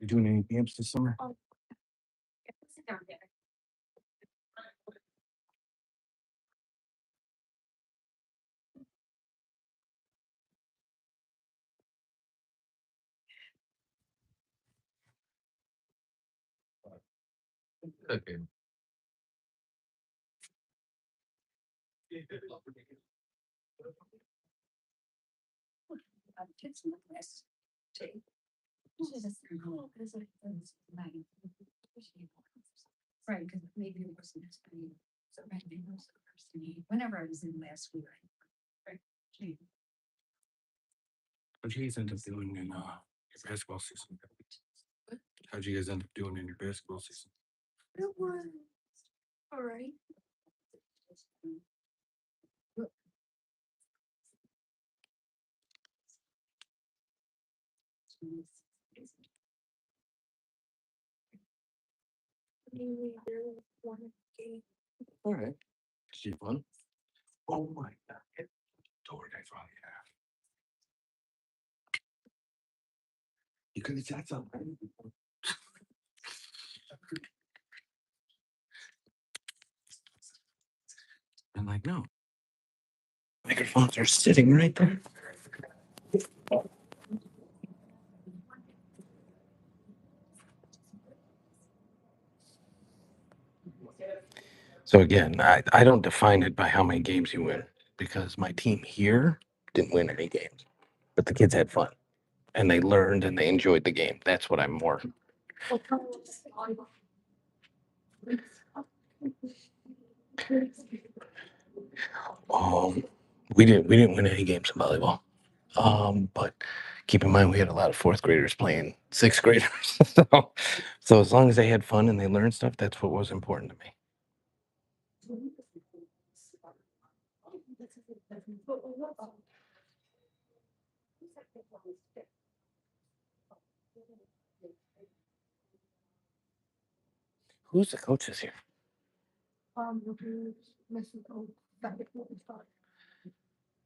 You doing any games this summer? Sit down there. Okay. Kids in the class. Right, because maybe it wasn't as many. So maybe it was the person. Whenever I was in last week. Right. How'd you guys end up doing in your basketball season? How'd you guys end up doing in your basketball season? It was all right. All right. Did you have fun? Oh my god. Door, that's wrong. You could have said something. I'm like, no. Microphones are sitting right there. So again, I don't define it by how many games you win because my team here didn't win any games, but the kids had fun and they learned and they enjoyed the game. That's what I'm more. Um, we didn't win any games in volleyball. But keep in mind we had a lot of fourth graders playing sixth graders. so as long as they had fun and they learned stuff, that's what was important to me. Who's the coaches here?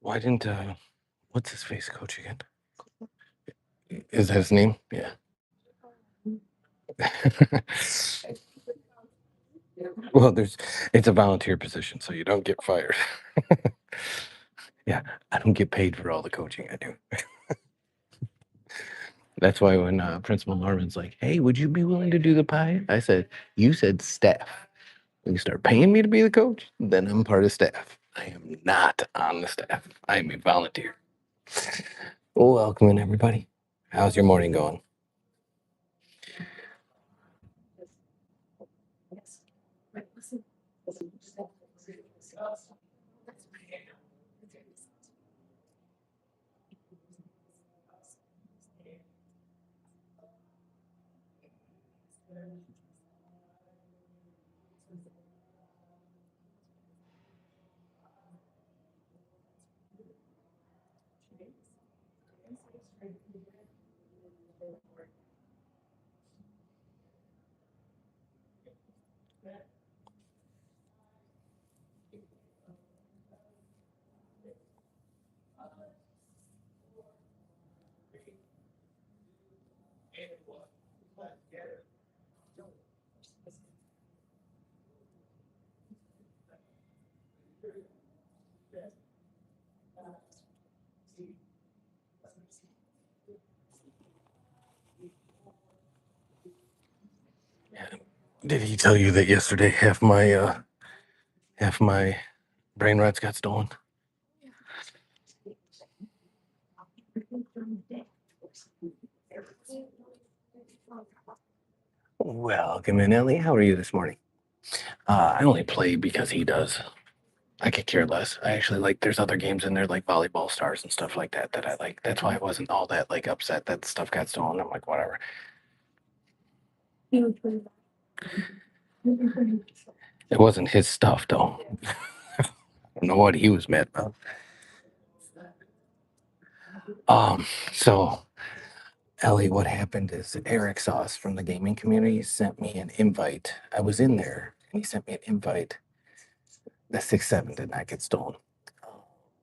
Why didn't what's his face coach again? Is that his name? Yeah. Well, it's a volunteer position, so you don't get fired. Yeah, I don't get paid for all the coaching I do. That's why when Principal Norman's like, "Hey, would you be willing to do the pie?" I said, "You said staff. When you start paying me to be the coach, then I'm part of staff. I am not on the staff. I am a volunteer." Welcome in, everybody. How's your morning going? Did he tell you that yesterday half my brain rots got stolen? Welcome in, Ellie. How are you this morning? I only play because he does. I could care less. I actually like there's other games in there like volleyball stars and stuff like that that I like. That's why I wasn't all that like upset that stuff got stolen. I'm like, whatever. It wasn't his stuff though. I don't know what he was mad about. So Ellie, what happened is Eric Sauce from the gaming community sent me an invite. I was in there and he sent me an invite. The 6-7 did not get stolen.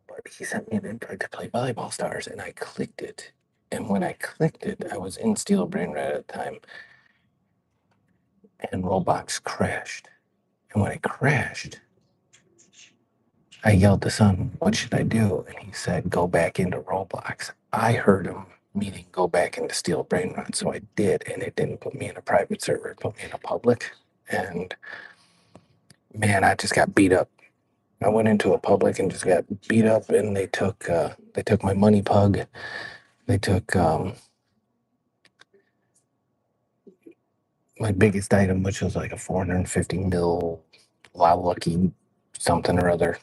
But he sent me an invite to play volleyball stars and I clicked it And when I clicked it, I was in Steel Brain Rat at the time, and Roblox crashed. And when it crashed, I yelled to son, "What should I do?" And he said, "Go back into Roblox." I heard him meaning go back into Steel Brain Rot, so I did, and it didn't put me in a private server, it put me in a public. And man, I just got beat up. I went into a public and just got beat up, and they took my money pug. They took my biggest item, which was like a 450 mil La Lucky something or other.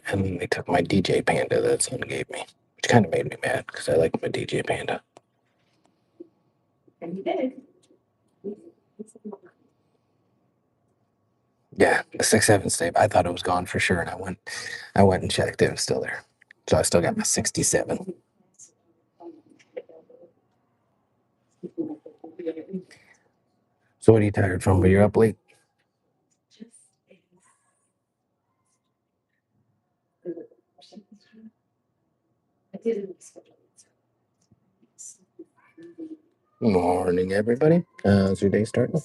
And then they took my DJ Panda that son gave me, which kind of made me mad because I like my DJ Panda. And you did. Yeah, the 6.7 stave. I thought it was gone for sure, and I went and checked. It was still there, so I still got my 67. So what are you tired from? But you're up late. I didn't. Morning, everybody. How's your day starting?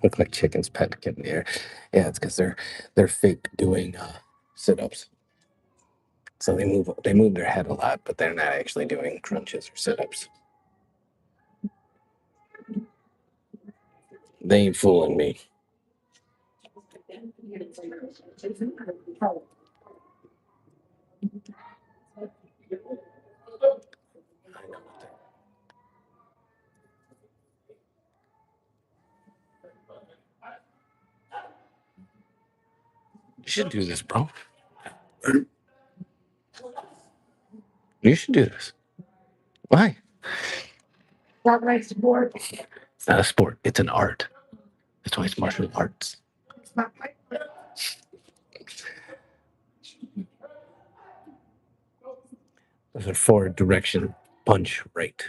Look like chickens pecking in the air. Yeah, it's because they're fake doing sit-ups. So they move their head a lot, but they're not actually doing crunches or sit-ups. They ain't fooling me. I know what you should do this, bro. You should do this. Why? Not my sport. It's not a sport. It's an art. That's why it's martial arts. It's not my. Those are forward direction punch right.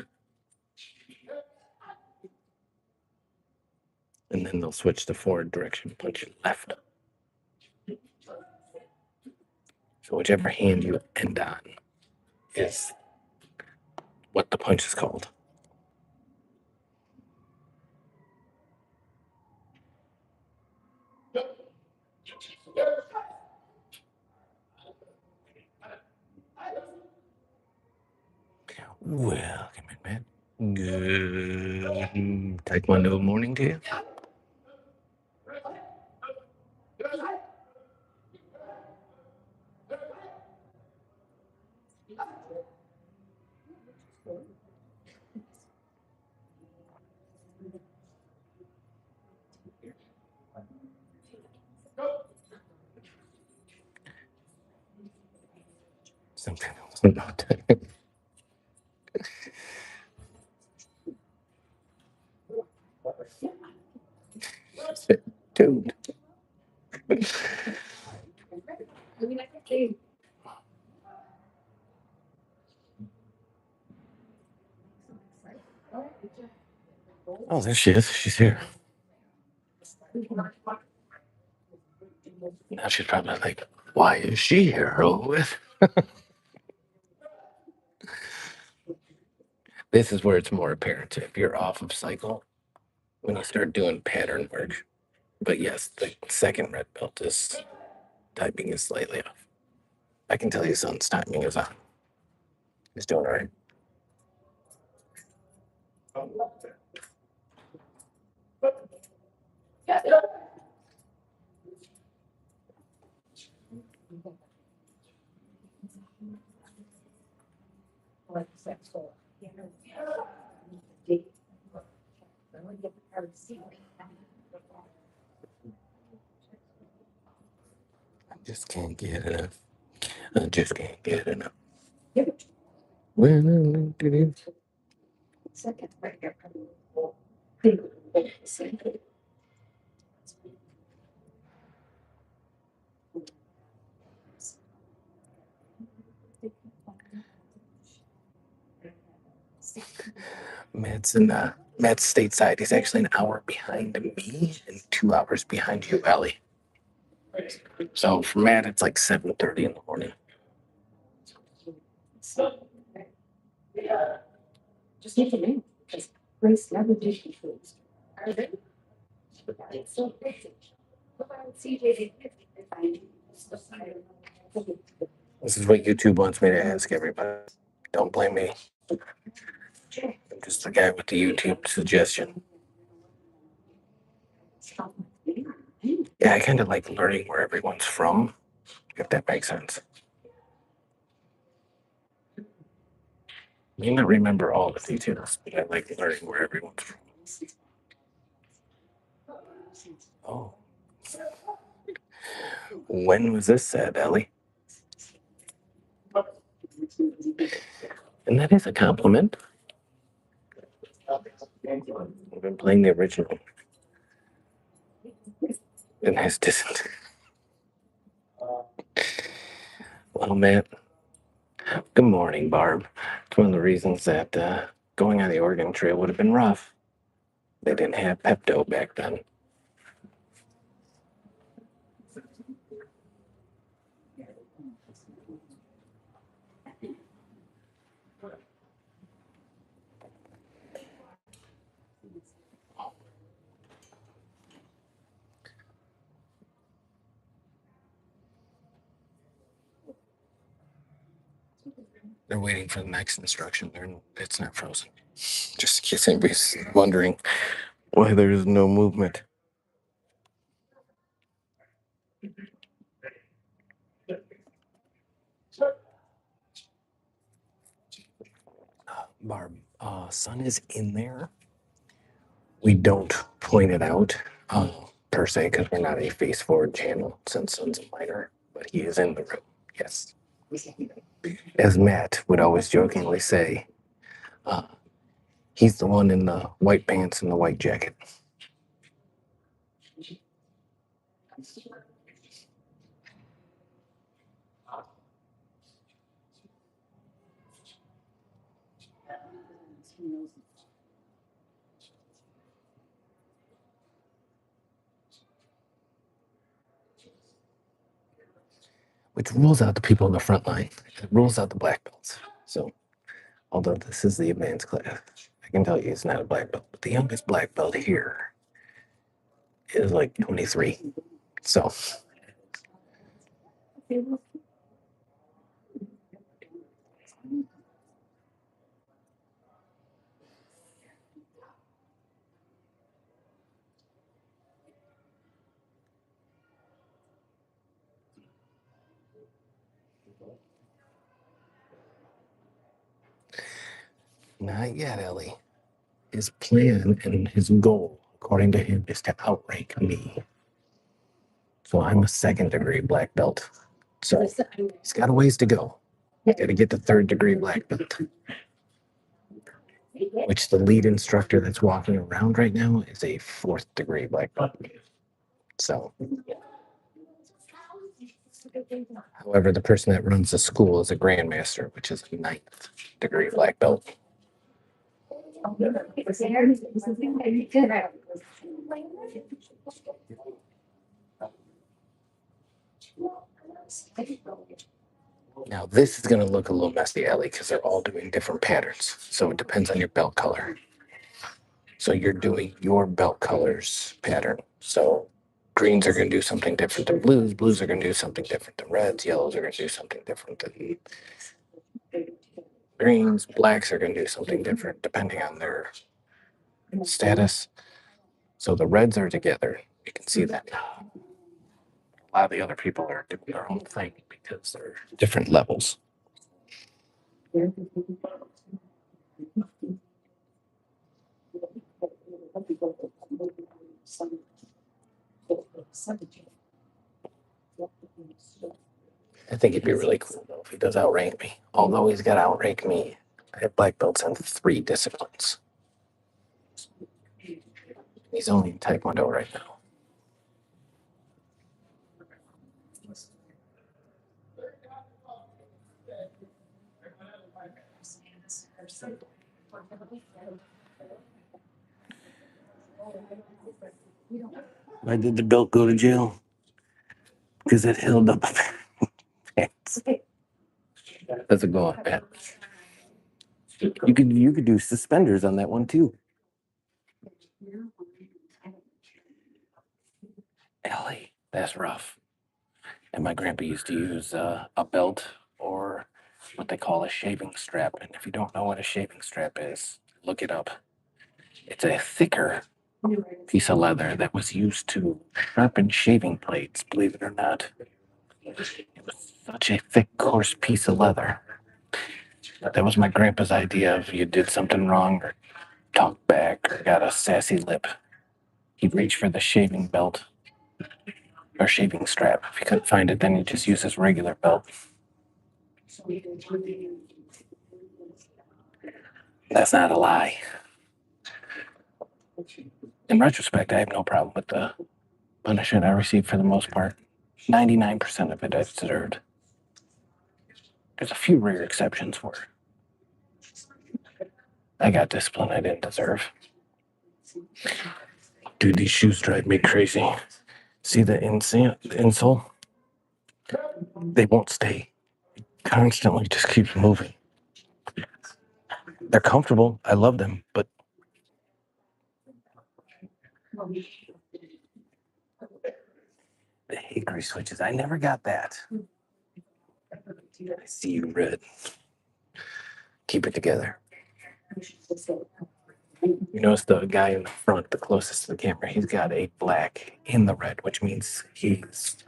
And then they'll switch to forward direction punch left. So whichever hand you end on is what the punch is called. Welcome in, man. Good Taekwondo morning to you. Something else. Not. Dude. Oh, there she is. She's here. Now she's probably like, why is she here? With this is where it's more apparent if you're off of cycle when you start doing pattern work. But yes, the second red belt is typing is slightly off. I can tell you son's timing is on. He's doing all right. I just can't get enough. I just can't get enough. Well, Second, right here. Matt's stateside. He's actually an hour behind me and 2 hours behind you, Ellie. So for Matt, it's like 7:30 in the morning. Just need to know, because Grace never did confused. Are they? It's so crazy. CJ. This is what YouTube wants me to ask everybody. Don't blame me. I'm just the guy with the YouTube suggestion. Yeah, I kind of like learning where everyone's from, if that makes sense. I may not remember all the details, but I like learning where everyone's from. Oh, when was this said, Ellie? And that is a compliment. I've been playing the original. And has distant. Well, Matt, good morning, Barb. It's one of the reasons that going on the Oregon Trail would have been rough. They didn't have Pepto back then. They're waiting for the next instruction. It's not frozen. Just in case anybody's wondering why there's no movement. Barb, sun is in there. We don't point it out per se because we're not a face forward channel since Sun's a minor, but he is in the room. Yes. As Matt would always jokingly say, uh, he's the one in the white pants and the white jacket. Which rules out the people in the front line. It rules out the black belts. So, although this is the advanced class, I can tell you it's not a black belt. But the youngest black belt here is like 23. So, not yet, Ellie. His plan and his goal, according to him, is to outrank me. So I'm a second degree black belt. So he's got a ways to go. Got to get to third degree black belt, which the lead instructor that's walking around right now is a fourth degree black belt. So, however, the person that runs the school is a grandmaster, which is a ninth degree black belt. Now, this is going to look a little messy, Ellie, because they're all doing different patterns. So it depends on your belt color. So you're doing your belt colors pattern. So greens are going to do something different than blues. Blues are going to do something different than reds. Yellows are going to do something different than greens. Blacks are going to do something different depending on their status. So the reds are together. You can see that now. A lot of the other people are doing their own thing because they're different levels. I think it'd be really cool though if he does outrank me. Although he's got to outrank me, I have black belts in 3 disciplines. He's only in Taekwondo right now. Why did the belt go to jail? because it held up. Pants. That's a go on, Pat. You could do suspenders on that one too. Ellie, that's rough. And my grandpa used to use a belt or what they call a shaving strap. And if you don't know what a shaving strap is, look it up. It's a thicker piece of leather that was used to sharpen shaving blades, believe it or not. It was such a thick, coarse piece of leather. That was my grandpa's idea of you did something wrong or talked back or got a sassy lip. He'd reach for the shaving belt or shaving strap. If he couldn't find it, then he'd just use his regular belt. That's not a lie. In retrospect, I have no problem with the punishment I received for the most part. 99% of it I deserved. There's a few rare exceptions where I got discipline I didn't deserve. Dude, these shoes drive me crazy. See the insole? They won't stay. It constantly just keeps moving. They're comfortable. I love them, but the hickory switches, I never got that. I see you, Red. Keep it together. You notice the guy in the front, the closest to the camera, he's got a black in the red, which means he's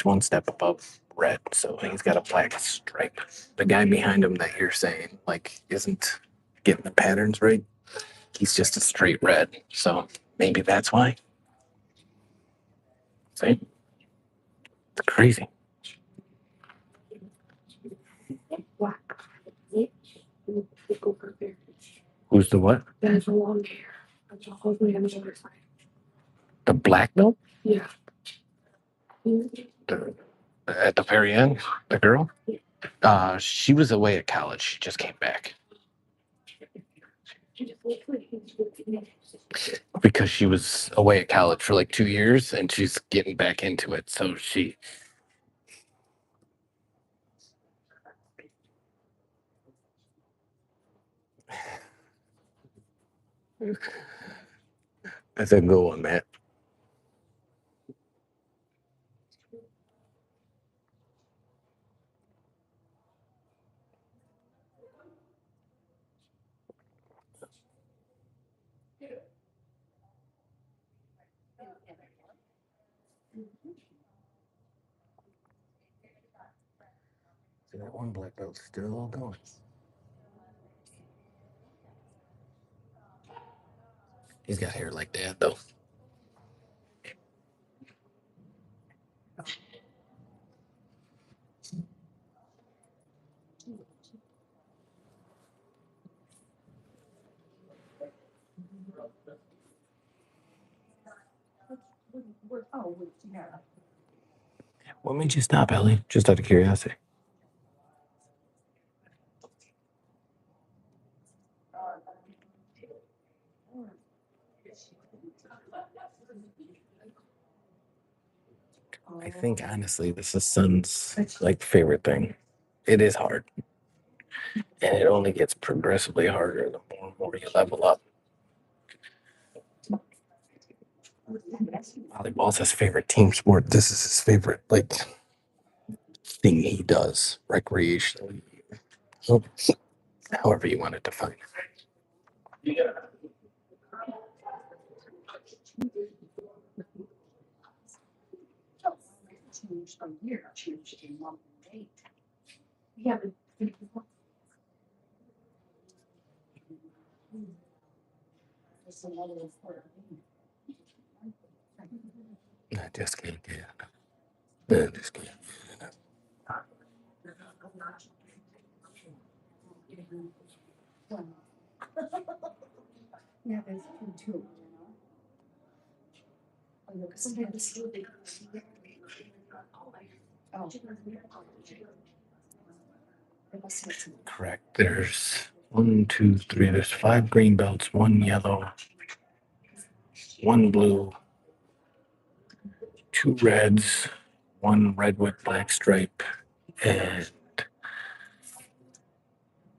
one step above red, so he's got a black stripe. The guy behind him that you're saying like isn't getting the patterns right. He's just a straight red, so maybe that's why. See, it's crazy. Who's the what? That has long hair. That's all the way on the other side. The black belt? Yeah. At the very end, the girl. She was away at college. She just came back because she was away at college for like 2 years, and she's getting back into it. So she. That's a good one, Matt. See, that one black belt's still going. He's got hair like that, though. What made you stop, Ellie? Just out of curiosity. I think honestly, this is Son's like favorite thing. It is hard, and it only gets progressively harder the more and more you level up. Volleyball's his favorite team sport. This is his favorite like thing he does recreationally. However you want to define it. Yeah. I just can't get it. I just can't get it. Yeah, there's two. Sometimes. Oh. Correct. There's 1, 2, 3. There's 5 green belts, 1 yellow, 1 blue, 2 reds, 1 red with black stripe, and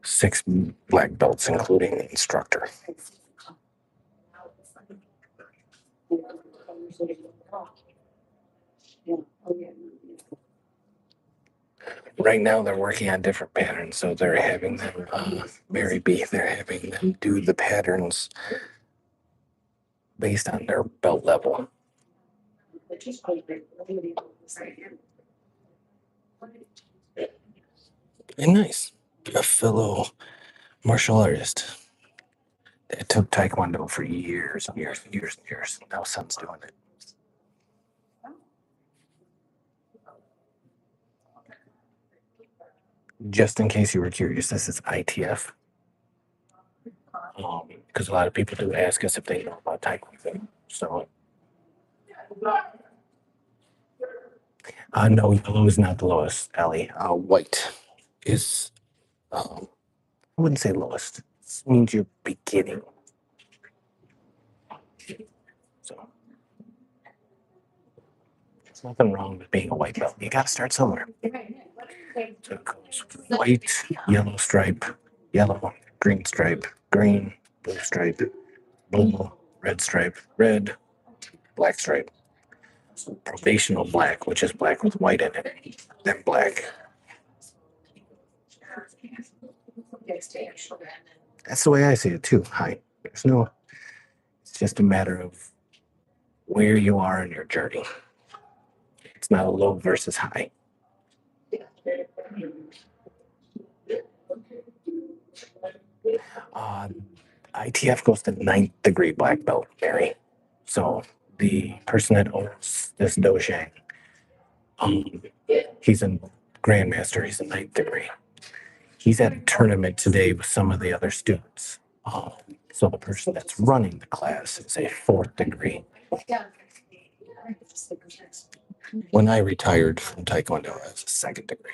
6 black belts, including instructor. Right now, they're working on different patterns, so they're having them, Mary B, they're having them do the patterns based on their belt level. And nice. A fellow martial artist that took Taekwondo for years and years and years and years. Now son's doing it. Just in case you were curious, this is ITF. Because a lot of people do ask us if they know about Taekwondo. So, no, yellow is not the lowest, Ellie. White is, I wouldn't say lowest. It means you're beginning. So, there's nothing wrong with being a white belt. You got to start somewhere. So it goes white, yellow stripe, yellow, green stripe, green, blue stripe, blue, red stripe, red, black stripe. Probational black, which is black with white in it, then black. That's the way I see it too. Hi. There's no, it's just a matter of where you are in your journey. It's not a low versus high. Uh, ITF goes to 9th degree black belt, Mary. So the person that owns this dojang, he's a grandmaster. He's a 9th degree. He's at a tournament today with some of the other students. So the person that's running the class is a 4th degree. When I retired from Taekwondo, I was a 2nd degree.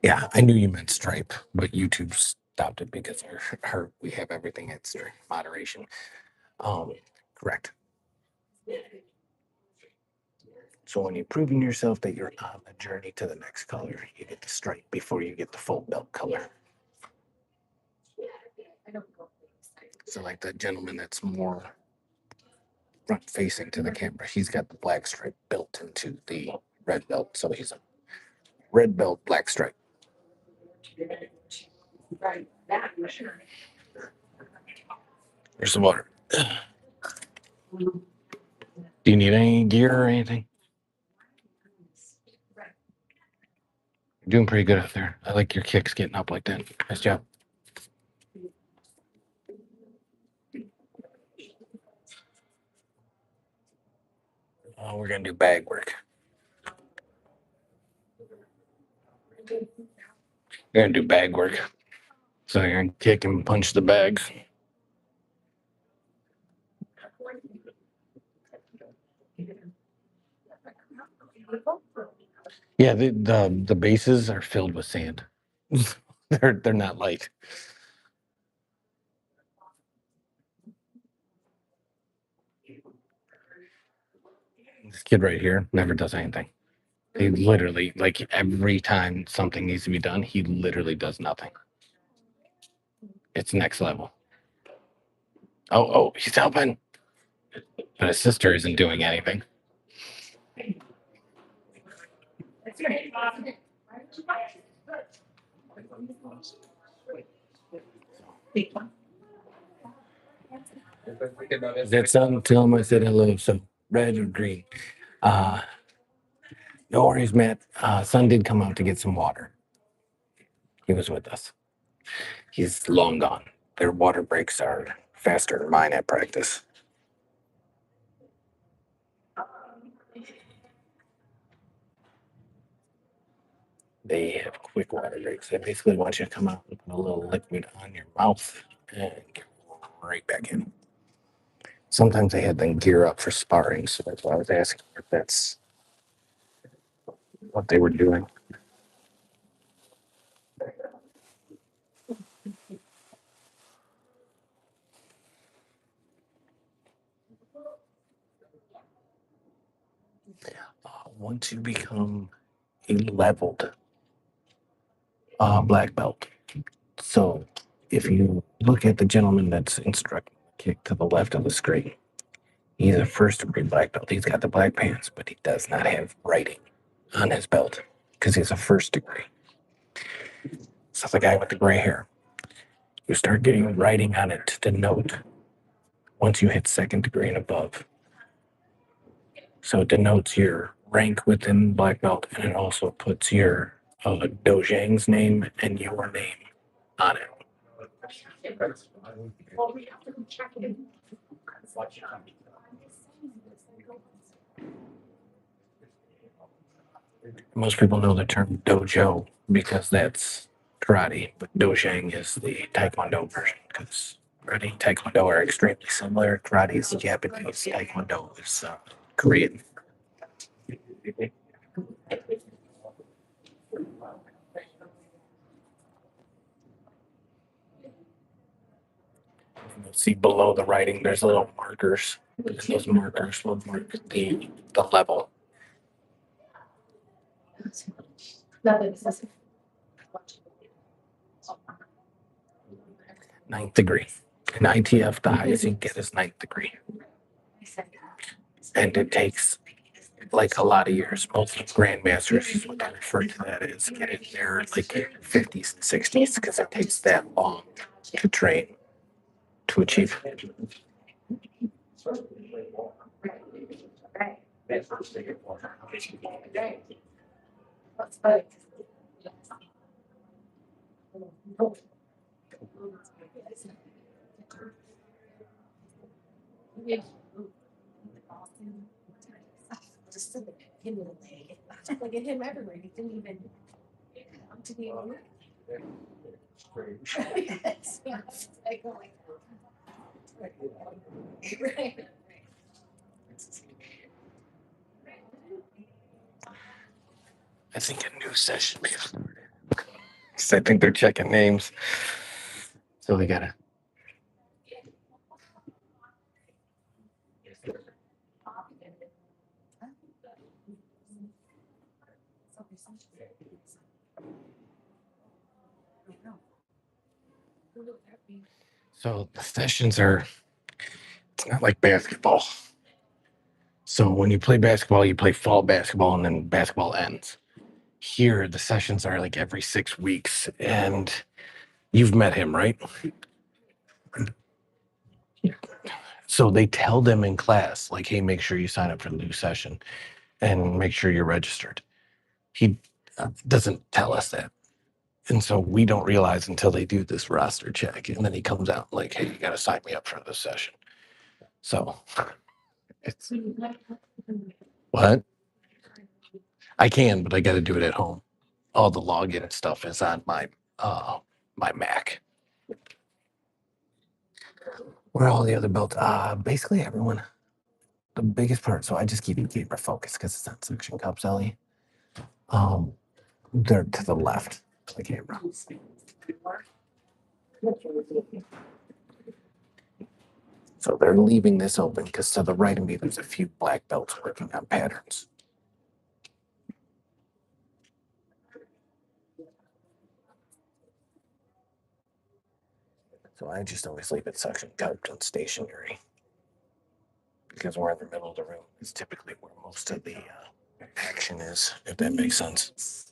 Yeah, I knew you meant stripe, but YouTube stopped it because we have everything at strict moderation. Correct. So when you're proving yourself that you're on the journey to the next color, you get the stripe before you get the full belt color. So like the gentleman that's more front facing to the camera, he's got the black stripe built into the red belt. So he's a red belt, black stripe. There's the water. Do you need any gear or anything? You're doing pretty good up there. I like your kicks getting up like that. Nice job. We're gonna do bag work. We're gonna do bag work. So you're gonna kick and punch the bags. Yeah, the bases are filled with sand. they're not light. This kid right here never does anything. He literally, like every time something needs to be done, he literally does nothing. It's next level. Oh, he's helping. But his sister isn't doing anything. That son, tell him I said hello. So red or green. No worries, Matt. Son did come out to get some water. He was with us. He's long gone. Their water breaks are faster than mine at practice. They have quick water breaks. They basically want you to come out and put a little liquid on your mouth and get right back in. Sometimes they had them gear up for sparring, so that's why I was asking if that's what they were doing. Once you become a leveled black belt, so if you look at the gentleman that's instructing the kick to the left of the screen, he's a first degree black belt. He's got the black pants, but he does not have writing on his belt because he's a first degree. So the guy with the gray hair, you start getting writing on it to denote once you hit second degree and above. So it denotes your rank within black belt, and it also puts your dojang's name and your name on it. Most people know the term dojo because that's karate, but dojang is the Taekwondo version because karate and Taekwondo are extremely similar. Karate is Japanese, Taekwondo is Korean. You'll see below the writing, there's little markers. And those markers will mark the level. Ninth degree. In ITF, the highest you can get is ninth degree. And it takes like a lot of years. Most grandmasters is what they refer to that as getting there like 50s and 60s because it takes that long to train to achieve. Just him in the leg. Look at him everywhere. He didn't even come to the yes, yes. I go like right. I think a new session may have started. Because I think they're checking names. So we gotta. So the sessions are, it's not like basketball. So when you play basketball, you play fall basketball and then basketball ends. Here, the sessions are like every 6 weeks. And you've met him, right? So they tell them in class, like, hey, make sure you sign up for the new session and make sure you're registered. He doesn't tell us that. And so we don't realize until they do this roster check. And then he comes out like, hey, you got to sign me up for this session. So it's what? I can, but I got to do it at home. All the login stuff is on my Mac. Where are all the other belts? Basically everyone. The biggest part. So I just keep gamer focused because it's on suction cups, Ellie. They're to the left of the camera. So they're leaving this open because to the right of me, there's a few black belts working on patterns. So I just always leave it suction cupped and stationary because we're in the middle of the room. It's typically where most of the action is, if that makes sense.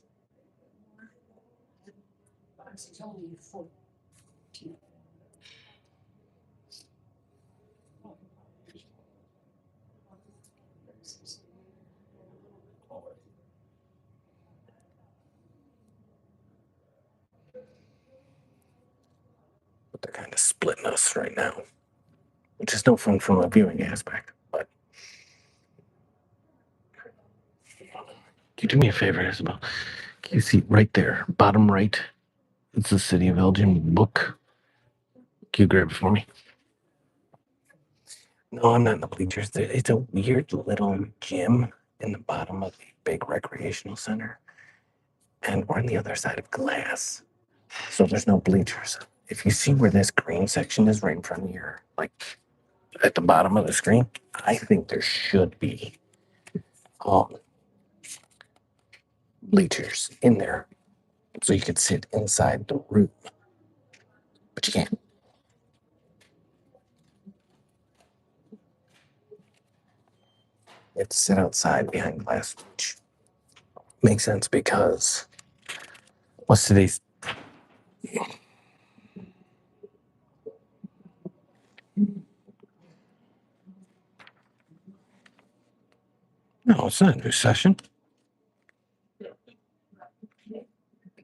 But they're kind of splitting us right now, which is no fun from a viewing aspect. But can you do me a favor, Isabel? Can you see right there, bottom right? It's the City of Elgin book. Can you grab it for me? No, I'm not in the bleachers. It's a weird little gym in the bottom of the big recreational center. And we're on the other side of glass. So there's no bleachers. If you see where this green section is right in front of your, like at the bottom of the screen, I think there should be bleachers in there so you could sit inside the room, but you can't. You have to sit outside behind glass, which makes sense because what's today's? No, it's not a new session.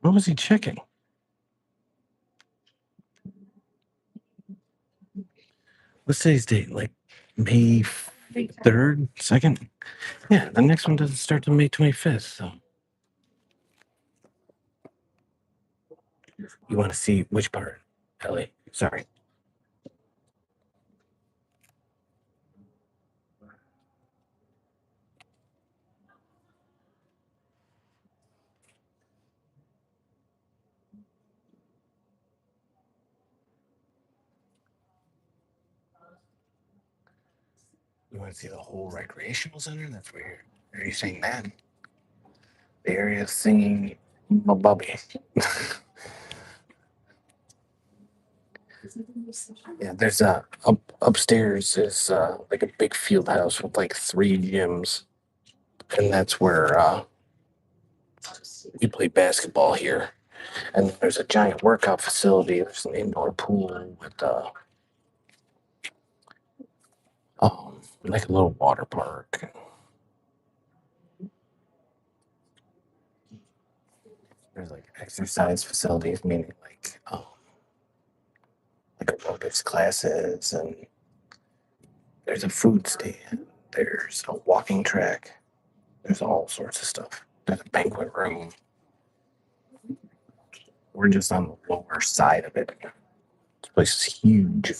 What was he checking? What's today's date? Like May 3rd, 2nd? Yeah, the next one doesn't start till May 25th. So you want to see which part, Ellie? Sorry. You want to see the whole recreational center? That's weird. Are you saying that? The area singing Bubby. Yeah, there's upstairs is like a big field house with like 3 gyms, and that's where we play basketball here. And there's a giant workout facility. There's an indoor pool with like a little water park. There's like exercise facilities, meaning like aerobics classes, and there's a food stand. There's a walking track. There's all sorts of stuff. There's a banquet room. We're just on the lower side of it. This place is huge.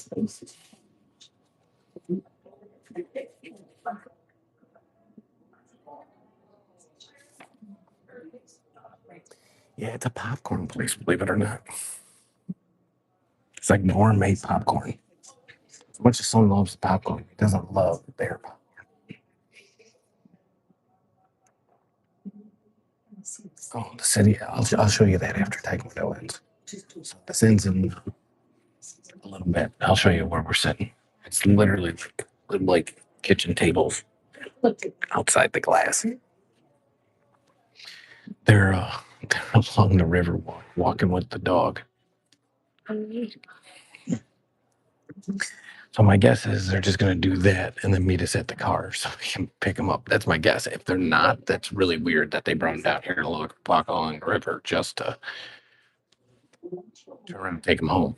Yeah, it's a popcorn place, believe it or not. It's like gourmet popcorn. As much as someone loves popcorn, he doesn't love their popcorn. Oh, the city. I'll show you that after Taekwondo ends. So this ends in a little bit. I'll show you where we're sitting. It's literally like kitchen tables outside the glass. They're, they're along the river walking with the dog. So my guess is they're just going to do that and then meet us at the car so we can pick them up. That's my guess. If they're not, that's really weird that they brought them down here to walk along the river just to turn around and take them home.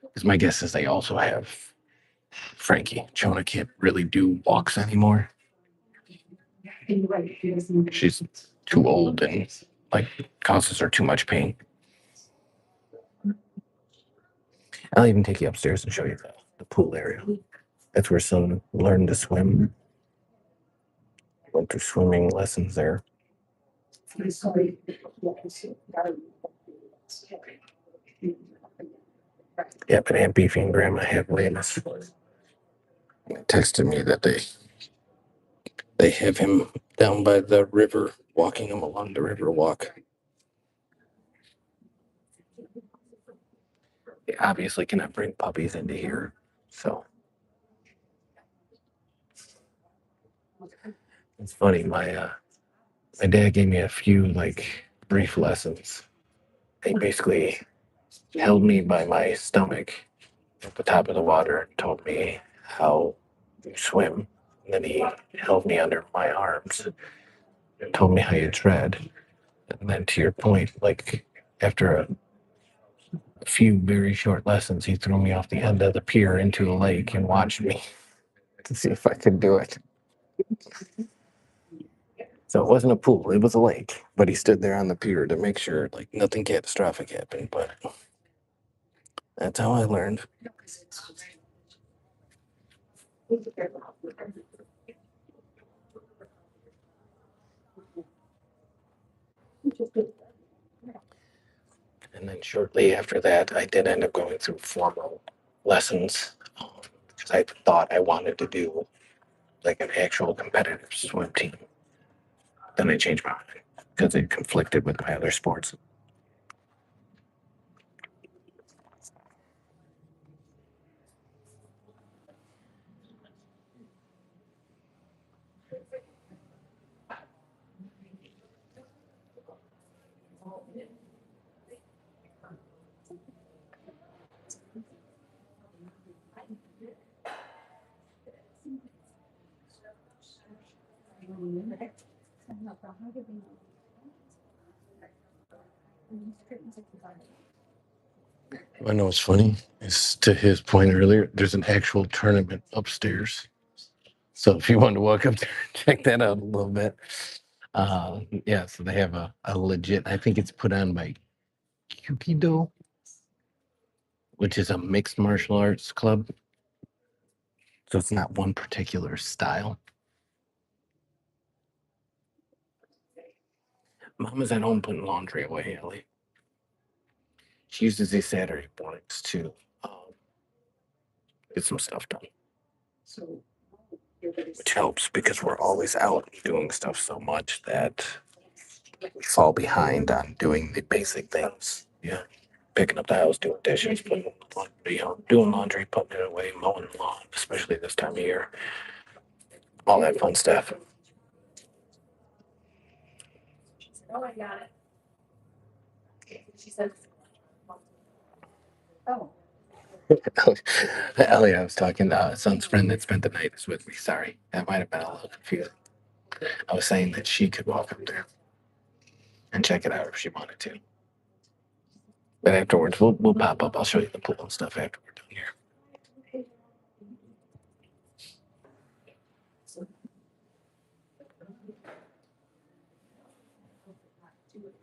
Because my guess is they also have Frankie. Jonah can't really do walks anymore. She's too old and like causes her too much pain. I'll even take you upstairs and show you the pool area. That's where son learned to swim. Went through swimming lessons there. Yeah, but Aunt Beefy and Grandma have Lance. They texted me that they have him down by the river, walking him along the river walk. They obviously cannot bring puppies into here, so it's funny. My dad gave me a few like brief lessons. He basically held me by my stomach at the top of the water and told me how you swim. And then he held me under my arms and told me how you tread. And then to your point, like after a few very short lessons, he threw me off the end of the pier into the lake and watched me to see if I could do it. So it wasn't a pool, it was a lake. But he stood there on the pier to make sure like nothing catastrophic happened. But that's how I learned. And then shortly after that, I did end up going through formal lessons because I thought I wanted to do like an actual competitive swim team. Then I changed my mind because it conflicted with my other sports. I know what's funny is to his point earlier, there's an actual tournament upstairs. So if you want to walk up there and check that out a little bit. Yeah, so they have a legit, I think it's put on by Kukido, which is a mixed martial arts club. So it's not one particular style. Mama's at home putting laundry away, Ellie. She uses these Saturday mornings to get some stuff done, which helps because we're always out doing stuff so much that we fall behind on doing the basic things. Yeah. Picking up the house, doing dishes, putting laundry, doing laundry, putting it away, mowing the lawn, especially this time of year, all that fun stuff. Oh, I got it. She said, oh. Ellie, I was talking to son's friend that spent the night is with me. Sorry, that might have been a little confusing. I was saying that she could walk up there and check it out if she wanted to. But afterwards, we'll pop up. I'll show you the pool and stuff after we're done here.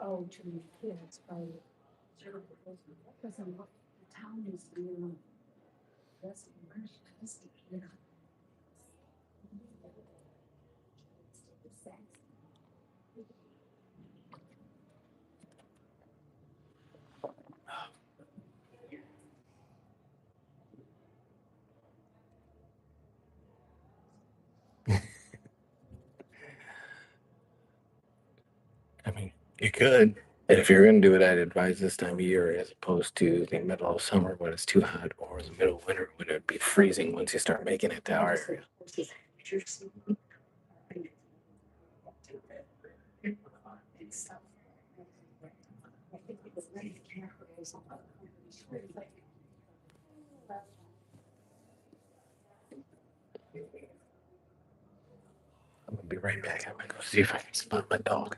Oh, to the kids, probably. Because the town is, that's, you know. I mean, you could. And if you're going to do it, I'd advise this time of year as opposed to the middle of summer when it's too hot or the middle of winter when it'd be freezing once you start making it to our area. I'm going to be right back. I'm going to go see if I can spot my dog.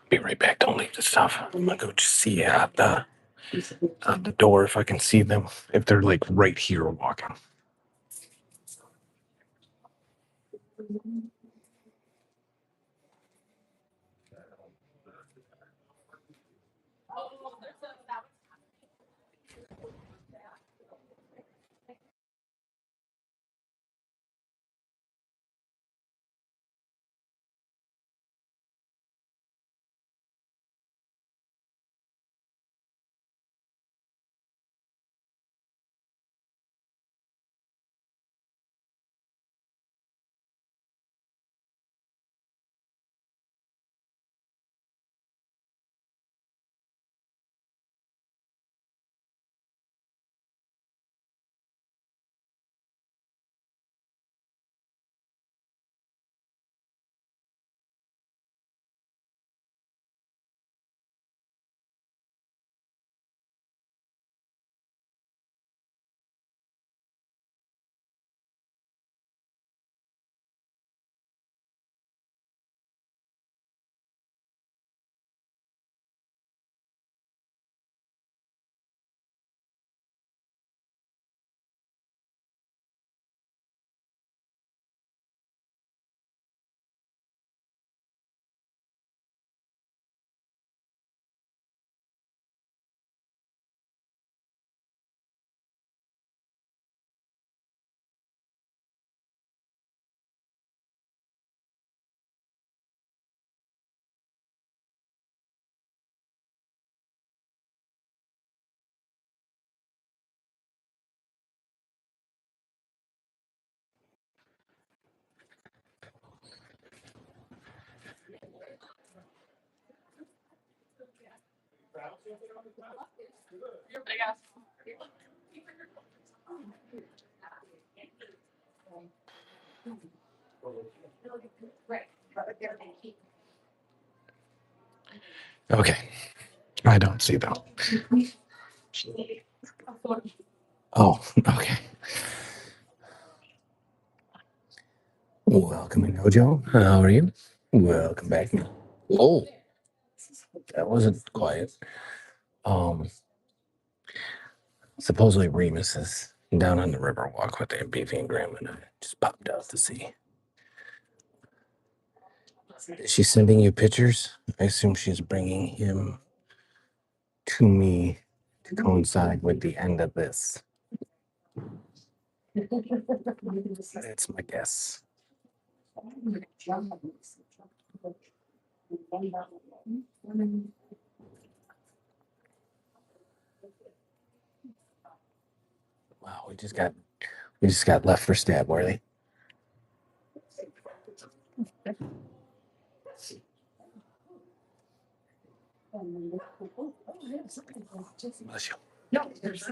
Be right back. Don't leave the stuff. I'm going to go just see out the door if I can see them, if they're like right here walking. Okay. I don't see them. Oh, okay. Welcome in, Gojo. How are you? Welcome back. Oh, that wasn't quiet. Um, Supposedly Remus is down on the river walk with Aunt Beefy and Grandma, and I just popped out to see. Is she sending you pictures? I assume she's bringing him to me to coincide with the end of this. That's my guess. Wow, we just got left for stab worthy. Bless you. No, there's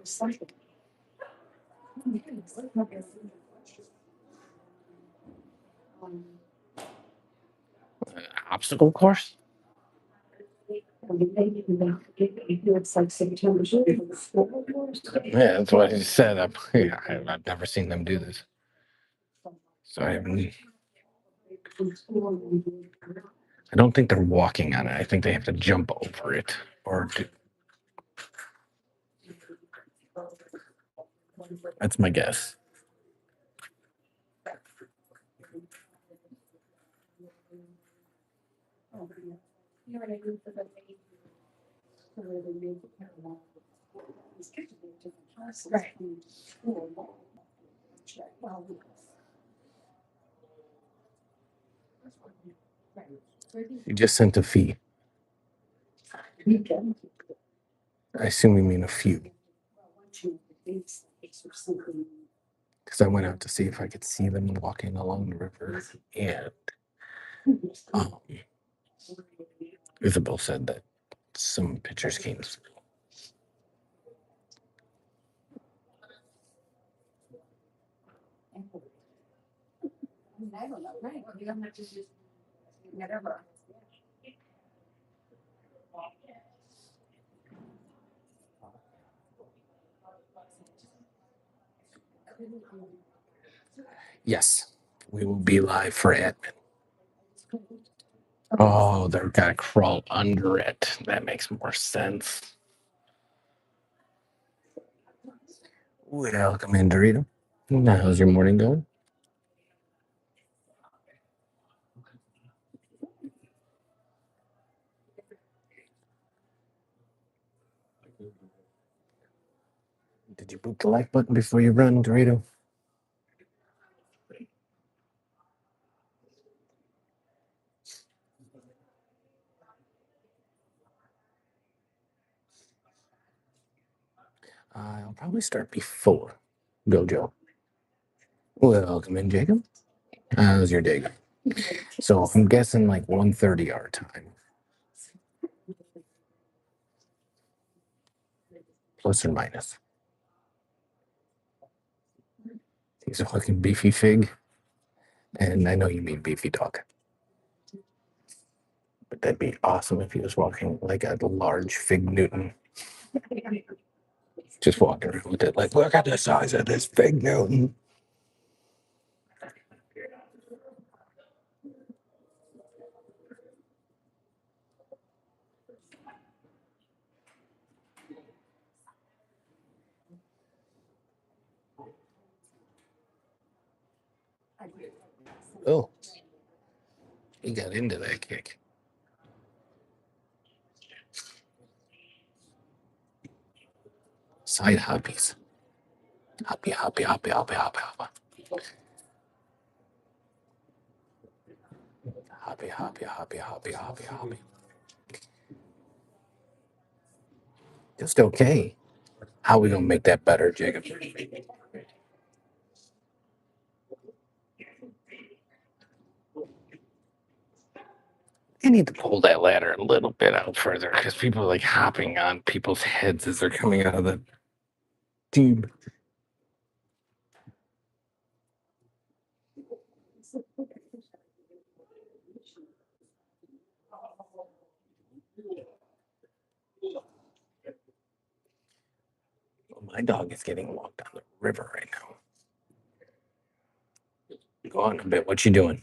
something. Obstacle course? It's like September. Yeah, that's what I just said. I've never seen them do this. So I don't think they're walking on it. I think they have to jump over it or do. That's my guess. Right. You just sent a fee. I assume you mean a few. Because I went out to see if I could see them walking along the river. And um, Isabel said that some pictures came through. I don't know, right? You don't have to just whatever. Yes, we will be live for admin. Oh, they're gonna crawl under it. That makes more sense. Welcome in, Dorito. Now, how's your morning going? Did you boot the like button before you run, Dorito? I'll probably start before Gojo. Welcome in, Jacob. How's your day going? So I'm guessing like 1:30 our time, plus or minus. He's a fucking beefy fig, and I know you mean beefy dog. But that'd be awesome if he was walking like a large fig Newton, just walking around with it. Like, look at the size of this fig Newton. Oh, he got into that kick. Side hoppies. Hoppy, hoppy, hoppy, hoppy, hoppy, hoppy. Hoppy, hoppy, hoppy, hoppy, hoppy, hoppy. Just okay. How are we gonna make that better, Jacob? You need to pull that ladder a little bit out further because people are like hopping on people's heads as they're coming out of the tube. Well, my dog is getting walked on the river right now. Go on a bit. What you doing?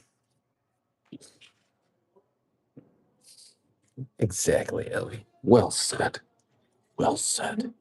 Exactly, Ellie. Well said. Well said.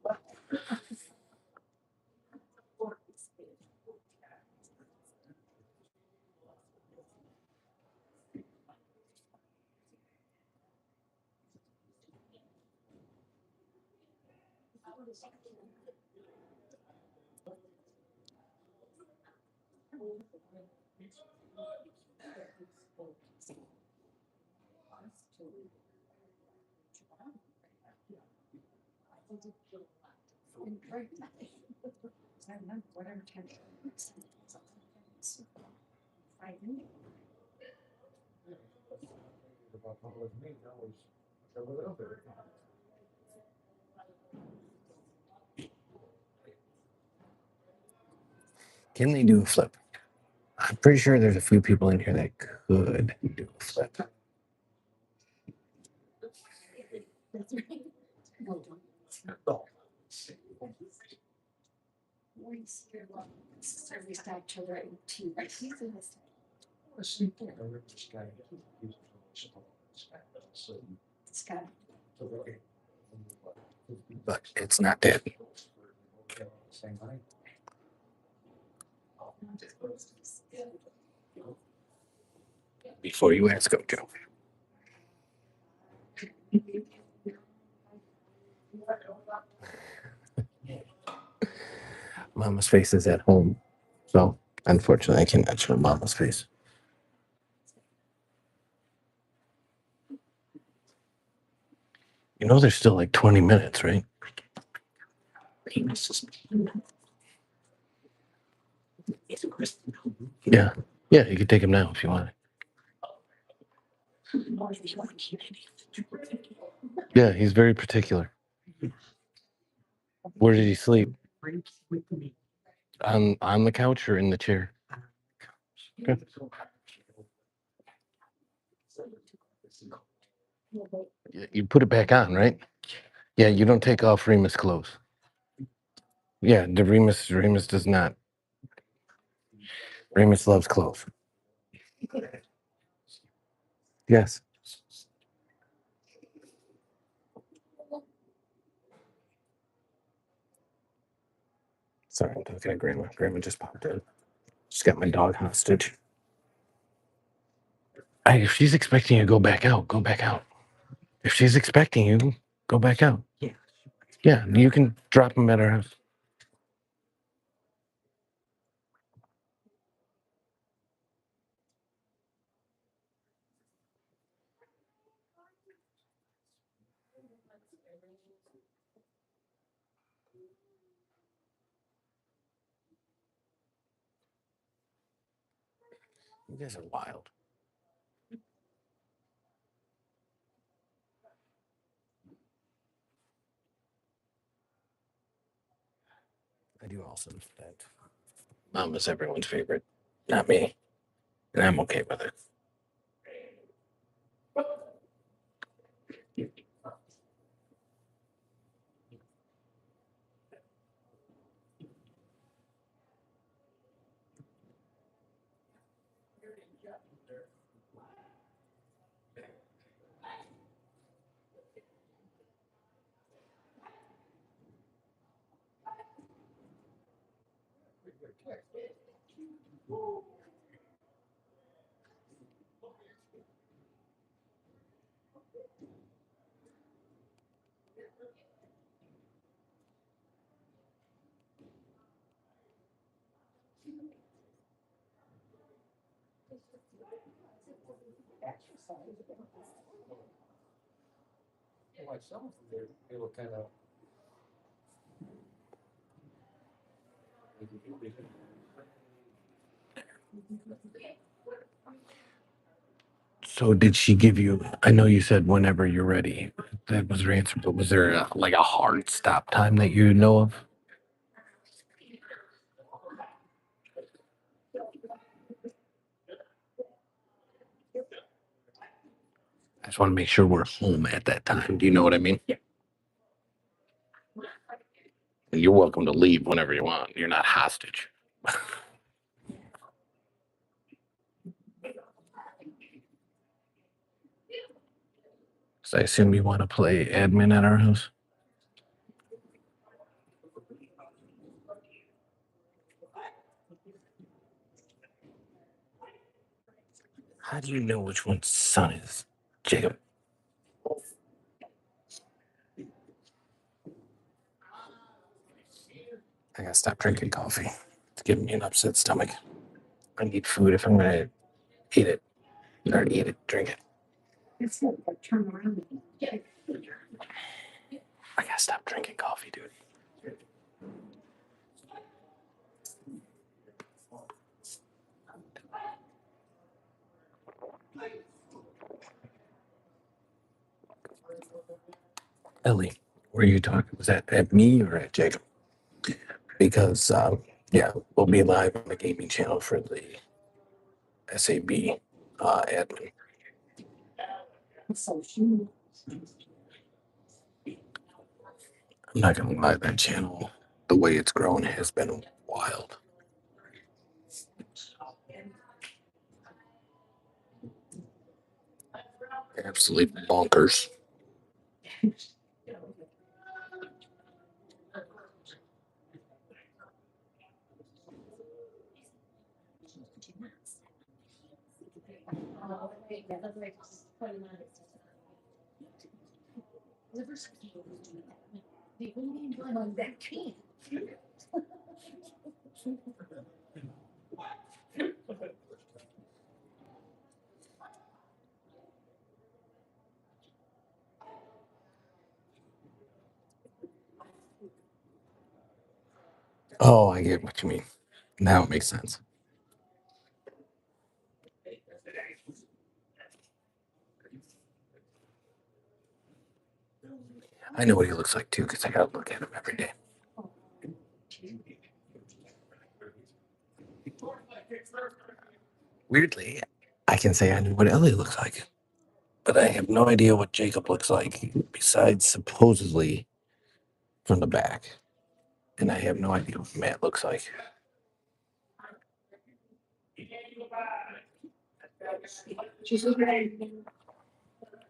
Can they do a flip? I'm pretty sure there's a few people in here that could do a flip. But it's not dead. Before you ask, go, Joe. Mama's face is at home. So, unfortunately, I cannot show Mama's face. You know, there's still like 20 minutes, right? Yeah. Yeah, you can take him now if you want. Yeah, he's very particular. Where did he sleep? On the couch or in the chair? Okay. You put it back on, right? Yeah, you don't take off Remus clothes. Yeah, the Remus does not. Remus loves clothes. Yes. Sorry, I'm talking to Grandma. Grandma just popped in. She's got my dog hostage. Hey, if she's expecting you to go back out, go back out. If she's expecting you, go back out. Yeah, you can drop him at her house. You guys are wild. I do also that. Mom is everyone's favorite, not me. And I'm okay with it. So did she give you? I know you said whenever you're ready. That was her answer, but was there like a hard stop time that you know of? I just want to make sure we're home at that time. Do you know what I mean? Yeah. You're welcome to leave whenever you want. You're not hostage. So I assume you want to play admin at our house. How do you know which one's son is, Jacob? I gotta stop drinking coffee. It's giving me an upset stomach. I need food if I'm gonna eat it. Or eat it, drink it. It's not like turn around. I gotta stop drinking coffee, dude. Ellie, were you talking? Was that at me or at Jacob? Because yeah, we'll be live on the gaming channel for the SAB admin. So she. I'm not gonna lie, that channel, the way it's grown, has been wild. Absolutely bonkers. Oh, I get what you mean. Now it makes sense. I know what he looks like too, because I gotta look at him every day. Weirdly, I can say I know what Ellie looks like, but I have no idea what Jacob looks like, besides supposedly from the back. And I have no idea what Matt looks like.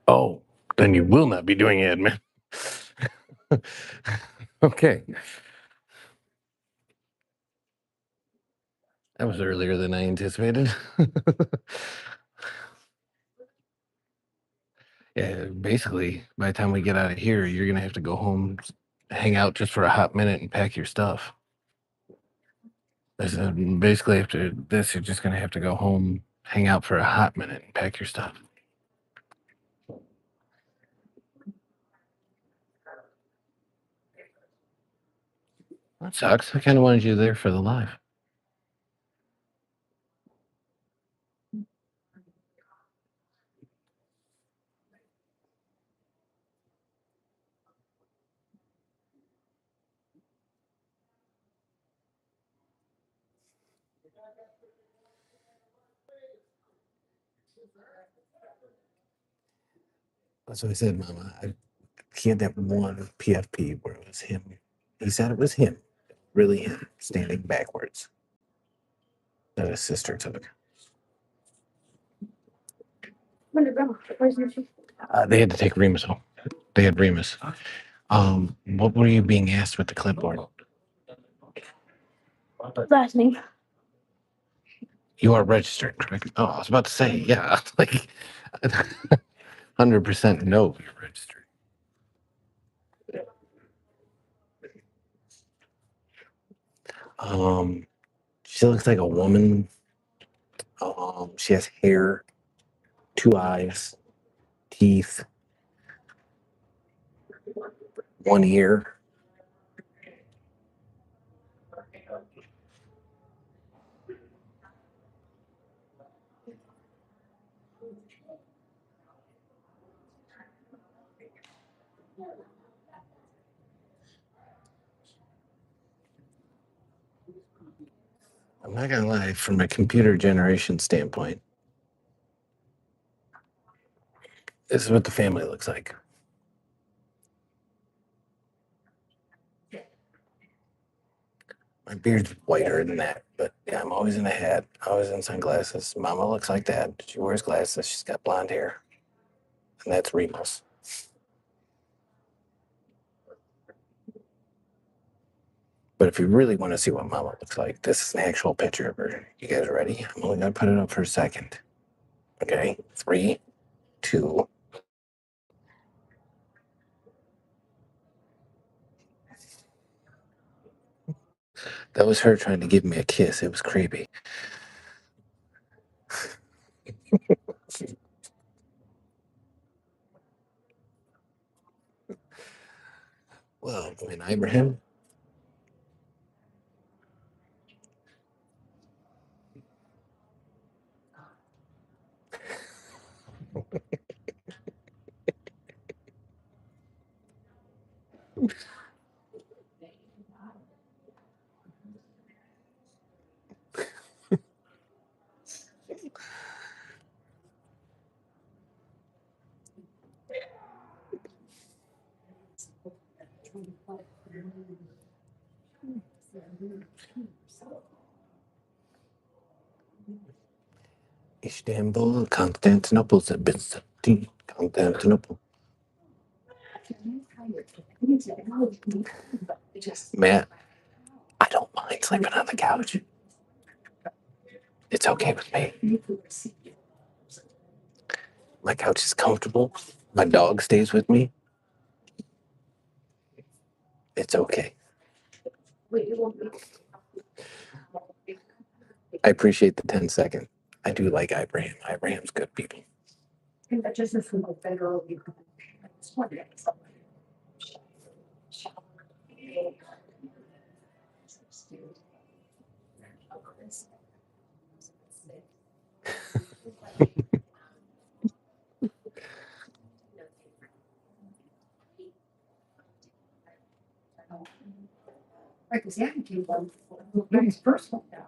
Oh, then you will not be doing admin. Okay. That was earlier than I anticipated. Yeah, basically, by the time we get out of here, you're gonna have to go home, hang out just for a hot minute, and pack your stuff. Basically, after this, you're just gonna have to go home, hang out for a hot minute, and pack your stuff. That sucks. I kind of wanted you there for the live. That's what I said, Mama. He had that one PFP where it was him. He said it was him, really him, standing backwards. That his sister took. They had to take Remus home. They had Remus. What were you being asked with the clipboard? Last name. You are registered, correct? Oh, I was about to say, yeah, like 100% no, you're registered. Um, she looks like a woman. She has hair, two eyes, teeth, one ear. I'm not gonna lie, from a computer generation standpoint, this is what the family looks like. My beard's whiter than that, but yeah, I'm always in a hat, always in sunglasses. Mama looks like that. She wears glasses. She's got blonde hair, and that's Remus. But if you really want to see what Mama looks like, this is an actual picture of her. You guys ready? I'm only gonna put it up for a second. Okay, 3, 2. That was her trying to give me a kiss. It was creepy. Well, I mean, Ibrahim. Istanbul, Constantinople, Byzantine, Constantinople. Matt, I don't mind sleeping on the couch. It's okay with me. My couch is comfortable. My dog stays with me. It's okay. I appreciate the 10-second. I do like Ibrahim. Ibrahim's good people. Right, because yeah, came from his first one down.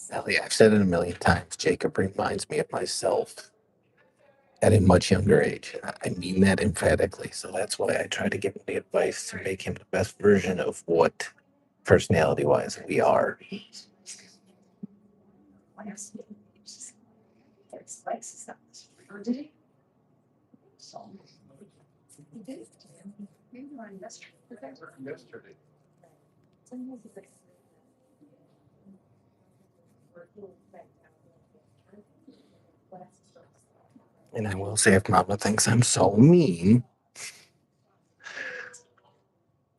Ellie, I've said it a million times. Jacob reminds me of myself at a much younger age. I mean that emphatically. So that's why I try to give him the advice to make him the best version of what personality wise we are. And I will say, if Mama thinks I'm so mean,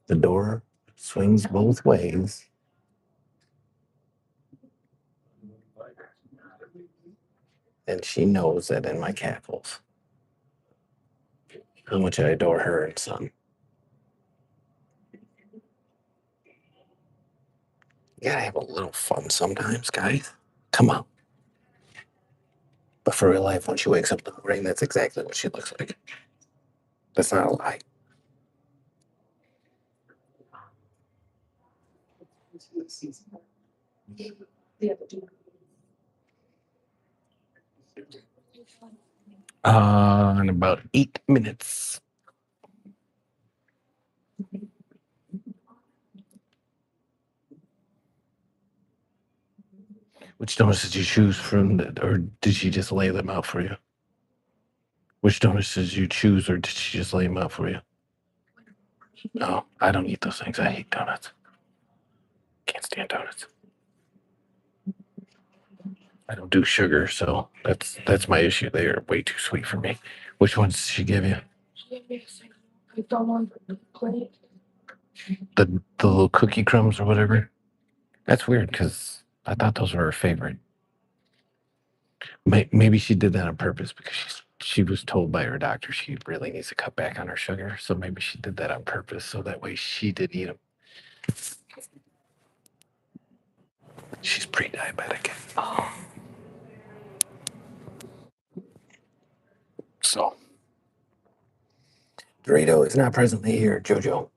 the door swings both ways. And she knows that in my cackles how much I adore her and son. You gotta have a little fun sometimes, guys. Come on. But for real life, when she wakes up in the morning, that's exactly what she looks like. That's not a lie. In about 8 minutes. Which donuts did you choose from, or did she just lay them out for you? Which donuts did you choose, or did she just lay them out for you? No, I don't eat those things. I hate donuts. Can't stand donuts. I don't do sugar, so that's my issue. They are way too sweet for me. Which ones did she give you? The little cookie crumbs or whatever. That's weird because I thought those were her favorite. Maybe she did that on purpose because she was told by her doctor she really needs to cut back on her sugar. So maybe she did that on purpose so that way she didn't eat them. She's pre-diabetic. Oh. So, Dorito is not presently here, Jojo.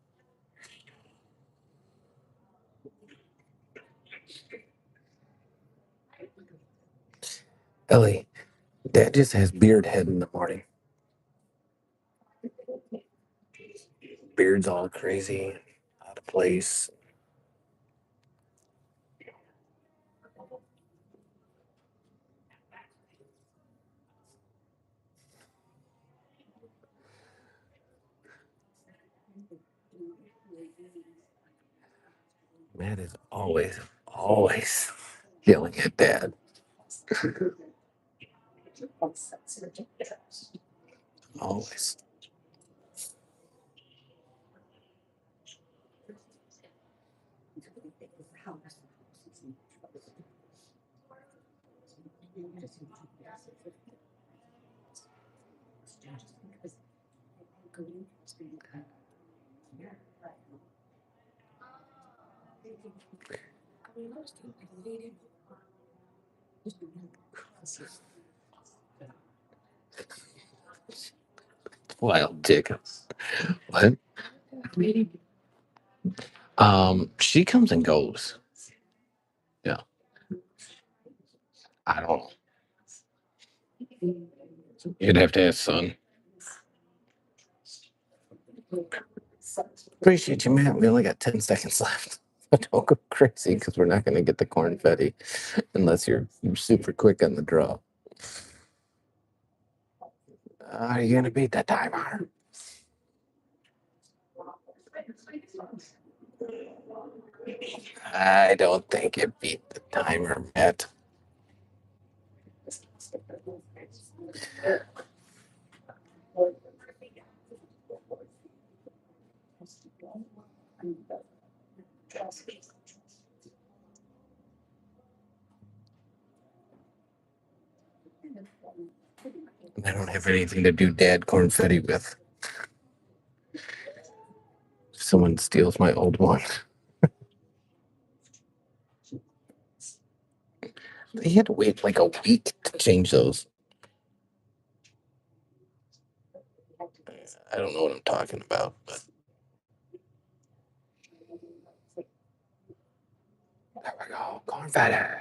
Ellie, Dad just has beard head in the morning. Beard's all crazy, out of place. Matt is always yelling at Dad. Always. Wild dick. What? She comes and goes. Yeah. I don't know. You'd have to ask son. Appreciate you, Matt. We only got 10 seconds left. Don't go crazy because we're not going to get the cornfetti unless you're super quick on the draw. Are you going to beat the timer? I don't think it beat the timer, Matt. I don't have anything to do dad cornfetti with. If someone steals my old one. They had to wait like a week to change those. I don't know what I'm talking about, but there we go. Cornfetti.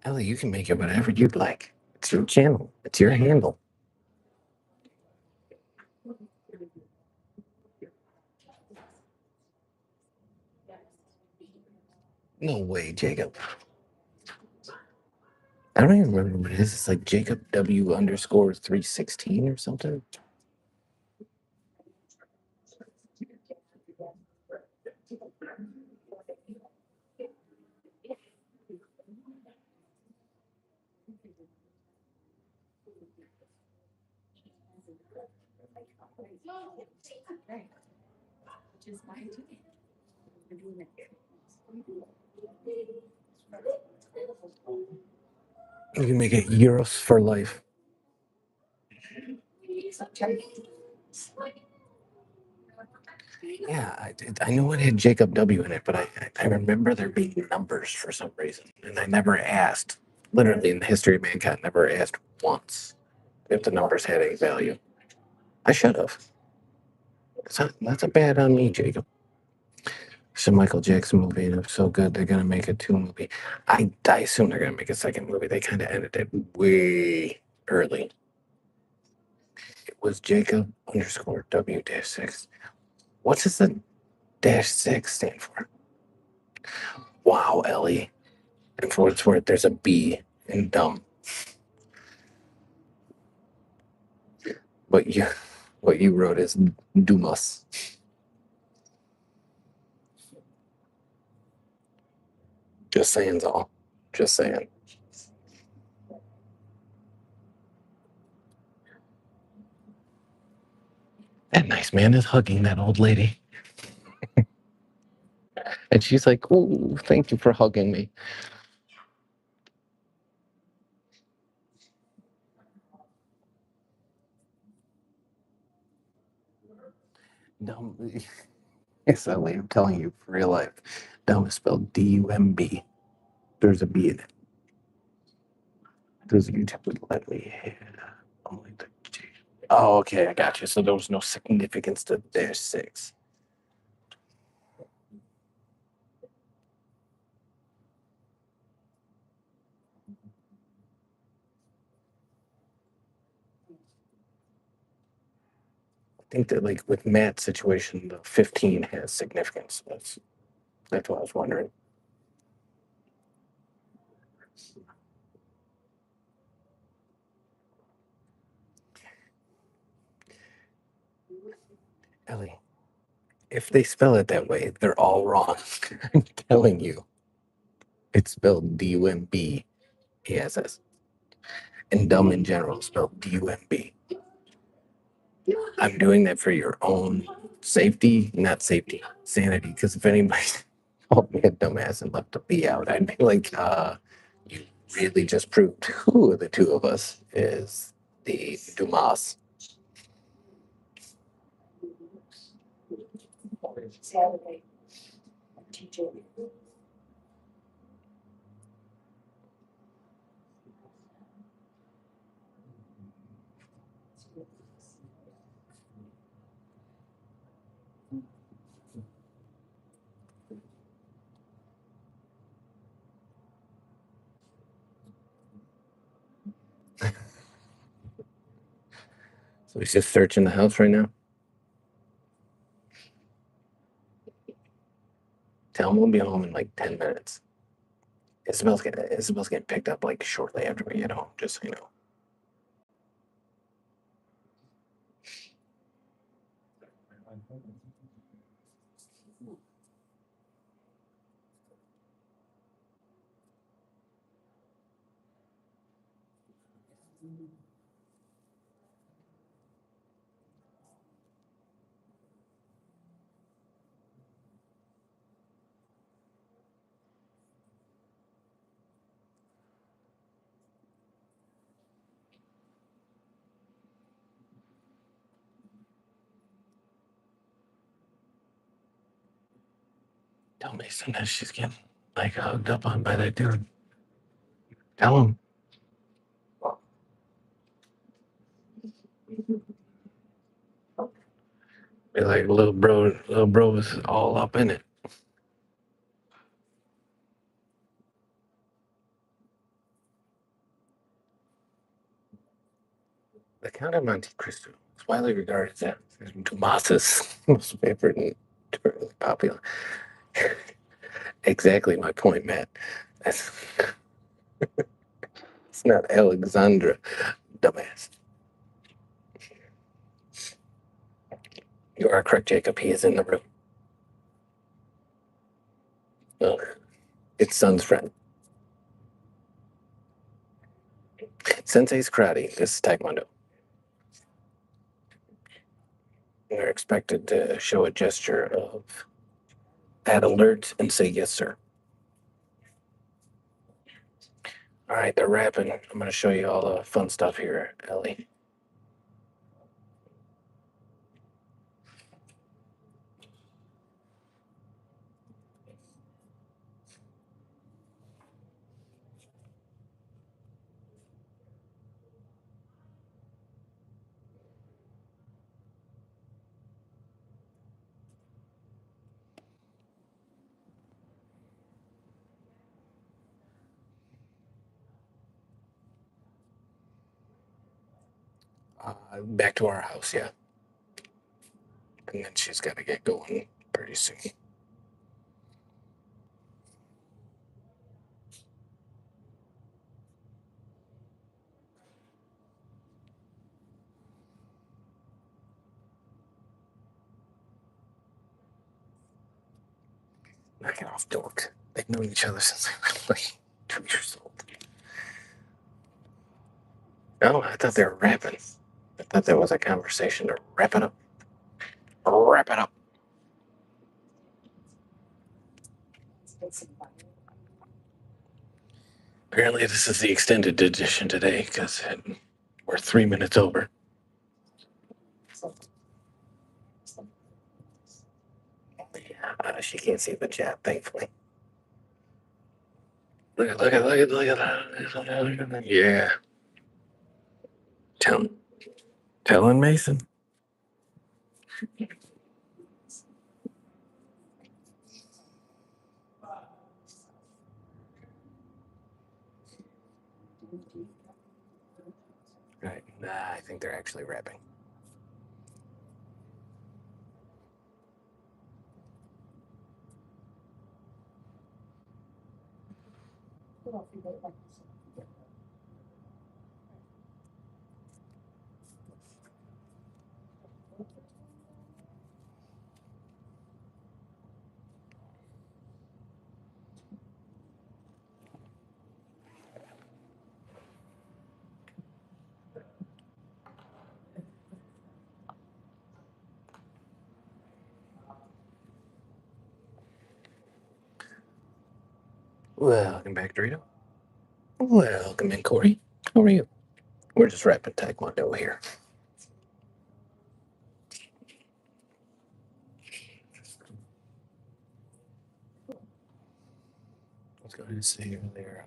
Ellie, you can make it whatever you'd like. It's your channel. It's your handle. No way, Jacob. I don't even remember what it is. It's like Jacob W underscore 316 or something. You can make it euros for life. Yeah, I knew it had Jacob W in it, but I remember there being numbers for some reason, and I never asked. Literally, in the history of mankind, never asked once if the numbers had any value. I should have. That's a bad on me, Jacob. It's a Michael Jackson movie, and it's so good they're gonna make a two movie. I assume they're gonna make a second movie. They kind of ended it way early. It was Jacob underscore W dash six. What's this the dash six stand for? Wow, Ellie. And for what it's worth, there's a B in dumb. But what you wrote is Dumas. Just saying's all. Just saying. That nice man is hugging that old lady. And she's like, oh, thank you for hugging me. Dumb. Yes, Ellie, I'm telling you, for real life. Dumb is spelled D-U-M-B. There's a B in it. Does YouTube would let me only the G. Oh, okay, I got you. So there was no significance to their six. I think that like with Matt's situation, the 15 has significance. That's what I was wondering. Ellie, if they spell it that way, they're all wrong. I'm telling you. It's spelled D-U-M-B-E-S-S. And dumb in general is spelled D-U-M-B. I'm doing that for your own safety, not safety, sanity. Because if anybody called me a dumbass and left a B out, I'd be like, you really just proved who of the two of us is the Dumas. Saturday. Teacher. So he's just searching the house right now. Tell him we'll be home in like 10 minutes. Isabel's getting picked up like shortly after we get home, just so you know. Tell me sometimes she's getting like hugged up on by that dude. Tell him. Be like little bro is all up in it. The Count of Monte Cristo is widely regarded as Dumas's most favorite and terribly popular. Exactly my point, Matt. That's, it's not Alexandra, dumbass. You are correct, Jacob. He is in the room. Oh, it's Son's friend. Sensei's karate. This is Taekwondo. You're expected to show a gesture of add alert and say yes, sir. All right, they're rapping. I'm going to show you all the fun stuff here, Ellie. Back to our house, yeah. And then she's got to get going pretty soon. Knock it off, dork. They've known each other since they were like 2 years old. No, I thought they were rapping. I thought that was a conversation to wrap it up. Wrap it up. Apparently, this is the extended edition today because we're 3 minutes over. She can't see the chat, thankfully. Look at. Yeah. Telling Mason. Right. Nah, I think they're actually rapping. Welcome back, Dorito. Welcome in, Corey. How are you? We're just rapping Taekwondo here. Let's go ahead and see you there.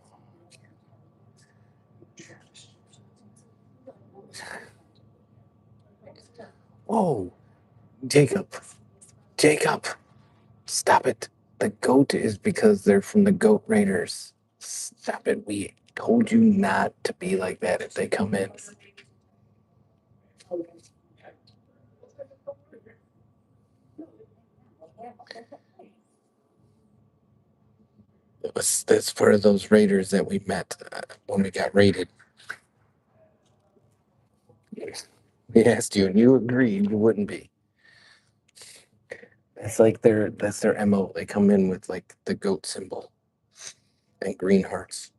Whoa, Jacob, stop it. The goat is because they're from the Goat Raiders. Stop it. We told you not to be like that if they come in. That's for those Raiders that we met when we got raided. We asked you and you agreed you wouldn't be. It's like that's their MO. They come in with like the goat symbol and green hearts.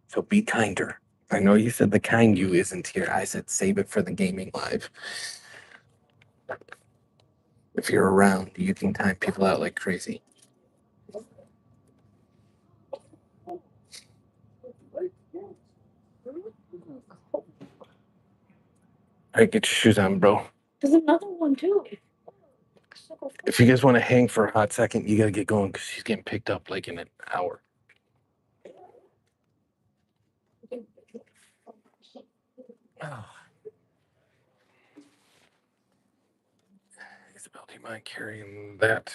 So be kinder. I know you said the kind you isn't here. I said save it for the gaming live. If you're around, you can time people out like crazy. All right, get your shoes on, bro. There's another one too. If you guys want to hang for a hot second, you got to get going because she's getting picked up like in an hour. Oh. Isabel, do you mind carrying that?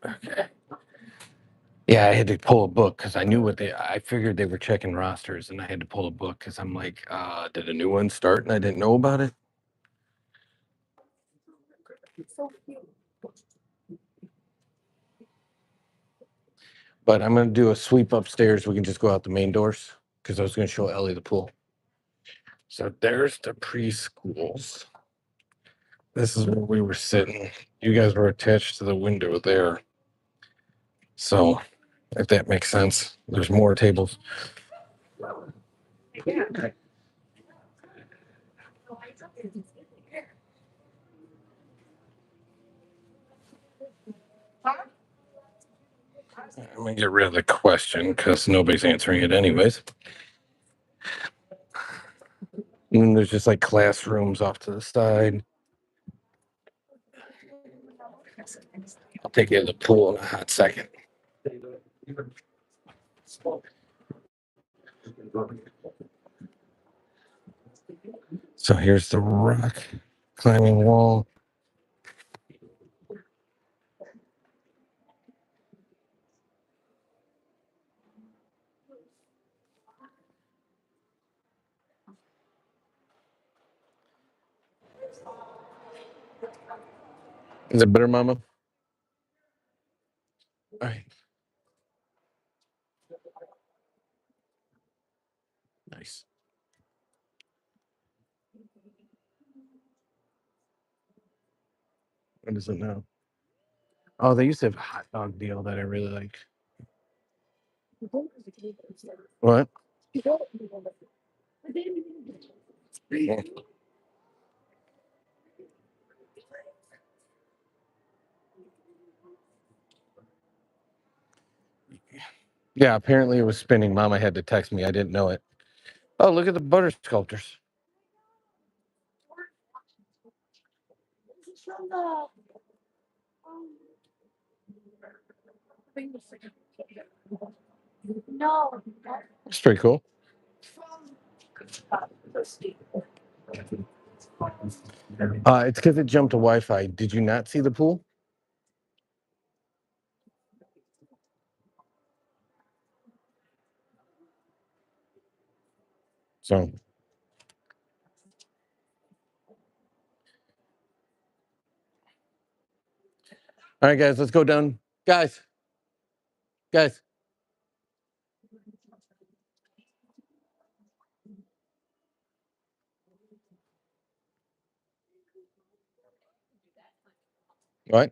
Okay. Yeah, I had to pull a book because I knew I figured they were checking rosters and I had to pull a book because I'm like, did a new one start and I didn't know about it? But I'm going to do a sweep upstairs. We can just go out the main doors because I was going to show Ellie the pool. So there's the preschools. This is where we were sitting. You guys were attached to the window there. So if that makes sense, there's more tables. I'm going to get rid of the question because nobody's answering it anyways. And then there's just like classrooms off to the side. I'll take you to the pool in a hot second. So here's the rock climbing wall. Is it better, Mama? All right. Nice. What is it now? Oh, they used to have a hot dog deal that I really like. What? Yeah. Yeah, apparently it was spinning. Mama had to text me. I didn't know it. Oh, look at the butter sculptors. No. It's pretty cool. It's because it jumped to Wi-Fi. Did you not see the pool? So, all right, guys, let's go down. Guys. What?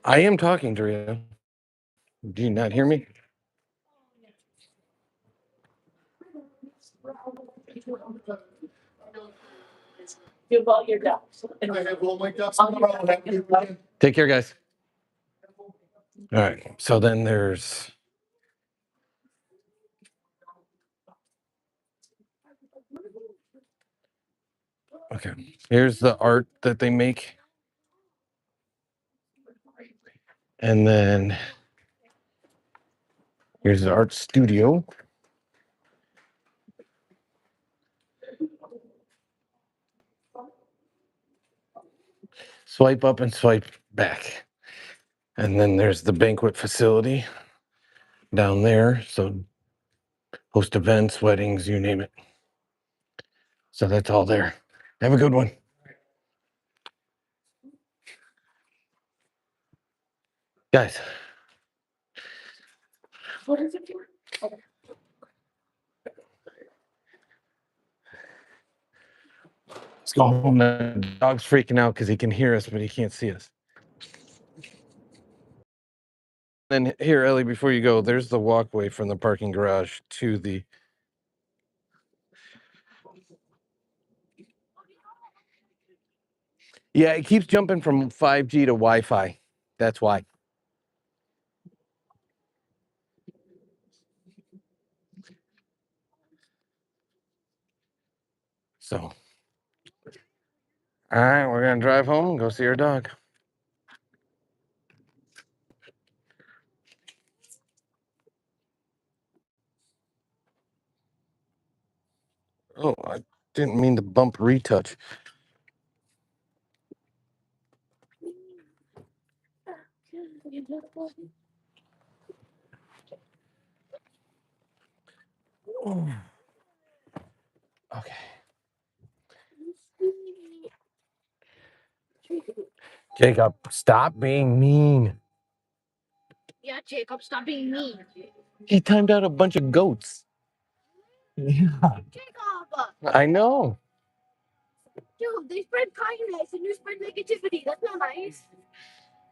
I am talking to you. Do you not hear me? You bought your ducks. Take care, guys. All right. So then there's. Okay. Here's the art that they make. And then here's the art studio. Swipe up and swipe back. And then there's the banquet facility down there. So host events, weddings, you name it. So that's all there. Have a good one. Guys. What is it for? Let's go home. The dog's freaking out because he can hear us, but he can't see us. Then here, Ellie, before you go, there's the walkway from the parking garage to the. Yeah, it keeps jumping from 5G to Wi-Fi. That's why. So, all right, we're gonna drive home and go see our dog. Oh, I didn't mean to bump retouch. Oh. Okay. Jacob, stop being mean. Yeah, Jacob, stop being mean. He timed out a bunch of goats. Yeah. Jacob! I know. Dude, they spread kindness and you spread negativity. That's not nice.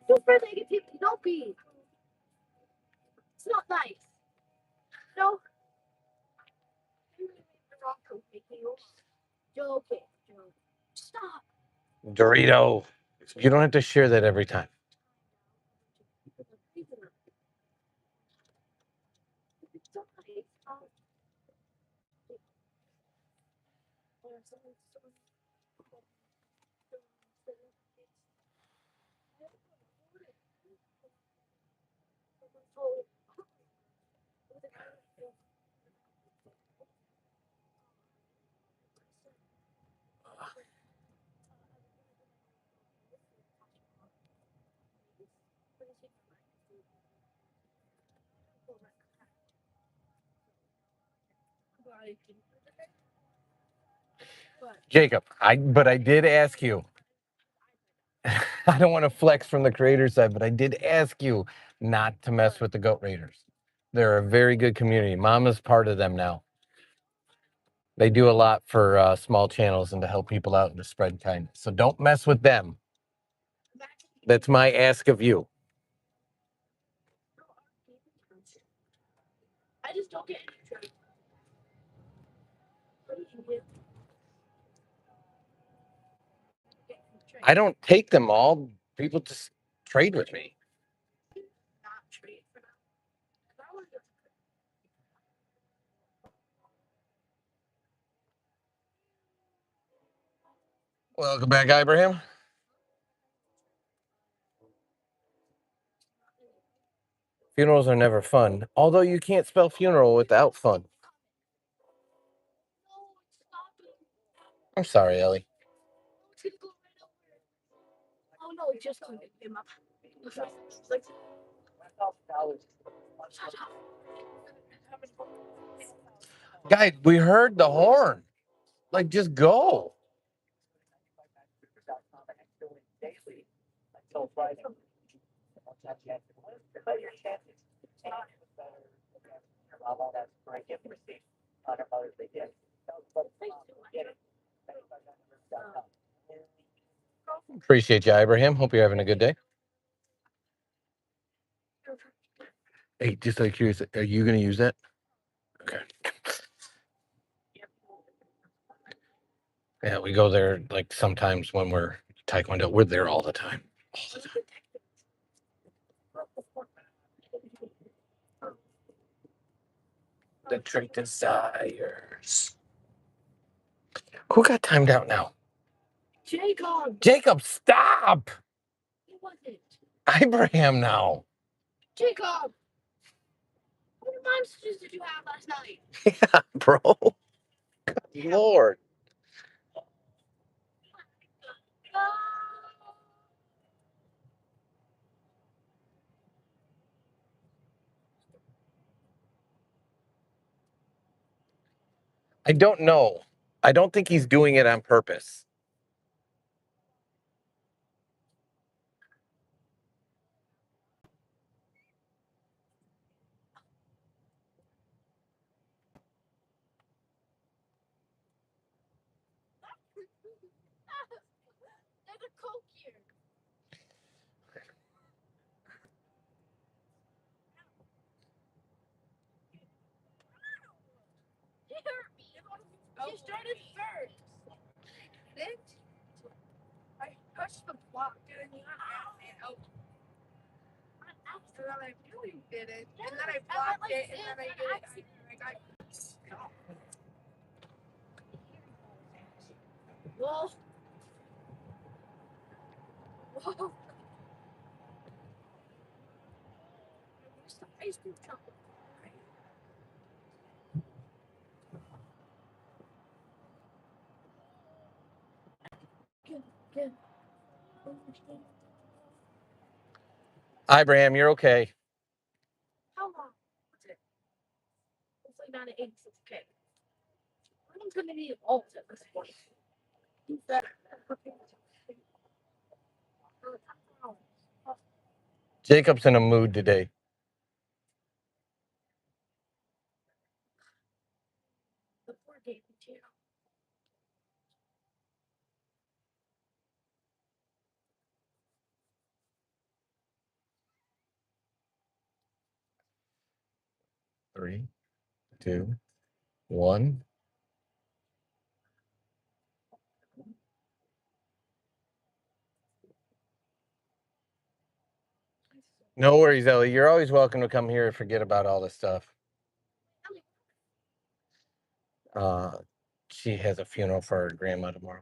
Don't spread negativity. Don't be. It's not nice. No. Joking. Stop. Dorito. You don't have to share that every time. Jacob, but I did ask you. I don't want to flex from the creator side, but I did ask you not to mess with the Goat Raiders. They're a very good community. Mama's part of them now. They do a lot for small channels and to help people out and to spread kindness. So don't mess with them. That's my ask of you. I just don't get any. I don't take them all. People just trade with me. Welcome back, Ibrahim. Funerals are never fun, although you can't spell funeral without fun. I'm sorry, Ellie. Oh no, it just came up. Guys, we heard the horn. Like, just go. Appreciate you, Ibrahim. Hope you're having a good day. Hey, just like curious, are you going to use that? Okay. Yeah, we go there like sometimes when we're Taekwondo. We're there all the time. All the time. The trait desires. Who got timed out now? Jacob. Jacob, stop! Who was it? Ibrahim now. Jacob. How many monsters did you have last night? Yeah, bro. Lord. I don't know. I don't think he's doing it on purpose. There's a Coke here. He hurt me. He started first. It? I touched the block, and you asked me out. And then I really did it, and then I blocked it, and then I did it. I got. Whoa. Whoa. Where's the ice cream truck? Good. Ibrahim, you're okay. How long? What's it? It's like 9 to 8, so it's okay. Everyone's gonna need alt at this point. Jacob's in a mood today. The poor game too. 3, 2, 1. No worries, Ellie. You're always welcome to come here and forget about all this stuff. She has a funeral for her grandma tomorrow.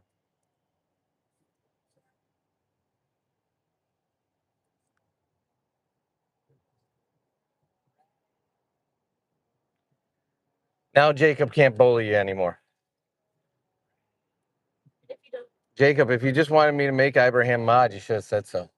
Now Jacob can't bully you anymore. Jacob, if you just wanted me to make Ibrahim mod, you should have said so.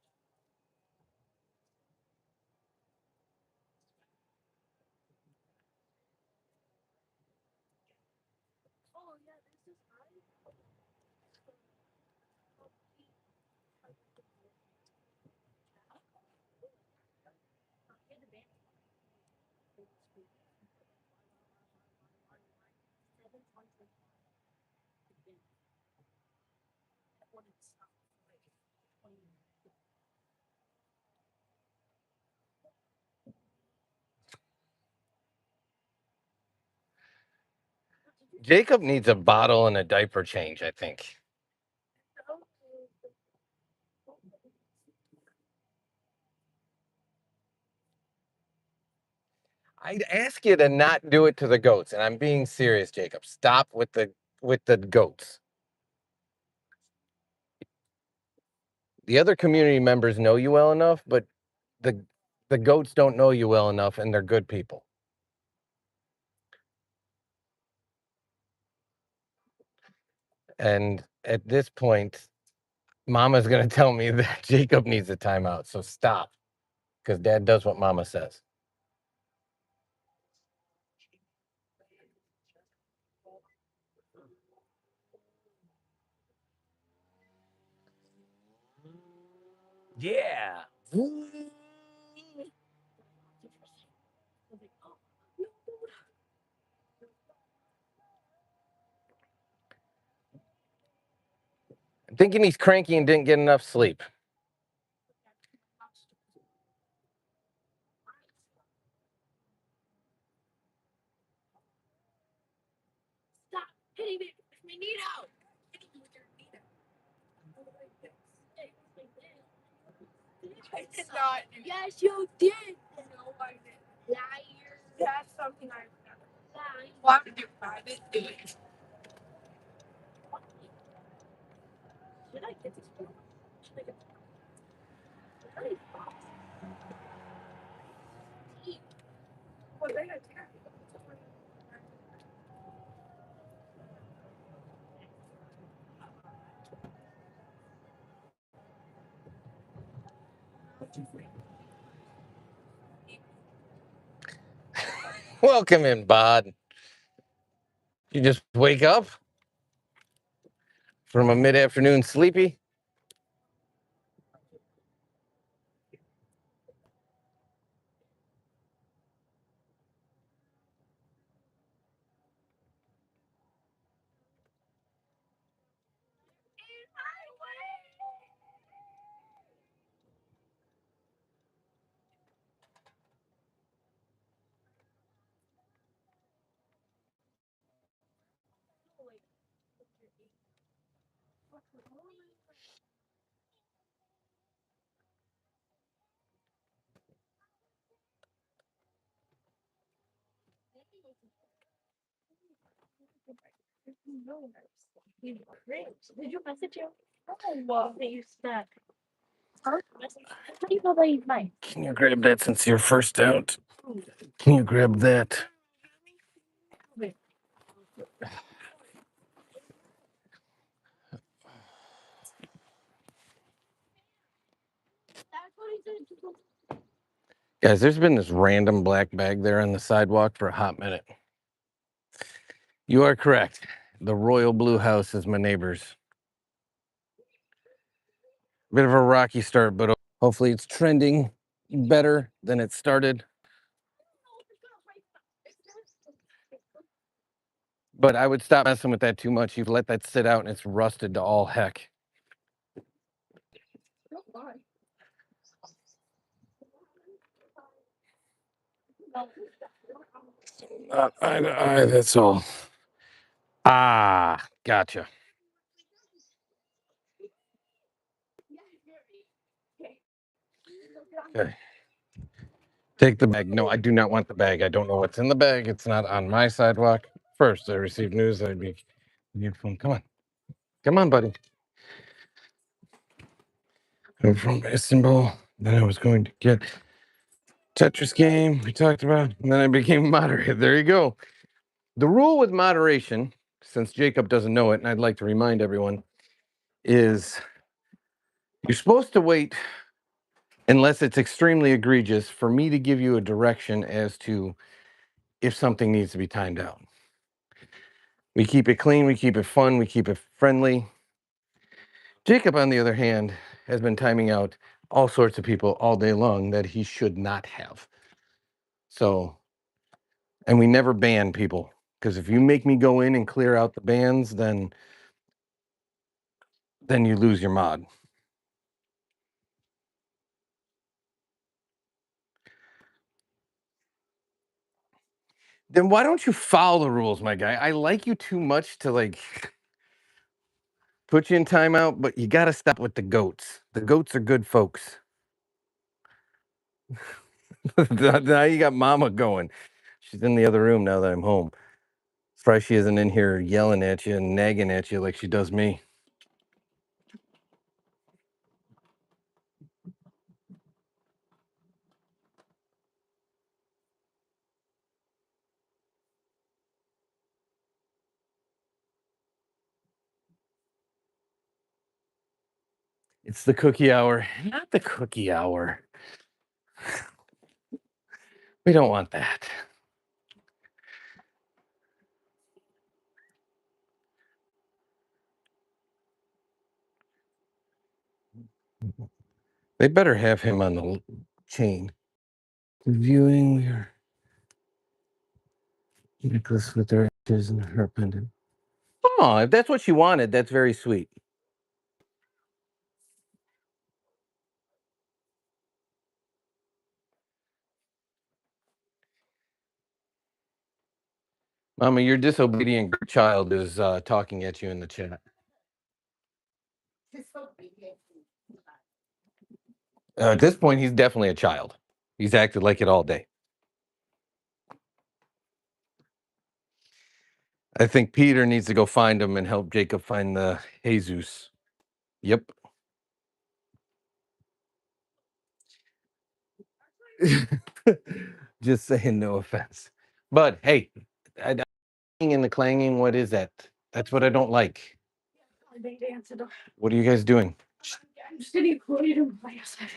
Jacob needs a bottle and a diaper change, I think. I'd ask you to not do it to the goats, and I'm being serious, Jacob. Stop with the goats. the other community members know you well enough, but the goats don't know you well enough, and they're good people. And at this point, Mama's going to tell me that Jacob needs a timeout. So stop, because Dad does what Mama says. Yeah. I'm thinking he's cranky and didn't get enough sleep. Stop hitting me with my knee out. I did not. Yes, you did. No, I didn't. Liar. That's something I've never. Liar. Why would you? I didn't do it. Should I get this one? Should I get this one? Well, they're not terrible. Welcome in, Bod. You just wake up from a mid-afternoon sleepy? Did you message him? Oh, that you snack. How do you know that he's mine? Can you grab that since you're first out? Can you grab that? That's what he said. Guys, there's been this random black bag there on the sidewalk for a hot minute. You are correct. The royal blue house is my neighbor's. Bit of a rocky start, but hopefully it's trending better than it started. But I would stop messing with that too much. You let that sit out and it's rusted to all heck. That's all. Ah, gotcha. Okay. Take the bag. No, I do not want the bag. I don't know what's in the bag. It's not on my sidewalk. First, I received news that I'd be phone. Come on. Come on, buddy. I'm from Istanbul. Then I was going to get Tetris game we talked about, and then I became moderator. There you go. The rule with moderation, since Jacob doesn't know it, and I'd like to remind everyone, is you're supposed to wait, unless it's extremely egregious, for me to give you a direction as to if something needs to be timed out. We keep it clean, we keep it fun, we keep it friendly. Jacob, on the other hand, has been timing out all sorts of people all day long that he should not have. So, and we never ban people, because if you make me go in and clear out the bans, then you lose your mod. Then why don't you follow the rules, my guy? I like you too much to like put you in timeout, but you got to stop with the goats. The goats are good folks. Now you got Mama going. She's in the other room now that I'm home. Surprised she isn't in here yelling at you and nagging at you like she does me. It's the cookie hour. Not the cookie hour. We don't want that. They better have him on the chain. Viewing your necklace with their ashes and her pendant. Oh, if that's what she wanted, that's very sweet. Mama, your disobedient child is talking at you in the chat. At this point, he's definitely a child. He's acted like it all day. I think Peter needs to go find him and help Jacob find the Jesus. Yep. Just saying, no offense. But hey, in the clanging, what is that? That's what I don't like. What are you guys doing? I'm just getting creative by yourself.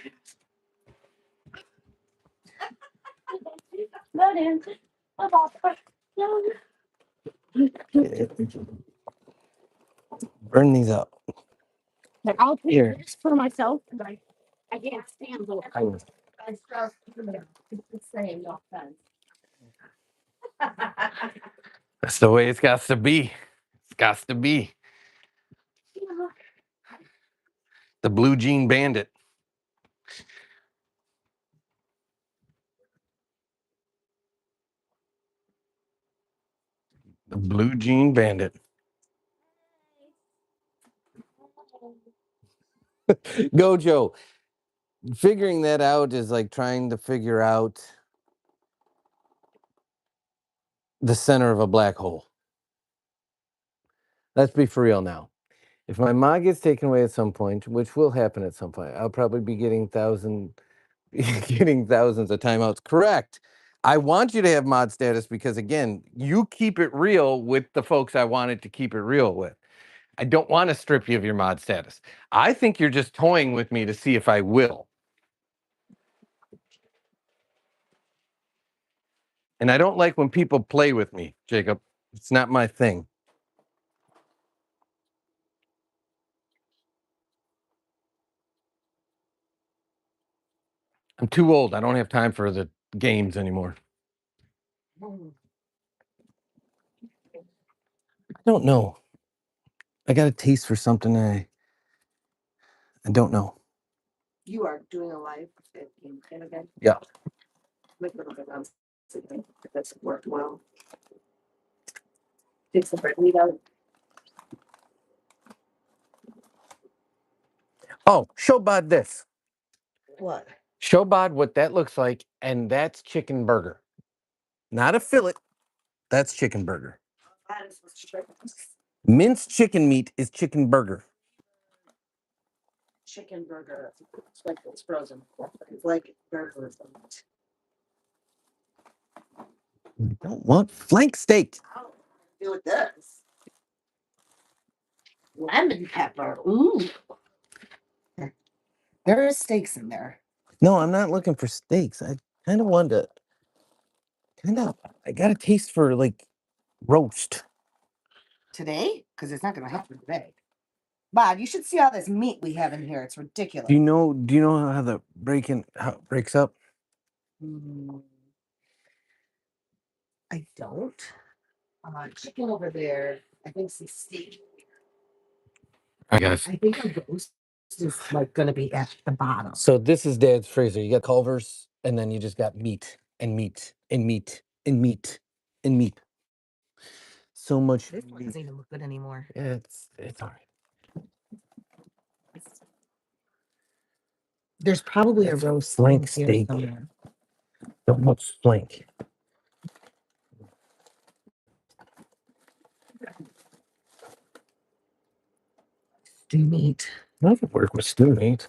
Burn these up. Like, I'll take Here. this for myself because I can't stand the I stress it's the same, no offense. That's the way it's got to be. It's got to be. Yeah. The blue jean bandit. The blue jean bandit. Gojo. Figuring that out is like trying to figure out the center of a black hole. Let's be for real now. If my mod gets taken away at some point, which will happen at some point, I'll probably be getting thousands of timeouts. Correct. I want you to have mod status because, again, you keep it real with the folks I wanted to keep it real with. I don't want to strip you of your mod status. I think you're just toying with me to see if I will. And I don't like when people play with me, Jacob. It's not my thing. I'm too old. I don't have time for the games anymore. I don't know. I got a taste for something I don't know. You are doing a live again? Yeah. Make a little bit of something that's worked well. Take some bread meat out. Oh, show Bod this. What? Show Bod what that looks like, and that's chicken burger. Not a fillet. That's chicken burger. That is what's chicken. Minced chicken meat is chicken burger. Chicken burger. It's like it's frozen. It's like burger. I don't want flank steak. I'll do with this. Lemon pepper. Ooh. There is steaks in there. No, I'm not looking for steaks. I kind of want to. I got a taste for like roast. Today? Because it's not going to happen today. Bob, you should see all this meat we have in here. It's ridiculous. Do you know how the how it breaks up? I don't. Chicken over there. I think some steak. I guess. I think a roast is like going to be at the bottom. So this is Dad's freezer. You got Culver's, and then you just got meat and meat and meat and meat and meat. So much. This one doesn't even look good anymore. Yeah, it's all right. There's probably a roast flank in here steak. somewhere. Don't want flank. Stew meat. I could work with stew meat.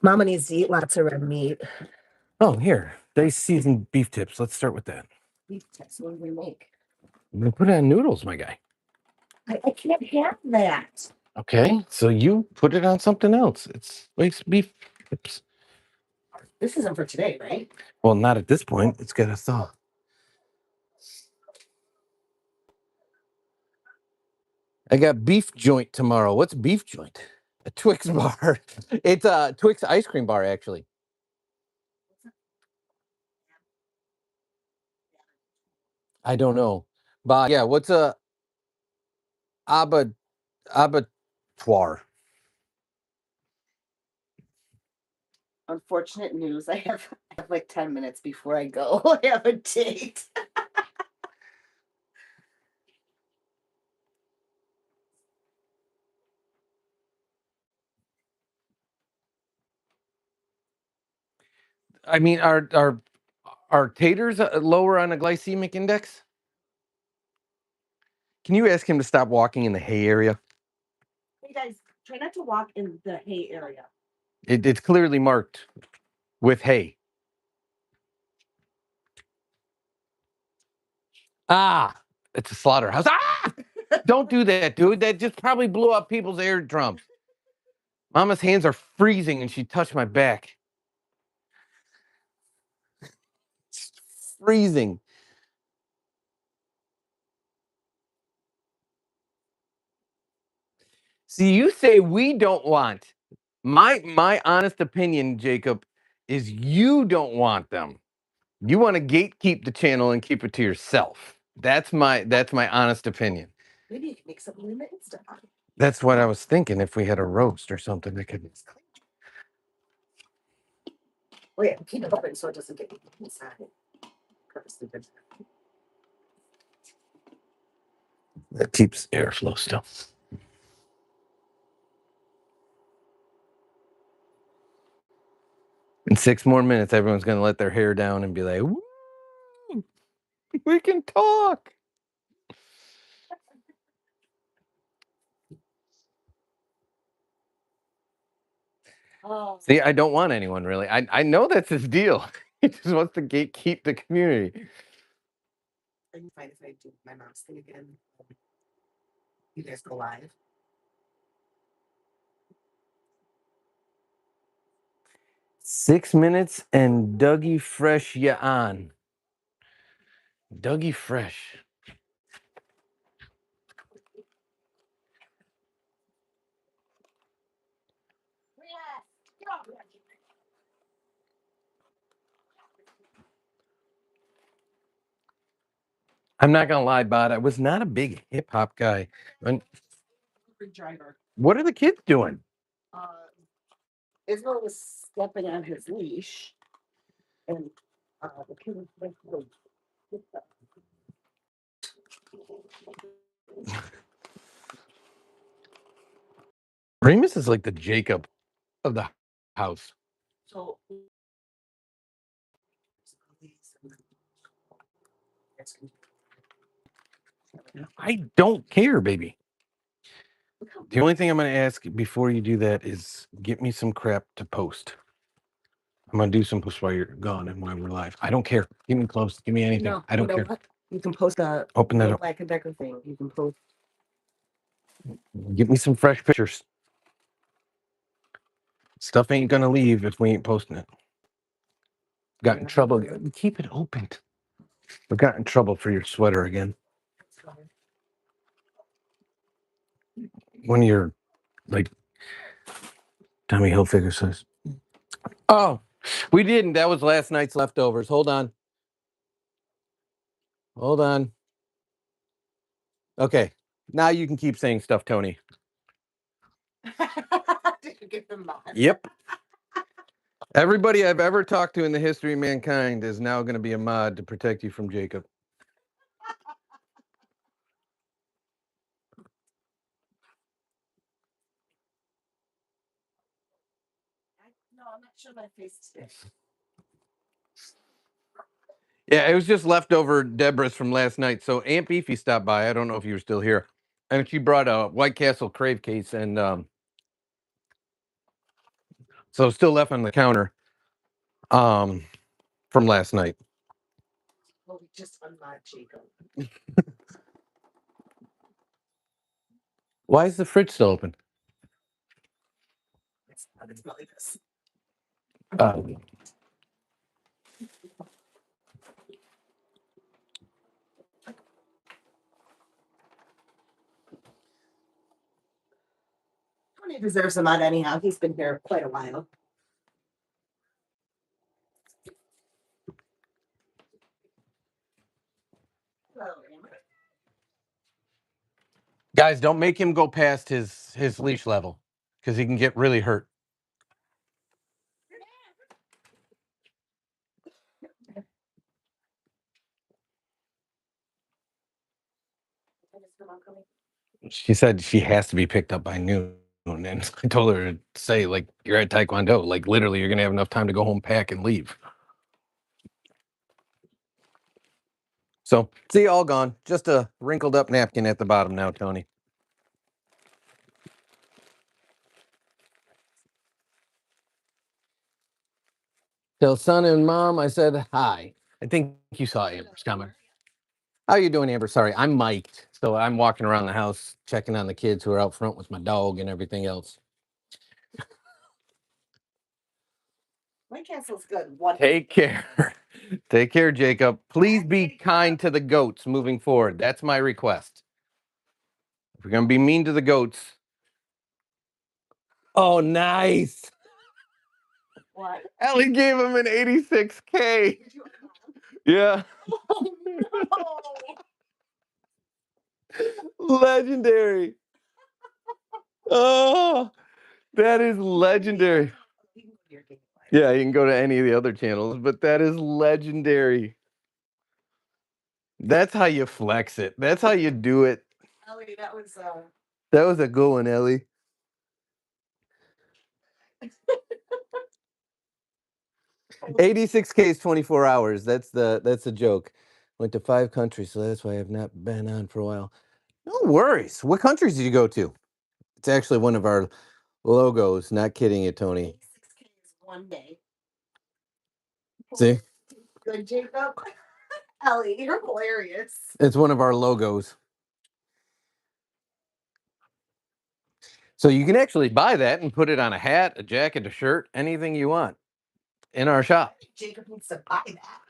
Mama needs to eat lots of red meat. Oh, here. They seasoned beef tips. Let's start with that. Beef tips. What do we make? We put it on noodles, my guy. I can't have that. Okay, so you put it on something else. It's beef. Oops. This isn't for today, right? Well, not at this point. It's got to thaw. I got beef joint tomorrow. What's beef joint? A Twix bar. It's a Twix ice cream bar, actually. I don't know. But yeah, what's a abattoir? Unfortunate news. I have like 10 minutes before I go. I have a date. I mean, are taters lower on a glycemic index? Can you ask him to stop walking in the hay area? Hey guys, try not to walk in the hay area. It's clearly marked with hay. Ah, it's a slaughterhouse. Ah! Don't do that, dude. That just probably blew up people's eardrums. Mama's hands are freezing and she touched my back. It's freezing. See, you say we don't want. My honest opinion, Jacob, is you don't want them. You want to gatekeep the channel and keep it to yourself. That's my honest opinion. Maybe you can make something in the Instant Pot. That's what I was thinking. If we had a roast or something, that could. Oh yeah, keep it open so it doesn't get inside. Purposely did that. That keeps airflow still. In 6 more minutes, everyone's going to let their hair down and be like, "Woo, we can talk." Oh. See, I don't want anyone really. I know that's his deal. He just wants to gatekeep the community. Are you fine if I do my mom's thing again? You guys go live. 6 minutes and Dougie Fresh ya on. Dougie Fresh. I'm not gonna lie, Bod. I was not a big hip hop guy. Driver. What are the kids doing? Israel was stepping on his leash, and the kid was like, Remus is like the Jacob of the house. so I don't care, baby. The only thing I'm going to ask before you do that is get me some crap to post. I'm going to do some posts while you're gone and while we're live. I don't care. Give me close. Give me anything. No, I don't you know care. what? You can post a Open that up. Black and Decker thing. You can post. Give me some fresh pictures. Stuff ain't going to leave if we ain't posting it. Got in trouble. Keep it open. We got in trouble for your sweater again. One of your, like, Tommy Hilfiger says. Oh, we didn't. That was last night's leftovers. Hold on. Hold on. Okay. Now you can keep saying stuff, Tony. Did you get them on? Yep. Everybody I've ever talked to in the history of mankind is now going to be a mod to protect you from Jacob. No, I'm not sure my face today. Yeah, it was just leftover Deborah's from last night. So Aunt Beefy stopped by. I don't know if you were still here. And she brought a White Castle Crave case. And so still left on the counter from last night. Well, we just unlocked Jacob. Why is the fridge still open? It's probably this. Uh, Tony deserves a mod anyhow. He's been here quite a while. guys, don't make him go past his leash level because he can get really hurt. She said she has to be picked up by noon. And I told her to say, like, you're at Taekwondo. Like, literally, you're going to have enough time to go home, pack, and leave. So, see, all gone. Just a wrinkled up napkin at the bottom now, Tony. Tell son and mom I said hi. I think you saw Amber's comment. How you doing, Amber? Sorry, I'm mic'd. So I'm walking around the house checking on the kids who are out front with my dog and everything else. White Castle's good. Take care. Take care, Jacob. Please be kind to the goats moving forward. That's my request. If we're going to be mean to the goats. Oh, nice. What? Ellie gave him an 86K. Yeah. Oh, no. Legendary. Oh, that is legendary. Yeah, you can go to any of the other channels, but that is legendary. That's how you flex it. That's how you do it. Ellie, That was a good one, Ellie. 86K is 24 hours. That's the joke. Went to 5 countries, so that's why I've not been on for a while. No worries. What countries did you go to? It's actually one of our logos. Not kidding you, Tony. 6K is one day. See? Good, Jacob. Ellie, you're hilarious. It's one of our logos. So you can actually buy that and put it on a hat, a jacket, a shirt, anything you want in our shop. Jacob needs to buy that.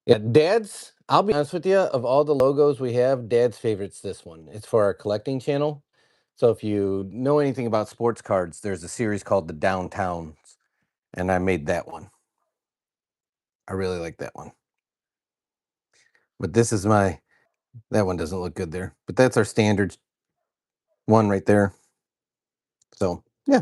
Yeah, Dad's, I'll be honest with you, of all the logos we have, Dad's favorite's this one. It's for our collecting channel. So if you know anything about sports cards, there's a series called the Downtowns, and I made that one. I really like that one. But this is that one doesn't look good there. But that's our standard one right there. So, yeah.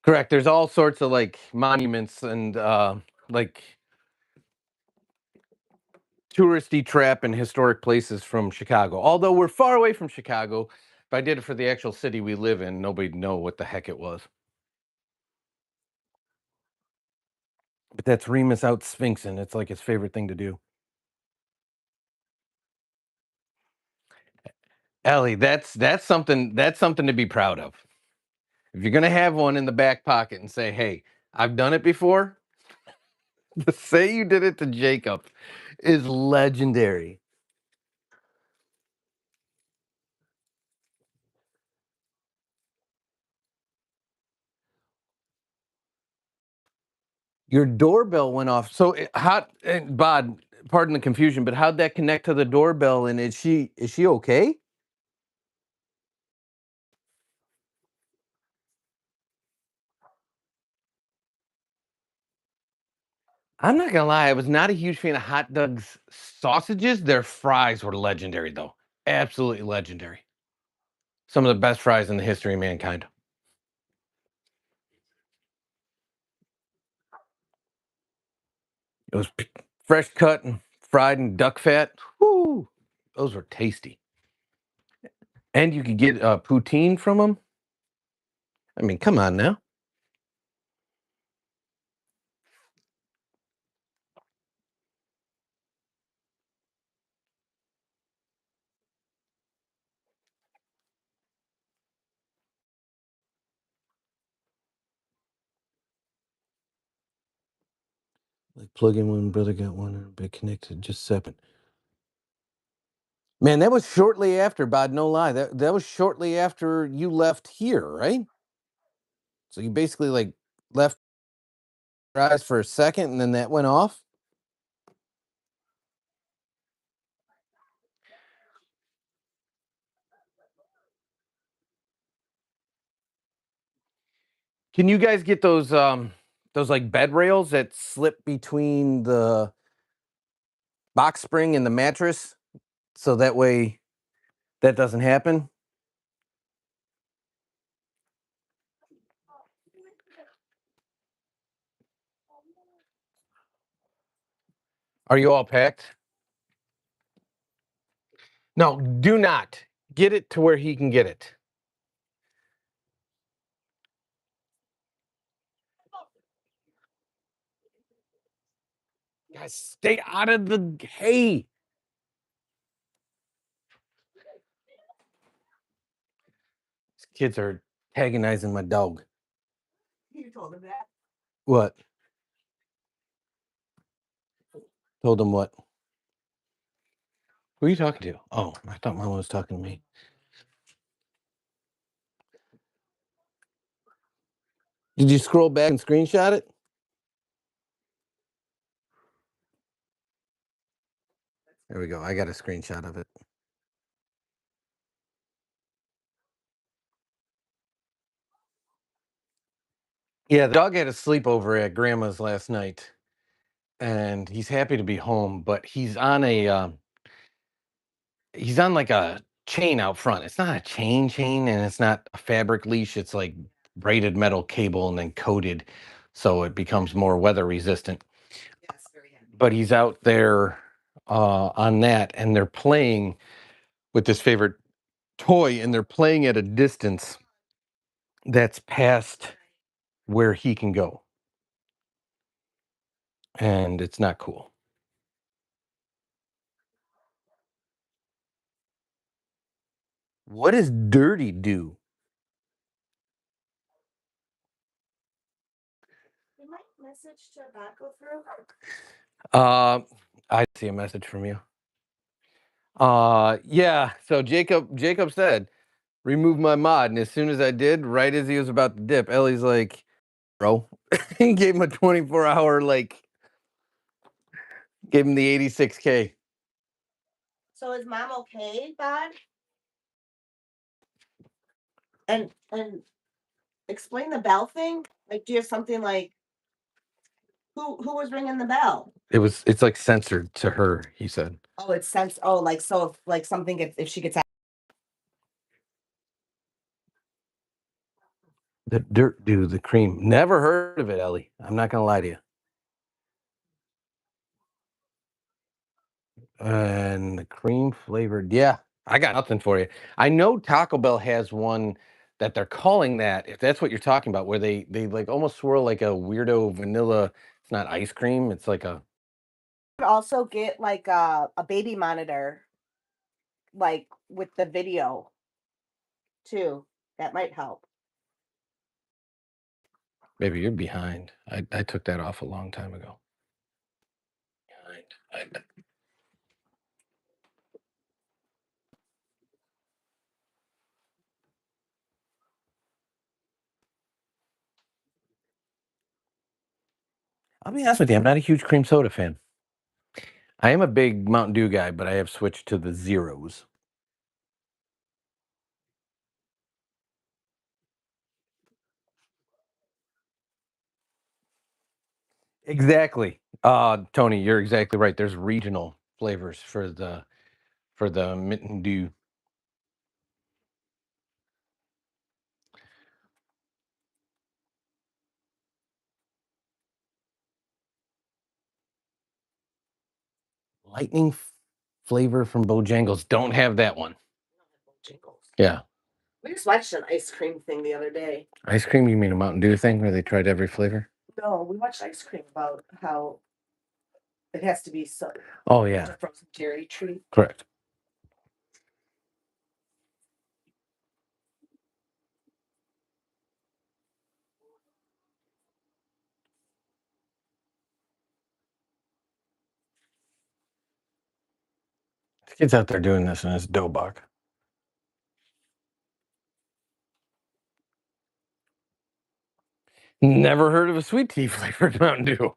Correct. There's all sorts of like monuments and like touristy trap and historic places from Chicago. Although we're far away from Chicago, if I did it for the actual city we live in, nobody'd know what the heck it was. But that's Remus out sphinxing. It's like his favorite thing to do. Ellie, that's something to be proud of. If you're gonna have one in the back pocket and say, "Hey, I've done it before," to say you did it to Jacob is legendary. Your doorbell went off. So how, Bod, pardon the confusion, but how'd that connect to the doorbell? And is she okay? I'm not gonna lie, I was not a huge fan of Hot Doug's sausages. Their fries were legendary, though. Absolutely legendary. Some of the best fries in the history of mankind. It was fresh cut and fried in duck fat. Whoo, those were tasty. And you could get poutine from them. I mean, come on now. Like plug in one, brother got one, and be connected, just separate. Man, that was shortly after, Bod, no lie. That was shortly after you left here, right? So you basically like left your eyes for a second and then that went off? Can you guys get those like bed rails that slip between the box spring and the mattress so that way that doesn't happen? Are you all packed? No, do not. Get it to where he can get it. Guys, stay out of the hay. These kids are antagonizing my dog. You told him that. What? Told him what? Who are you talking to? Oh, I thought Mama was talking to me. Did you scroll back and screenshot it? There we go. I got a screenshot of it. Yeah, the dog had a sleepover at grandma's last night, and he's happy to be home, but he's on like a chain out front. It's not a chain, and it's not a fabric leash. It's like braided metal cable and then coated, so it becomes more weather resistant. Yes, very happy. But he's out there on that, and they're playing with this favorite toy, and they're playing at a distance that's past where he can go, and it's not cool. What does dirty do? Did my message to not go through? I see a message from you. Yeah. So Jacob said, remove my mod, and as soon as I did, right as he was about to dip, Ellie's like, bro, he gave him a 24-hour gave him the 86K. So is mom okay, Bod? And explain the bell thing. Like, do you have something like who was ringing the bell? It's like censored to her, he said. Oh, it's sense. Oh, like so if like something gets if she gets out. The dirt do the cream. Never heard of it, Ellie. I'm not gonna lie to you. And the cream flavored. Yeah, I got nothing for you. I know Taco Bell has one that they're calling that, if that's what you're talking about, where they like almost swirl like a weirdo vanilla. It's not ice cream. It's like a Could also get like a baby monitor, like with the video too. That might help. maybe you're behind. I took that off a long time ago. Behind. I'll be honest with you. I'm not a huge cream soda fan. I am a big Mountain Dew guy, but I have switched to the zeros. Exactly. Tony, you're exactly right. There's regional flavors for the Mountain Dew. Lightning flavor from Bojangles. Don't have that one. Yeah. We just watched an ice cream thing the other day. Ice cream, you mean a Mountain Dew thing where they tried every flavor? No, we watched ice cream about how it has to be so. Oh, yeah. A frozen cherry treat. Correct. Kid's out there doing this in his dobok. Never heard of a sweet tea flavored Mountain Dew.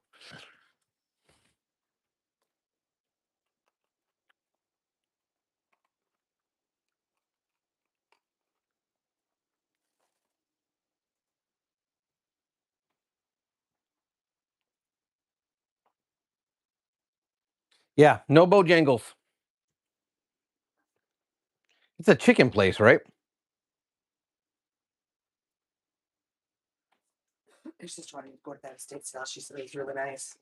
Yeah, no Bojangles. It's a chicken place, right? I was just trying to go to that estate sale. She said it was really nice.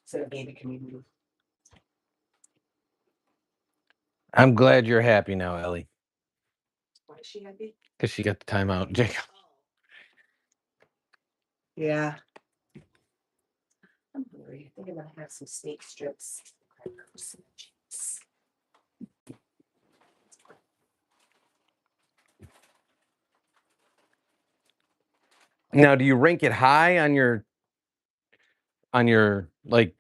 It's in a baby community. I'm glad you're happy now, Ellie, Why is she happy? because she got the timeout. Jacob. Yeah. I'm hungry. I think I'm gonna have some steak strips. Crackers and cheese. Now, do you rank it high on your like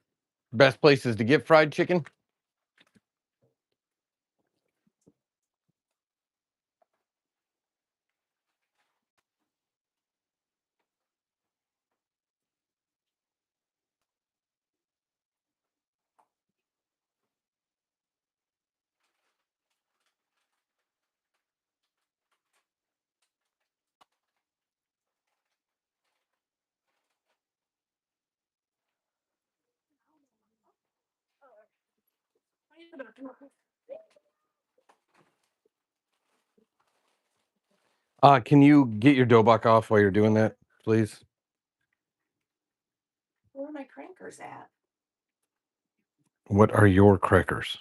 best places to get fried chicken? Can you get your dobok off while you're doing that, please? Where are my crackers at? What are your crackers?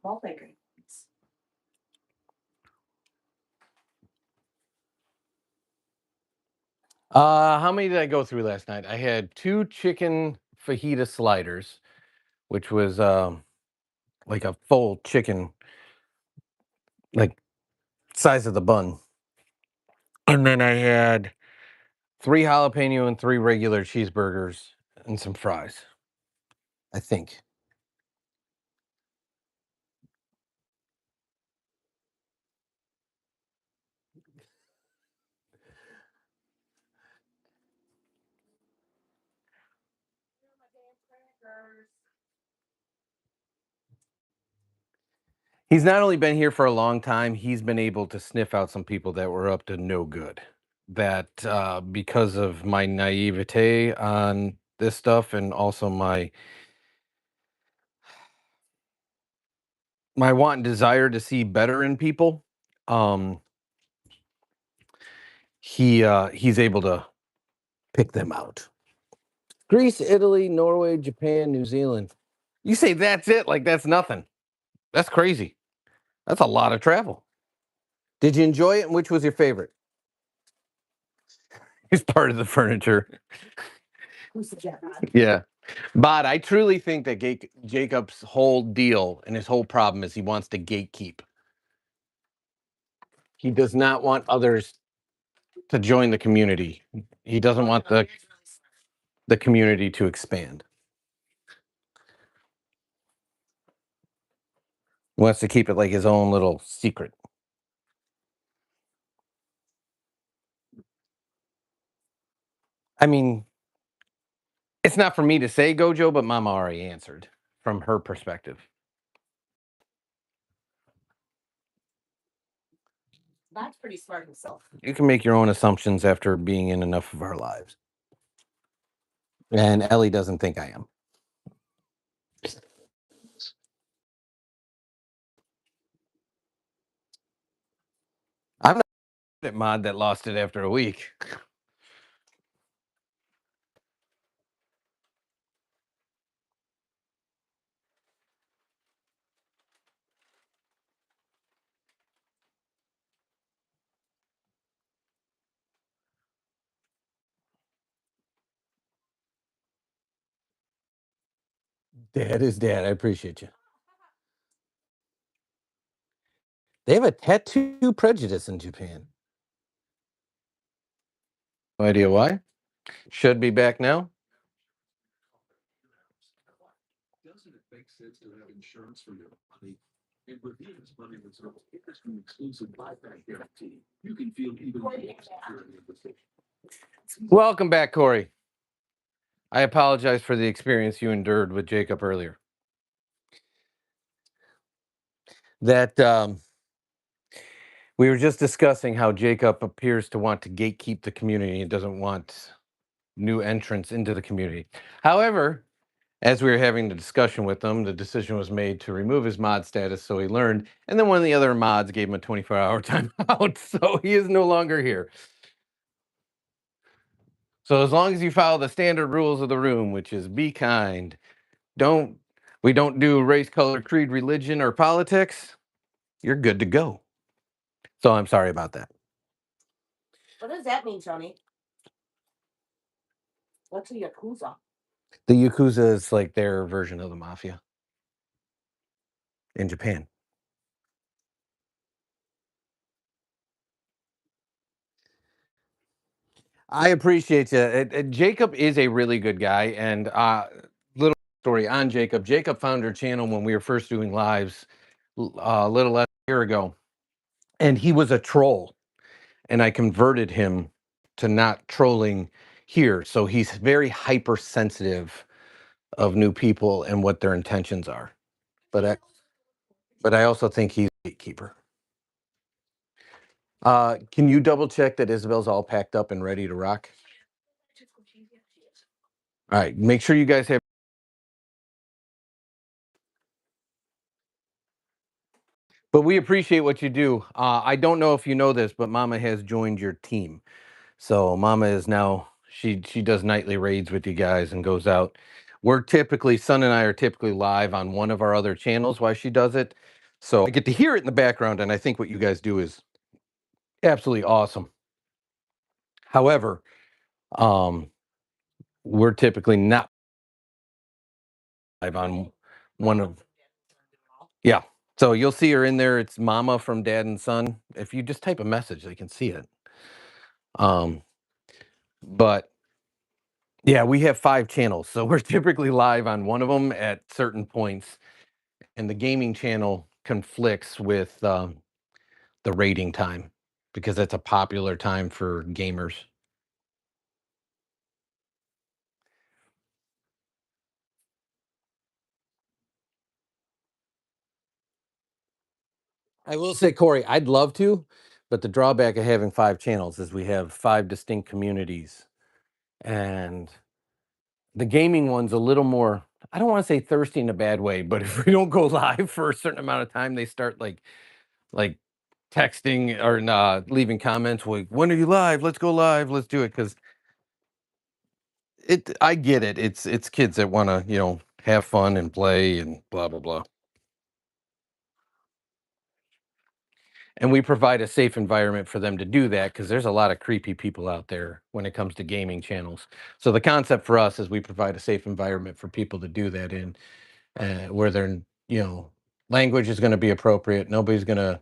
Multi-grain. How many did I go through last night? I had 2 chicken fajita sliders, which was like a full chicken, like size of the bun. And then I had 3 jalapeno and 3 regular cheeseburgers and some fries. I think. He's not only been here for a long time, he's been able to sniff out some people that were up to no good. That because of my naivete on this stuff and also my want and desire to see better in people, um, he's able to pick them out. Greece, Italy, Norway, Japan, New Zealand. You say that's it, like that's nothing. That's crazy. That's a lot of travel. Did you enjoy it? And which was your favorite? It's part of the furniture. Who's the jet? Yeah. But I truly think that Jacob's whole deal and his whole problem is he wants to gatekeep. He does not want others to join the community. He doesn't want the community to expand. He wants to keep it like his own little secret. I mean, it's not for me to say, Gojo, but Mama already answered from her perspective. That's pretty smart himself. You can make your own assumptions after being in enough of our lives. And Ellie doesn't think I am. I'm not a mod that lost it after a week. Dad is dad. I appreciate you. They have a tattoo prejudice in Japan. No idea why. Should be back now. Doesn't it make sense to have insurance for your money? And with Venus Money Reserve industry exclusive buyback guarantee, you can feel even more secure in your decision. Welcome back, Corey. I apologize for the experience you endured with Jacob earlier. That we were just discussing how Jacob appears to want to gatekeep the community and doesn't want new entrants into the community. However, as we were having the discussion with him, the decision was made to remove his mod status, so he learned. And then one of the other mods gave him a 24-hour timeout, so he is no longer here. So as long as you follow the standard rules of the room, which is be kind, we don't do race, color, creed, religion, or politics, you're good to go. So I'm sorry about that. What does that mean, Tony? What's a Yakuza? The Yakuza is like their version of the mafia in Japan. I appreciate you. Jacob is a really good guy. And little story on Jacob. Jacob found her channel when we were first doing lives a little less than a year ago. And he was a troll. And I converted him to not trolling here. So he's very hypersensitive of new people and what their intentions are. But I also think he's a gatekeeper. Can you double check that Isabel's all packed up and ready to rock? All right, make sure you guys have. But we appreciate what you do. I don't know if you know this, but Mama has joined your team. So Mama is now, she does nightly raids with you guys and goes out. Son and I are typically live on one of our other channels while she does it. So I get to hear it in the background, and I think what you guys do is absolutely awesome. However, we're typically not live on one of, yeah. So you'll see her in there. It's Mama from Dad and Son. If you just type a message, they can see it. But yeah, we have 5 channels. So we're typically live on one of them at certain points. And the gaming channel conflicts with the rating time because that's a popular time for gamers. I will say, Corey, I'd love to, but the drawback of having 5 channels is we have 5 distinct communities. And the gaming one's a little more, I don't want to say thirsty in a bad way, but if we don't go live for a certain amount of time, they start like texting or leaving comments like, when are you live? Let's go live. Let's do it. Cause I get it. It's kids that want to, have fun and play and blah, blah, blah. And we provide a safe environment for them to do that because there's a lot of creepy people out there when it comes to gaming channels. So the concept for us is we provide a safe environment for people to do that in, where their, language is going to be appropriate. Nobody's going to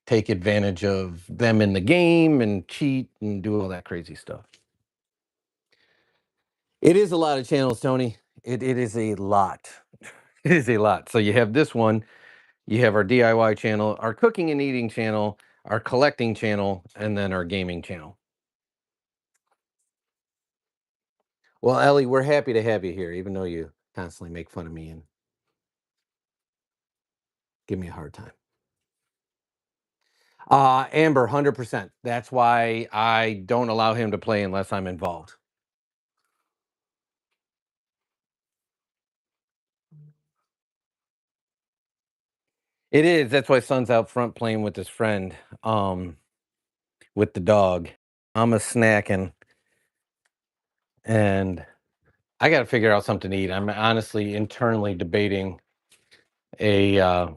take advantage of them in the game and cheat and do all that crazy stuff. It is a lot of channels, Tony. It is a lot. It is a lot. So you have this one, you have our DIY channel, our cooking and eating channel, our collecting channel, and then our gaming channel. Well, Ellie, we're happy to have you here, even though you constantly make fun of me and give me a hard time. Amber, 100%. That's why I don't allow him to play unless I'm involved. It is. That's why Son's out front playing with his friend, with the dog. I'm a snacking, and I got to figure out something to eat. I'm honestly internally debating a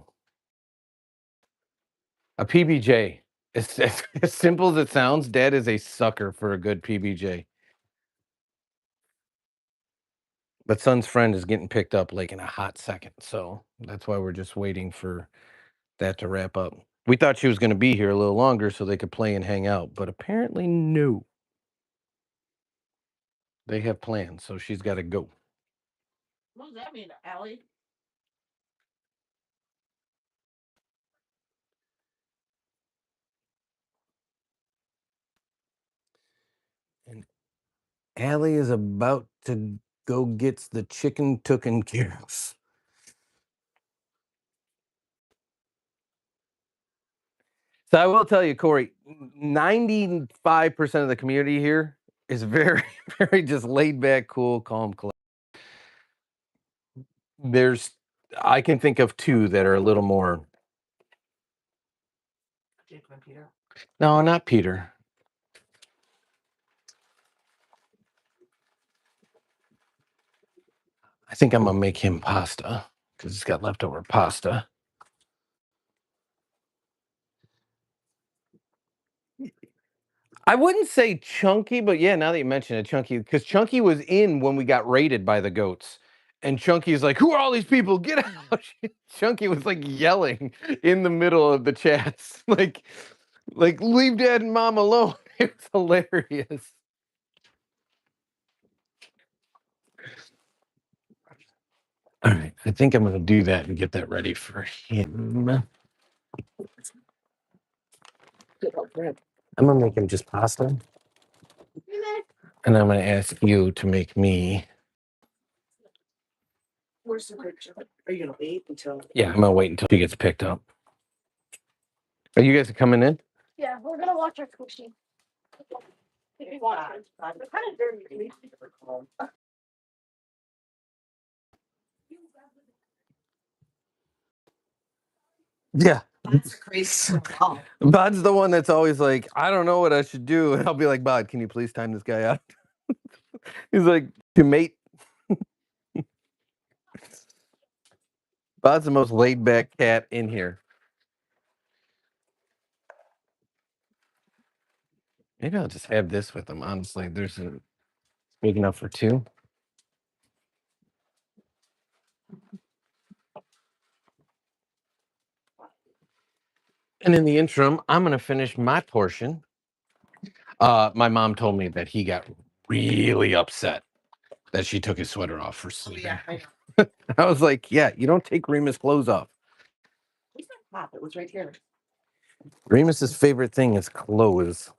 PBJ. It's as simple as it sounds. Dad is a sucker for a good PBJ. But Son's friend is getting picked up like in a hot second, so that's why we're just waiting for that to wrap up. We thought she was going to be here a little longer so they could play and hang out, but apparently no. They have plans, so she's got to go. What does that mean, Allie? Allie is about to go get the chicken taken care of. So I will tell you, Corey, 95% of the community here is very, very just laid back, cool, calm, collected. I can think of two that are a little more. No, not Peter. I think I'm gonna make him pasta because he's got leftover pasta. I wouldn't say Chunky, but yeah, now that you mention it, Chunky, because Chunky was in when we got raided by the goats. And Chunky's like, who are all these people? Get out. Chunky was like yelling in the middle of the chats. Like leave dad and mom alone. It was hilarious. All right, I think I'm gonna do that and get that ready for him. I'm gonna make him just pasta. And I'm gonna ask you to make me. Where's the picture? Are you gonna wait until? Yeah, I'm gonna wait until she gets picked up. Are you guys coming in? Yeah, we're gonna watch our squishy. They're kind of dirty. Yeah. That's crazy. Bod's the one that's always like, I don't know what I should do. And I'll be like, Bod, can you please time this guy out? He's like, to mate. Bod's the most laid back cat in here. Maybe I'll just have this with him. Honestly, there's a big enough for two. And in the interim, I'm gonna finish my portion. My mom told me that he got really upset that she took his sweater off for sleeping. Yeah, I was like, yeah, you don't take Remus' clothes off. It was right here. Remus's favorite thing is clothes.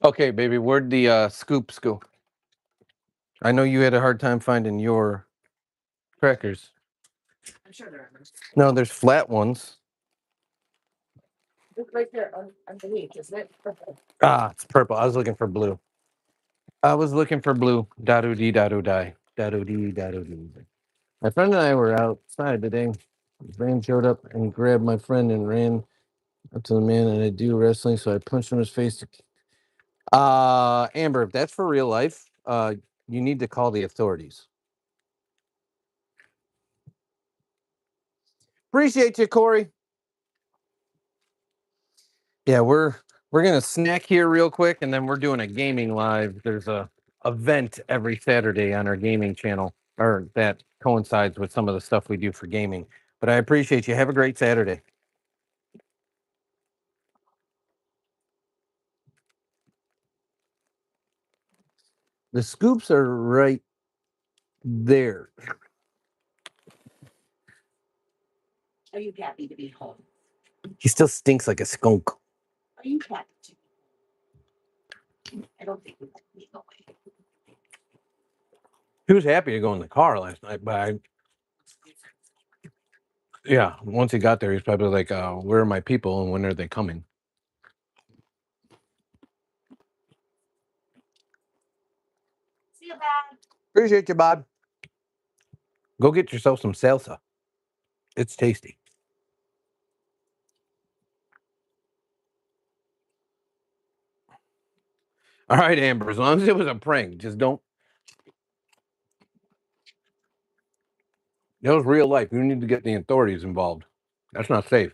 Okay, baby, where'd the scoops go? I know you had a hard time finding your crackers. I'm sure there are. No, there's flat ones. It's right there underneath, isn't it? Ah, it's purple. I was looking for blue. I was looking for blue. Da-do dee da-do die. Da-do dee da-do dee. My friend and I were outside today. Van showed up and grabbed my friend and ran up to the man, and I do wrestling, so I punched him in his face. Amber, if that's for real life, you need to call the authorities. Appreciate you, Corey. Yeah, we're gonna snack here real quick, and then we're doing a gaming live. There's a event every Saturday on our gaming channel, or that coincides with some of the stuff we do for gaming. But I appreciate you. Have a great Saturday. The scoops are right there. Are you happy to be home? He still stinks like a skunk. Are you happy to be home? I don't think we let me go away. He was happy to go in the car last night, but yeah, once he got there, he's probably like, where are my people and when are they coming? See you, Bob. Appreciate you, Bob. Go get yourself some salsa. It's tasty. All right, Amber, as long as it was a prank, just don't. That was real life. You need to get the authorities involved. That's not safe.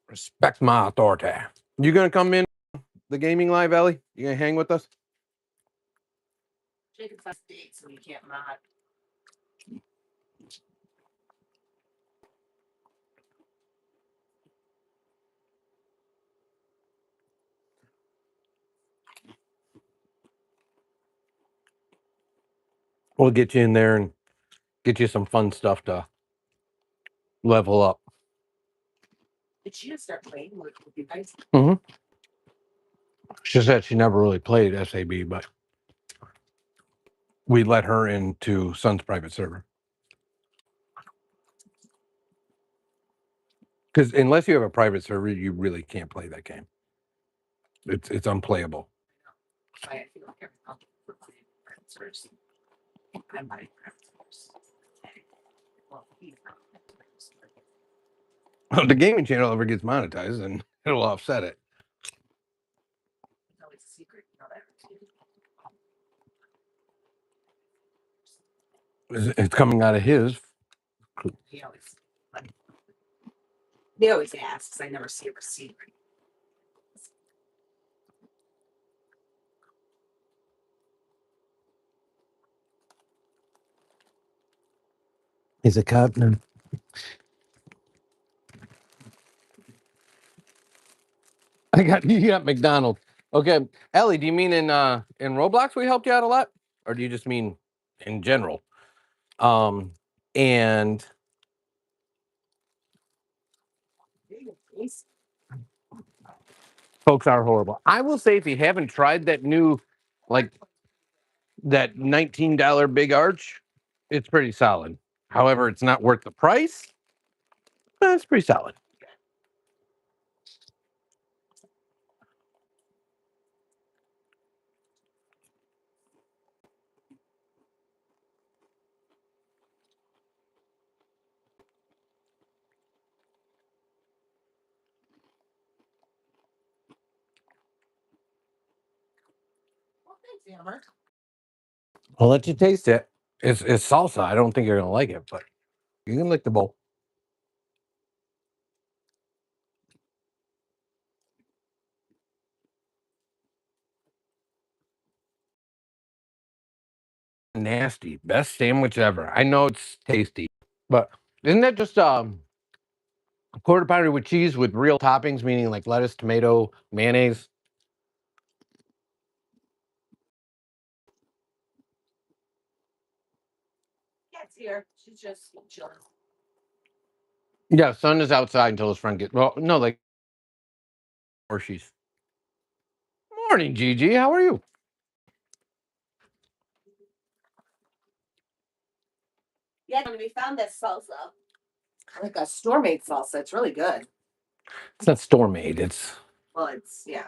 Respect my authority. You gonna come in the gaming live, Ellie? You gonna hang with us? Jacob's on stage, so you can't mod. We'll get you in there and get you some fun stuff to level up. Did she just start playing with you guys? Mm-hmm. She said she never really played SAB, but we let her into Sun's private server. Because unless you have a private server, you really can't play that game. It's unplayable. I feel like I'm for playing friends. I might If the gaming channel ever gets monetized, then it'll offset it. It's always a secret, you know that. It's coming out of his. He always asks. I never see a receipt. He's a cop now. You got McDonald's. Okay, Ellie, do you mean in Roblox we helped you out a lot, or do you just mean in general? And folks are horrible. I will say, if you haven't tried that new, like that $19 Big Arch, it's pretty solid. However, it's not worth the price. But it's pretty solid. Well, thanks, Amber. I'll let you taste it. It's salsa. I don't think you're gonna like it, but you can lick the bowl. Nasty. Best sandwich ever. I know it's tasty, but isn't that just quarter pounder with cheese with real toppings, meaning like lettuce, tomato, mayonnaise? Yeah, it's here. She's just chilling. Yeah, Son is outside until his friend gets. Well, no, like, or she's. Morning, Gigi. How are you? Yeah, we found this salsa. Like a store-made salsa. It's really good. It's not store made. It's Well, it's yeah.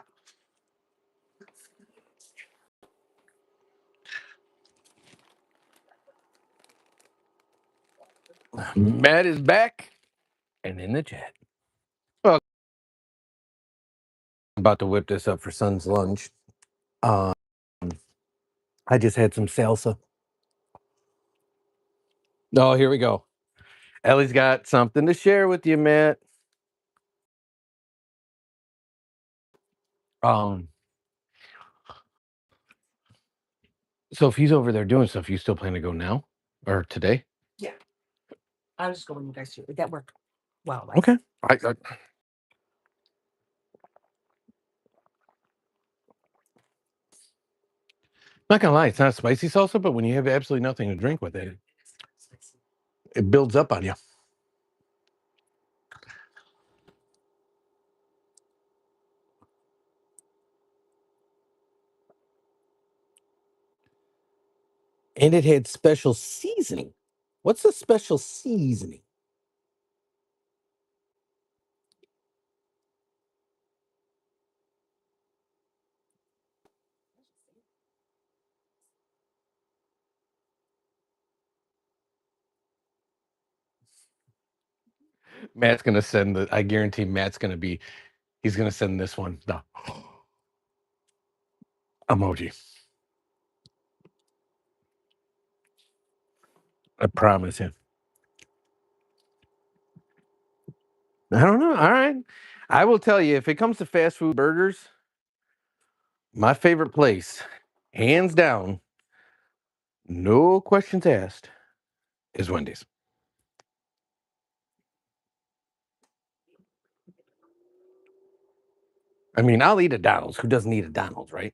Matt is back and in the chat. Well, I'm about to whip this up for Son's lunch. Um, I just had some salsa. Oh, here we go. Ellie's got something to share with you, Matt. Um, so if he's over there doing stuff, you still plan to go now or today? Yeah. I was just going you guys do that work. Wow. Okay. Not gonna lie, it's not spicy salsa, but when you have absolutely nothing to drink with it, it builds up on you. And it had special seasoning. What's the special seasoning? Matt's gonna send the. I guarantee Matt's gonna be. He's gonna send this one the emoji. I promise you. I don't know. All right. I will tell you, if it comes to fast food burgers, my favorite place, hands down, no questions asked, is Wendy's. I mean, I'll eat a Donald's. Who doesn't eat a Donald's, right?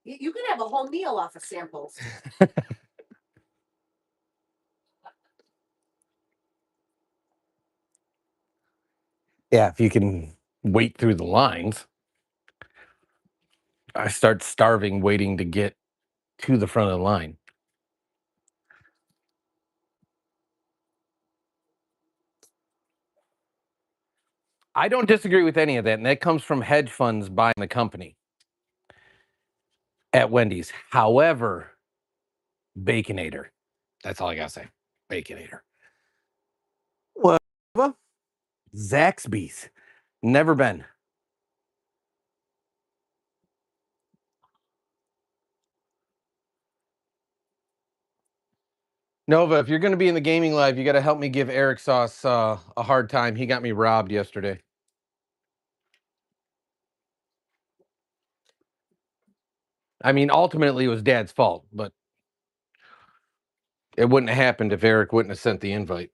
You can have a whole meal off of samples. Yeah, if you can wait through the lines. I start starving waiting to get to the front of the line. I don't disagree with any of that, and that comes from hedge funds buying the company at Wendy's. However, Baconator. That's all I gotta say. Baconator. What? Zaxby's. Never been. Nova, if you're going to be in the gaming live, you got to help me give Eric Sauce a hard time. He got me robbed yesterday. I mean, ultimately, it was Dad's fault, but it wouldn't have happened if Eric wouldn't have sent the invite.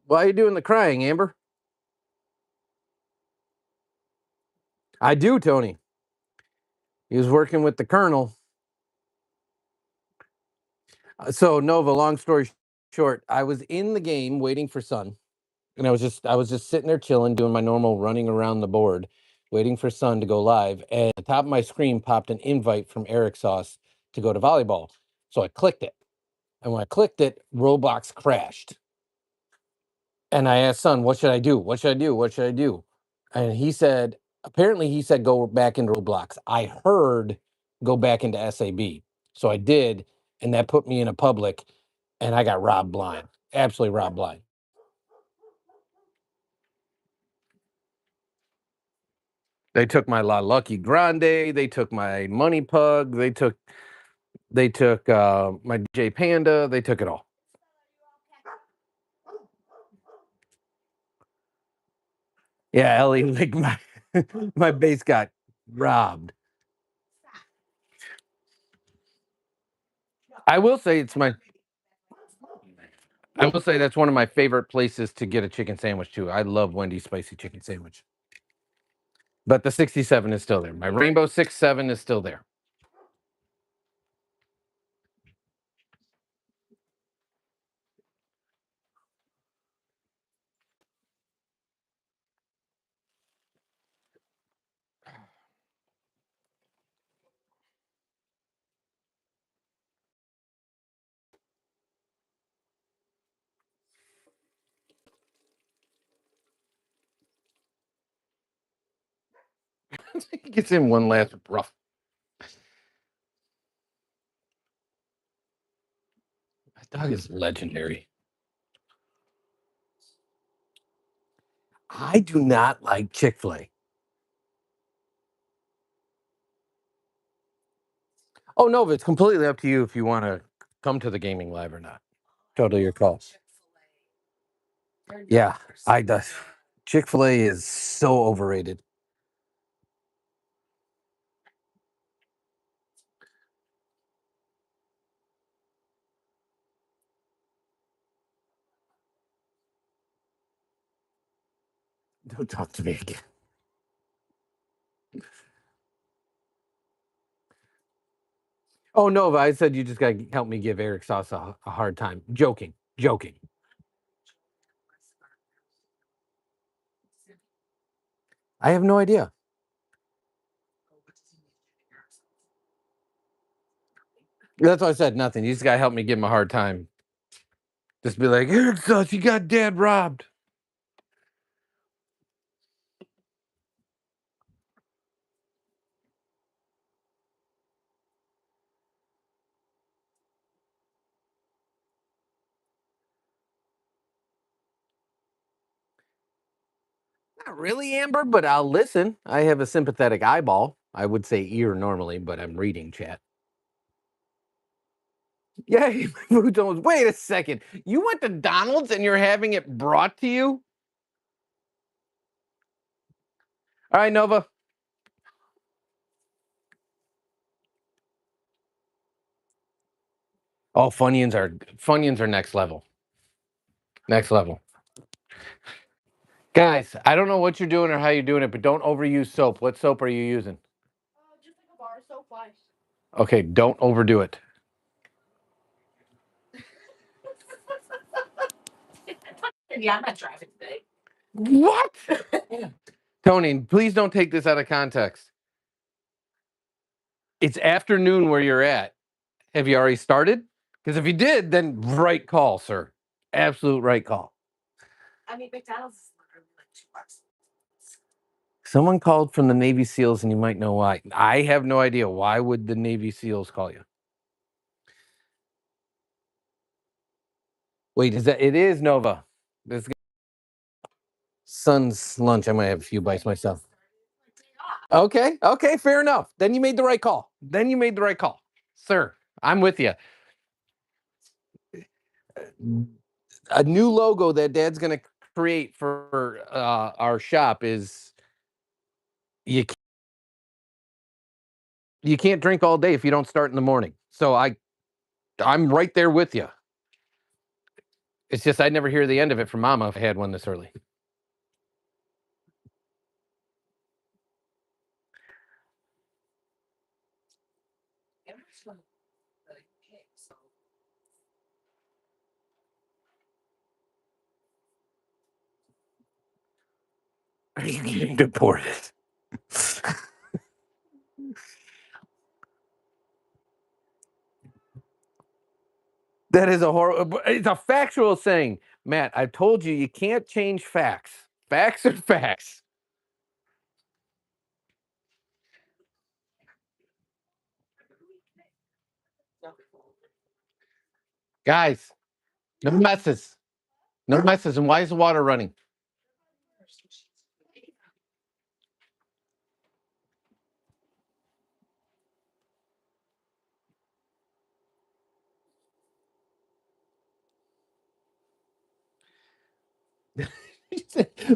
Why are you doing the crying, Amber? I do, Tony. He was working with the Colonel. So, Nova, long story short, I was in the game waiting for Sun. And I was just sitting there chilling, doing my normal running around the board, waiting for Sun to go live. And at the top of my screen popped an invite from Eric Sauce to go to volleyball. So I clicked it. And when I clicked it, Roblox crashed. And I asked Sun, what should I do? What should I do? What should I do? And he said, apparently he said, go back into Roblox. I heard go back into SAB. So I did. And that put me in a public and I got robbed blind. Absolutely robbed blind. They took my La Lucky Grande. They took my Money Pug. They took my J Panda. They took it all. Yeah, Ellie, like my base got robbed. I will say I will say that's one of my favorite places to get a chicken sandwich too. I love Wendy's spicy chicken sandwich. But the 67 is still there. My Rainbow 6-7 is still there. He gets in one last rough. That dog is legendary. I do not like Chick-fil-A. Oh, no, it's completely up to you if you want to come to the gaming live or not. Totally your call. Yeah, I does. Chick-fil-A is so overrated. Don't talk to me again. Oh, Nova, I said you just got to help me give Eric Sauce a hard time. Joking. I have no idea. That's why I said nothing. You just got to help me give him a hard time. Just be like, Eric Sauce, you got Dad robbed. Not really, Amber, but I'll listen. I have a sympathetic eyeball. I would say ear normally, but I'm reading chat. Yay, food zones. Wait a second. You went to Donald's and you're having it brought to you? All right, Nova. Oh, Funyuns are next level. Next level. Guys, I don't know what you're doing or how you're doing it, but don't overuse soap. What soap are you using? Just like a bar soap, fine. Okay, don't overdo it. Yeah, I'm not driving today. What? Tony, please don't take this out of context. It's afternoon where you're at. Have you already started? Because if you did, then right call, sir. Absolute right call. I mean, McDonald's is literally like $2. Someone called from the Navy SEALs, and you might know why. I have no idea. Why would the Navy SEALs call you? Wait, is that it is Nova? This son's lunch. I might have a few bites myself. Okay, fair enough. Then you made the right call. Sir. I'm with you. A new logo that Dad's gonna create for our shop is you. You can't drink all day if you don't start in the morning. So I'm right there with you. It's just I'd never hear the end of it from Mama if I had one this early. Are you getting deported? That is a horrible. It's a factual saying, Matt. I told you you can't change facts. Facts are facts. Guys, no messes. No messes. And why is the water running?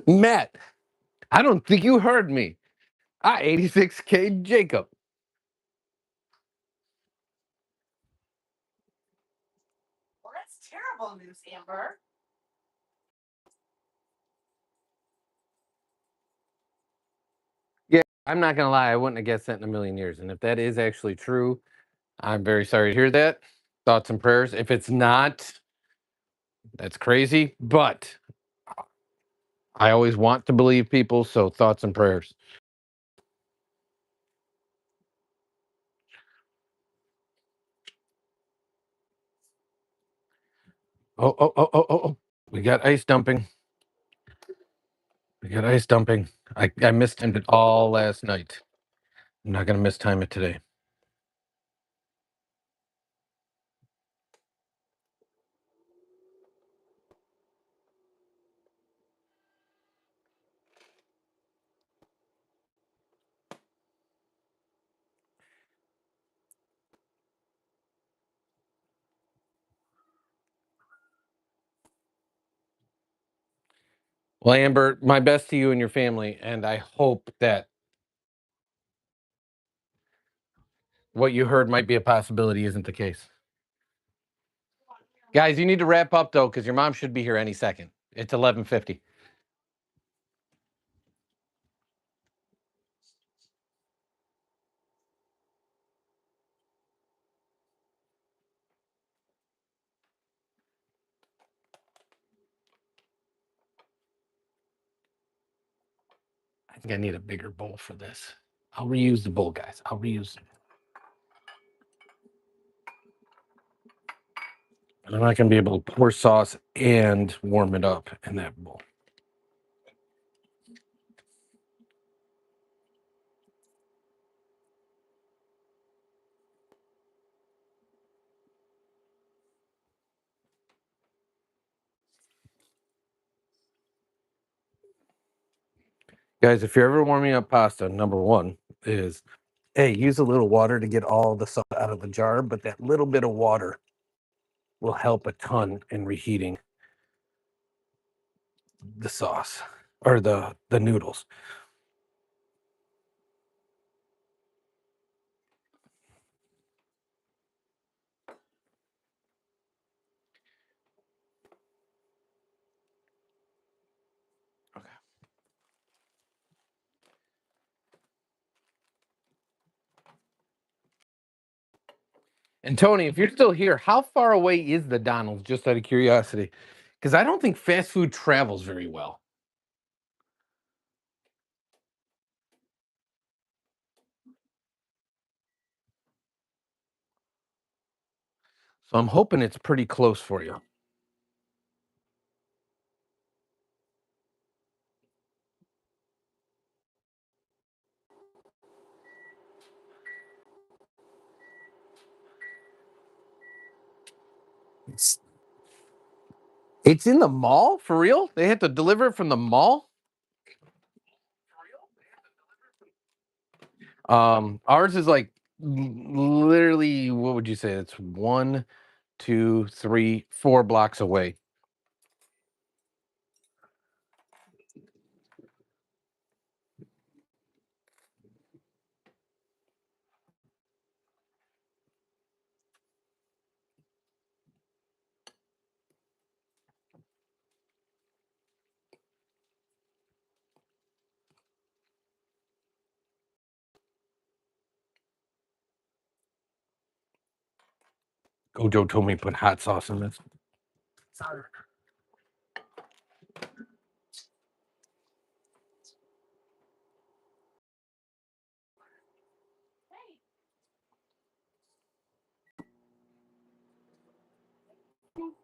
Matt, I don't think you heard me. 86K Jacob. Well, that's terrible news, Amber. Yeah, I'm not gonna lie, I wouldn't have guessed that in a million years. And if that is actually true, I'm very sorry to hear that. Thoughts and prayers. If it's not, that's crazy. But I always want to believe people, so thoughts and prayers. Oh. We got ice dumping. I mistimed it all last night. I'm not gonna mistime it today. Well, Amber, my best to you and your family, and I hope that what you heard might be a possibility isn't the case. Guys, you need to wrap up though, because your mom should be here any second. It's 11:50. I think I need a bigger bowl for this. I'll reuse the bowl, guys. I'll reuse it. And I'm not going to be able to pour sauce and warm it up in that bowl. Guys, if you're ever warming up pasta, number one is, hey, use a little water to get all the sauce out of the jar, but that little bit of water will help a ton in reheating the sauce or the noodles. And Tony, if you're still here, how far away is the Donald's, just out of curiosity? Because I don't think fast food travels very well. So I'm hoping it's pretty close for you. It's in the mall? For real? They had to deliver it from the mall? Ours is like literally, what would you say? It's 1, 2, 3, 4 blocks away. Gojo told me to put hot sauce in this.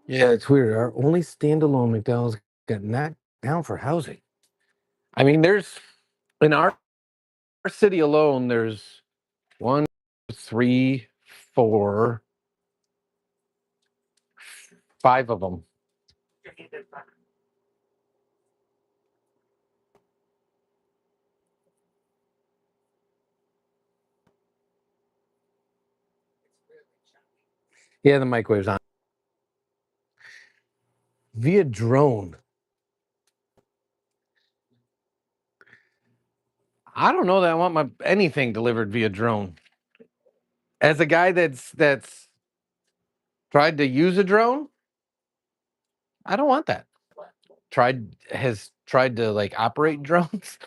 Yeah, it's weird. Our only standalone McDonald's got knocked down for housing. I mean, there's in our city alone, there's 1, 3, 4, 5 of them. Yeah, the microwave's on. Via drone. I don't know that I want my anything delivered via drone. As a guy that's tried to use a drone, I don't want that. Has tried to like operate drones.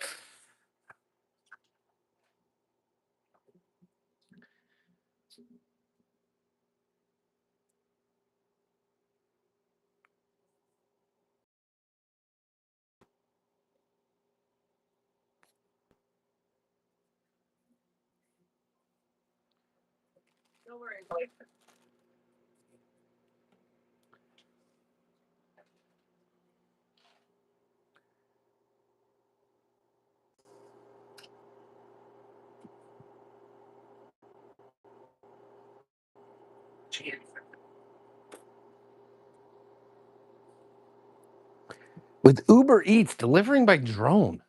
With Uber Eats delivering by drone.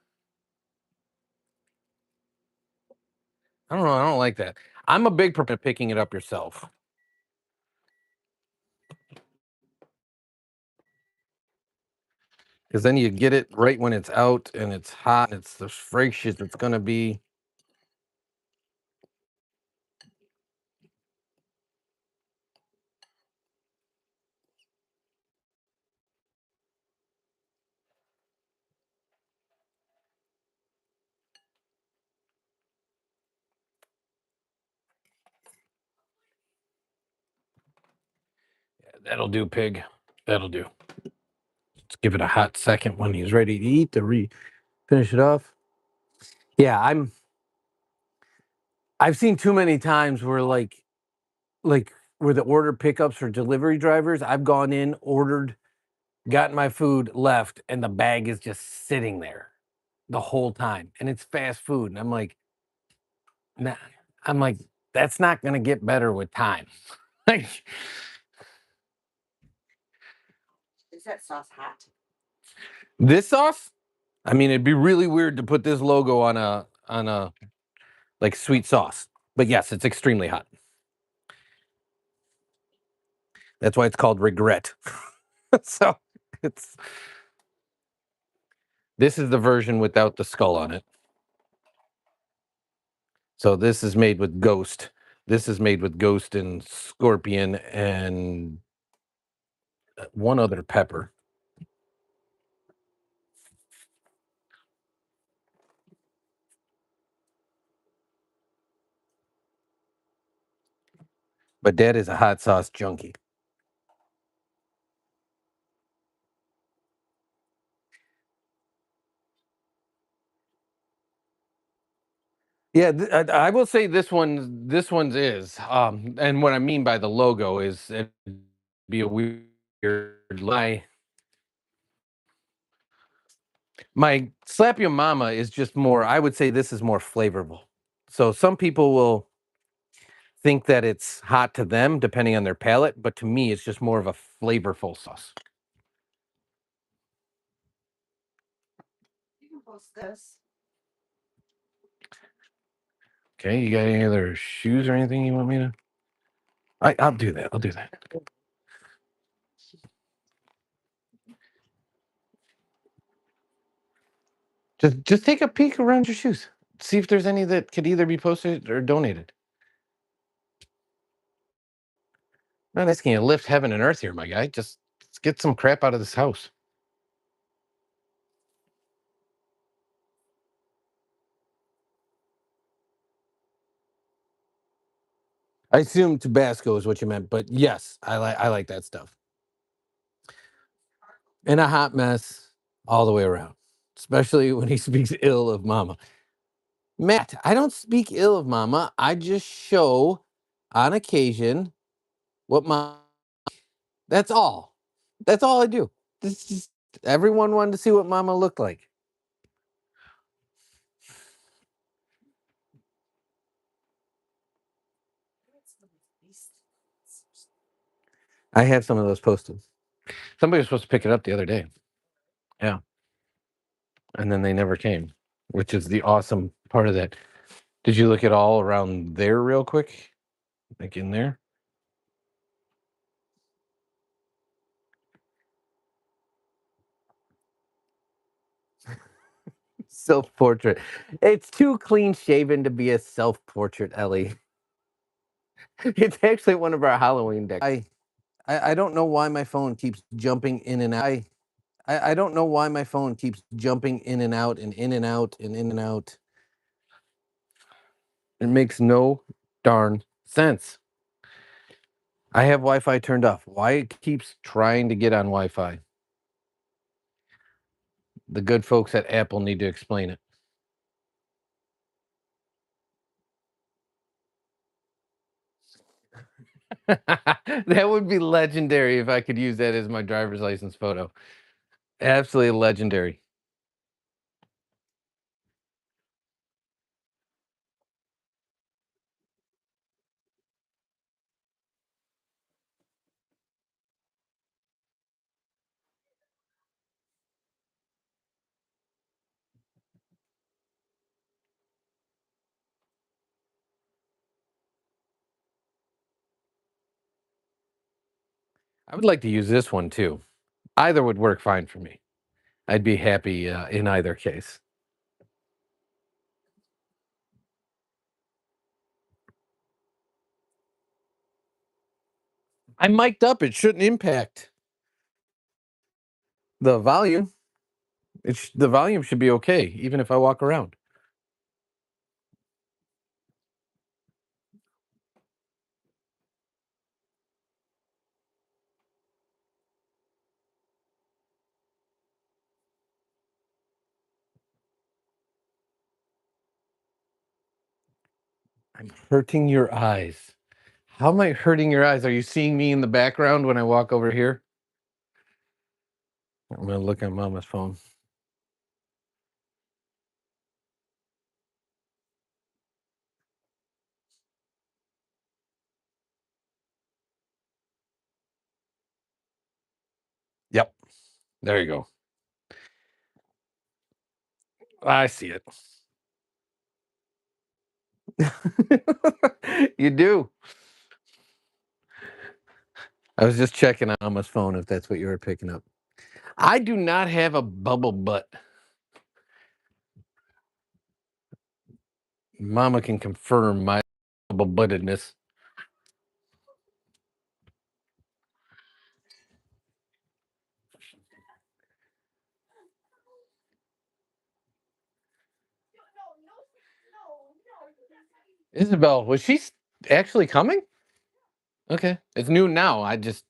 I don't know. I don't like that. I'm a big proponent of picking it up yourself. Because then you get it right when it's out and it's hot and it's the frictious it's going to be. Yeah, that'll do, pig. That'll do. Let's give it a hot second when he's ready to eat to finish it off. Yeah, I've seen too many times where like where the order pickups for delivery drivers, I've gone in, ordered, gotten my food, left, and the bag is just sitting there the whole time. And it's fast food. And I'm like, nah, I'm like, that's not gonna get better with time. Like, Is that sauce hot? this sauce? I mean, it'd be really weird to put this logo on a like sweet sauce. But yes, it's extremely hot. That's why it's called regret. So this is the version without the skull on it. So this is made with ghost. This is made with ghost and scorpion and one other pepper. But Dad is a hot sauce junkie. Yeah, I will say this one's is, and what I mean by the logo is it'd be a weird lie. My slap your mama is just more. I would say this is more flavorful. So some people will think that it's hot to them depending on their palate, but to me, it's just more of a flavorful sauce. You can post this. Okay, you got any other shoes or anything you want me to? I'll do that. I'll do that. Just take a peek around your shoes. See if there's any that could either be posted or donated. Not asking you to lift heaven and earth here, my guy. Just let's get some crap out of this house. I assume Tabasco is what you meant, but yes, I like that stuff. And a hot mess all the way around, especially when he speaks ill of Mama. Matt, I don't speak ill of Mama. I just show on occasion what Mama. That's all. That's all I do. This is everyone wanted to see what Mama looked like. I have some of those posted. Somebody was supposed to pick it up the other day. Yeah. And then they never came, which is the awesome part of that. Did you look at all around there real quick? Like in there? Self portrait. It's too clean shaven to be a self portrait, Ellie. It's actually one of our Halloween decks. I don't know why my phone keeps jumping in and out. I don't know why my phone keeps jumping in and out and in and out and in and out. It makes no darn sense. I have Wi-Fi turned off. Why it keeps trying to get on Wi-Fi? The good folks at Apple need to explain it. That would be legendary if I could use that as my driver's license photo. Absolutely legendary. I would like to use this one too. Either would work fine for me. I'd be happy in either case. I'm mic'd up. It shouldn't impact the volume. The volume should be okay, even if I walk around. I'm hurting your eyes. How am I hurting your eyes? Are you seeing me in the background when I walk over here? I'm gonna look at Mama's phone. Yep. There you go. I see it. You do. I was just checking on Mama's phone if that's what you were picking up. I do not have a bubble butt. Mama can confirm my bubble buttedness. Isabel, was she actually coming? Okay. It's noon now. I just.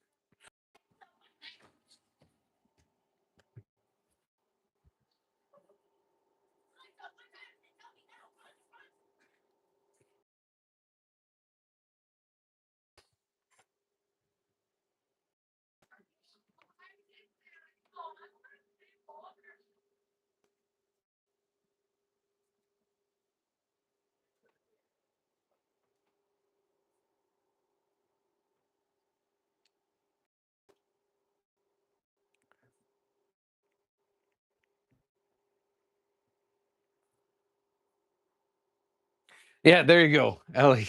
Yeah, there you go, Ellie.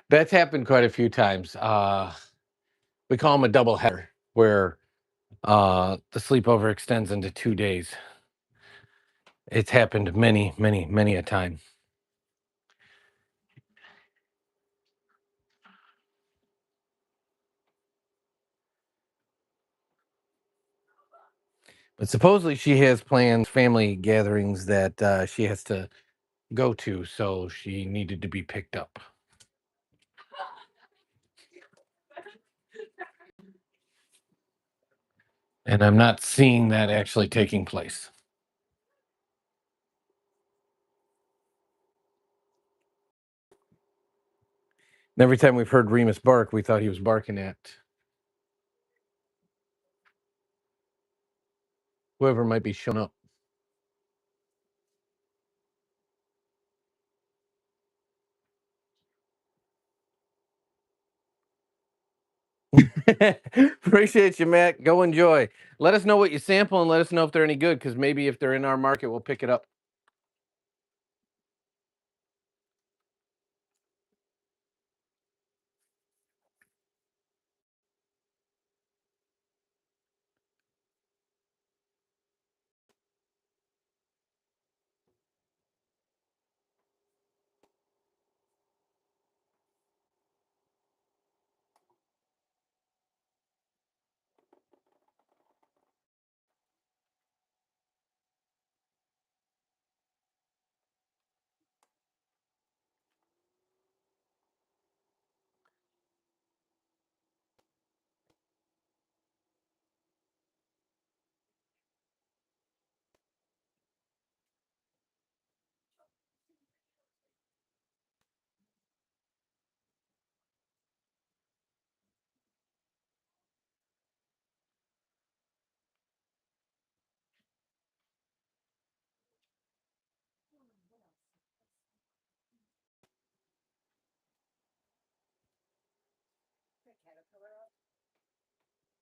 That's happened quite a few times. We call them a double header, where the sleepover extends into 2 days. It's happened many, many, many a time. But supposedly she has planned family gatherings that she has to go to, so she needed to be picked up. And I'm not seeing that actually taking place. And every time we've heard Remus bark, we thought he was barking at whoever might be showing up. Appreciate you, Matt. Go enjoy. Let us know what you sample and let us know if they're any good, because maybe if they're in our market, we'll pick it up.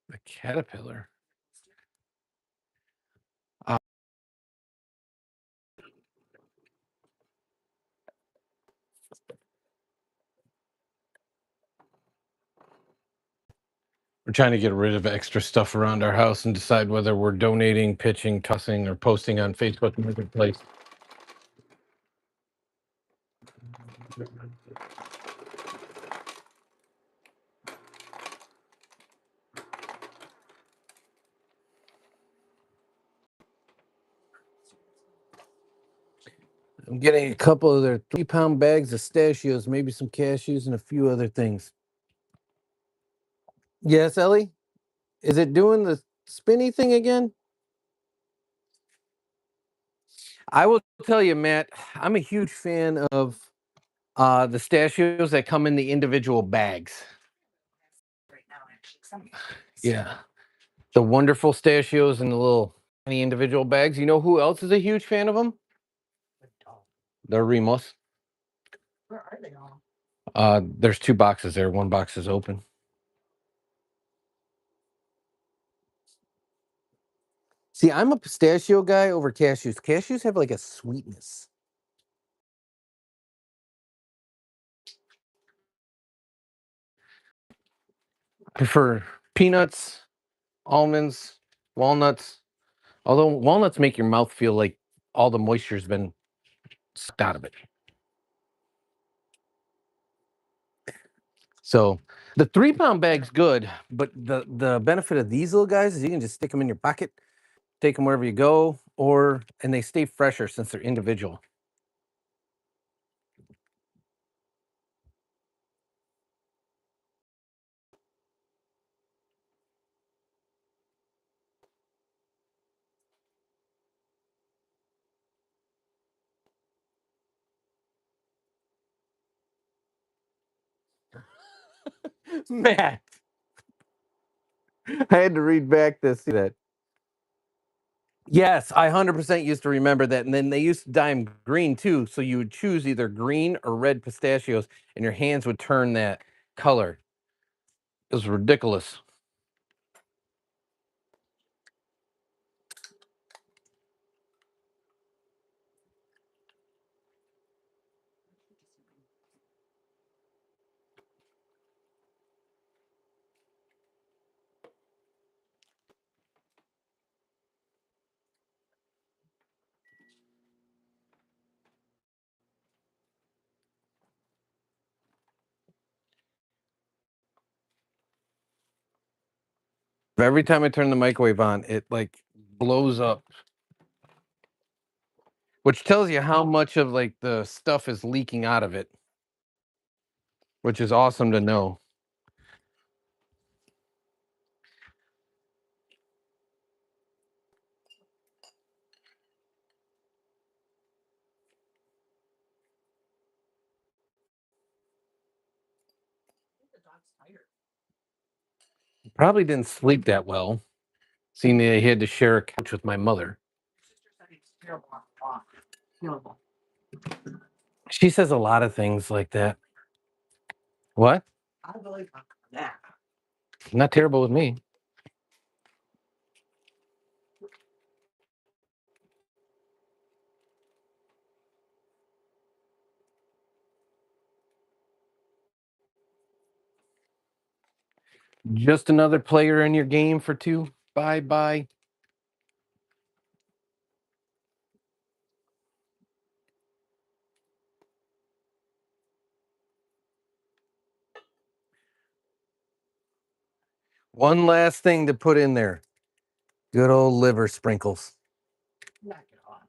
The caterpillar. Uh, we're trying to get rid of extra stuff around our house and decide whether we're donating, pitching, tossing, or posting on Facebook Marketplace. I'm getting a couple of their 3-pound bags of pistachios, maybe some cashews, and a few other things. Yes, Ellie? Is it doing the spinny thing again? I will tell you, Matt, I'm a huge fan of the pistachios that come in the individual bags. Yeah. The wonderful pistachios in the little tiny individual bags. You know who else is a huge fan of them? The Rimos. There's 2 boxes there. One box is open. See, I'm a pistachio guy over cashews. Cashews have like a sweetness. I prefer peanuts, almonds, walnuts. Although walnuts make your mouth feel like all the moisture's been sucked out of it. So the 3-pound bag's good, but the benefit of these little guys is you can just stick them in your pocket, take them wherever you go, and they stay fresher since they're individual. Matt. I had to read back to see that. Yes, I 100% used to remember that. And then they used to dye them green too. So you would choose either green or red pistachios, and your hands would turn that color. It was ridiculous. Every time I turn the microwave on, it like blows up, which tells you how much of like the stuff is leaking out of it, which is awesome to know. Probably didn't sleep that well, seeing that he had to share a couch with my mother. She says a lot of things like that. What? I believe that. Not terrible with me. Just another player in your game for two. Bye bye. One last thing to put in there. Good old liver sprinkles. Knock it off.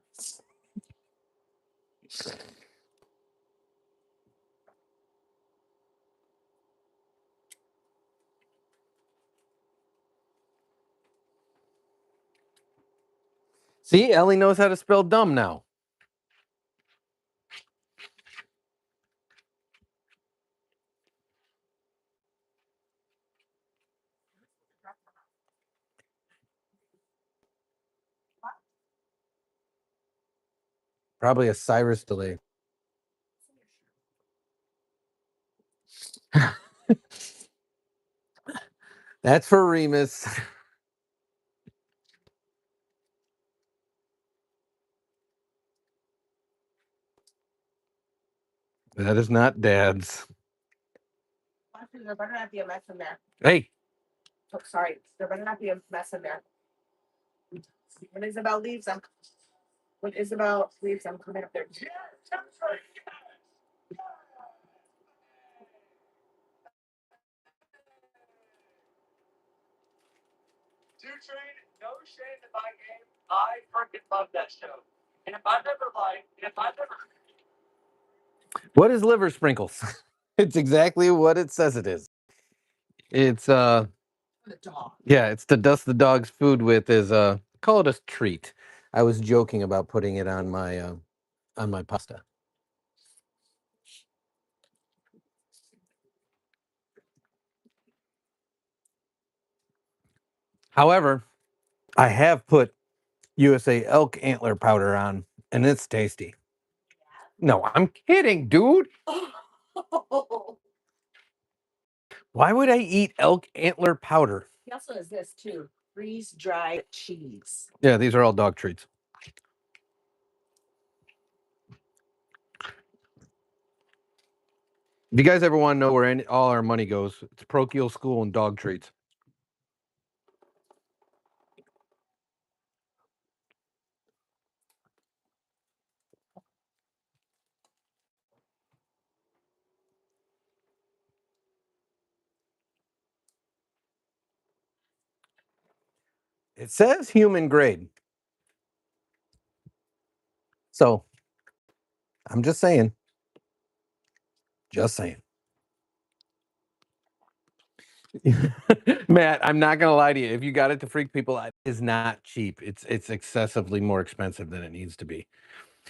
See, Ellie knows how to spell dumb now. Probably a Cyrus delay. That's for Remus. That is not Dad's. There better not be a mess in there. Hey, Oh, sorry. There better not be a mess in there. When Isabel leaves, I'm coming up there. what is liver sprinkles? It's exactly what it says it is. It's The dog. yeah, it's to dust the dog's food with is call it a treat. I was joking about putting it on my pasta. However, I have put USA elk antler powder on, and it's tasty. No, I'm kidding, dude. Why would I eat elk antler powder? He also has this too. Freeze dried cheese. Yeah, these are all dog treats. If you guys ever want to know where all our money goes, it's parochial school and dog treats. It says human grade. So I'm just saying. Just saying. Matt, I'm not gonna lie to you. If you got it to freak people out, it is not cheap. It's excessively more expensive than it needs to be.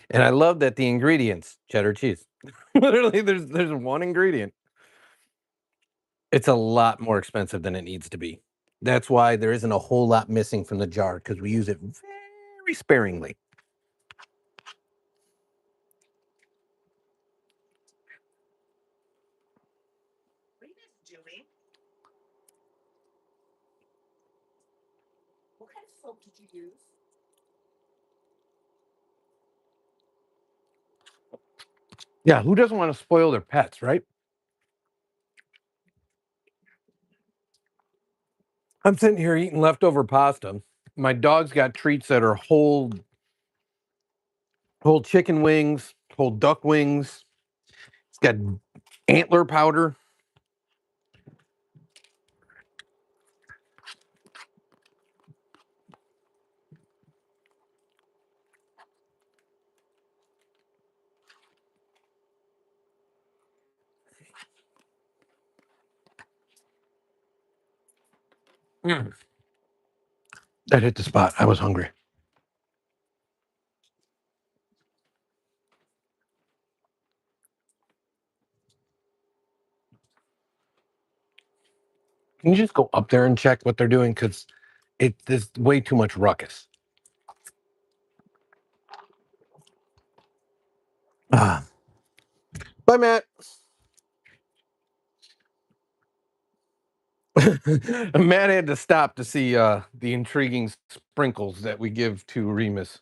And I love that the ingredients, cheddar cheese. Literally, there's one ingredient. It's a lot more expensive than it needs to be. That's why there isn't a whole lot missing from the jar, because we use it very sparingly. What are you guys doing? What kind of soap did you use? Yeah, who doesn't want to spoil their pets, right? I'm sitting here eating leftover pasta. My dog's got treats that are whole chicken wings, whole duck wings. It's got antler powder. Mm. That hit the spot. I was hungry. Can you just go up there and check what they're doing? Because there's way too much ruckus. Ah. Bye, Matt. Matt had to stop to see the intriguing sprinkles that we give to Remus.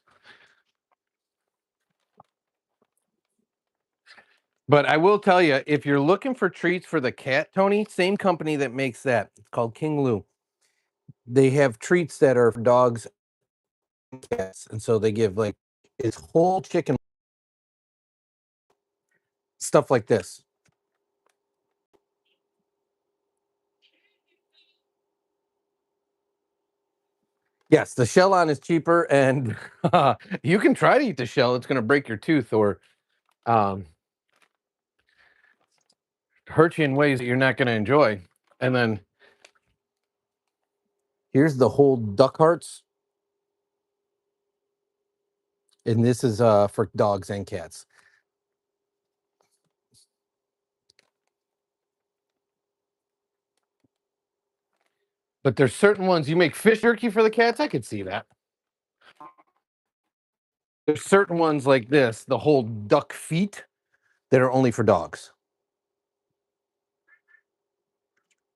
But I will tell you, if you're looking for treats for the cat, Tony, same company that makes that. It's called King Lou. They have treats that are for dogs and cats. And so they give like it's whole chicken, stuff like this. Yes, the shell on is cheaper, and you can try to eat the shell. It's going to break your tooth or um, hurt you in ways that you're not going to enjoy. And then here's the whole duck hearts. And this is for dogs and cats. But there's certain ones you make fish jerky for the cats. I could see that. There's certain ones like this, the whole duck feet, that are only for dogs.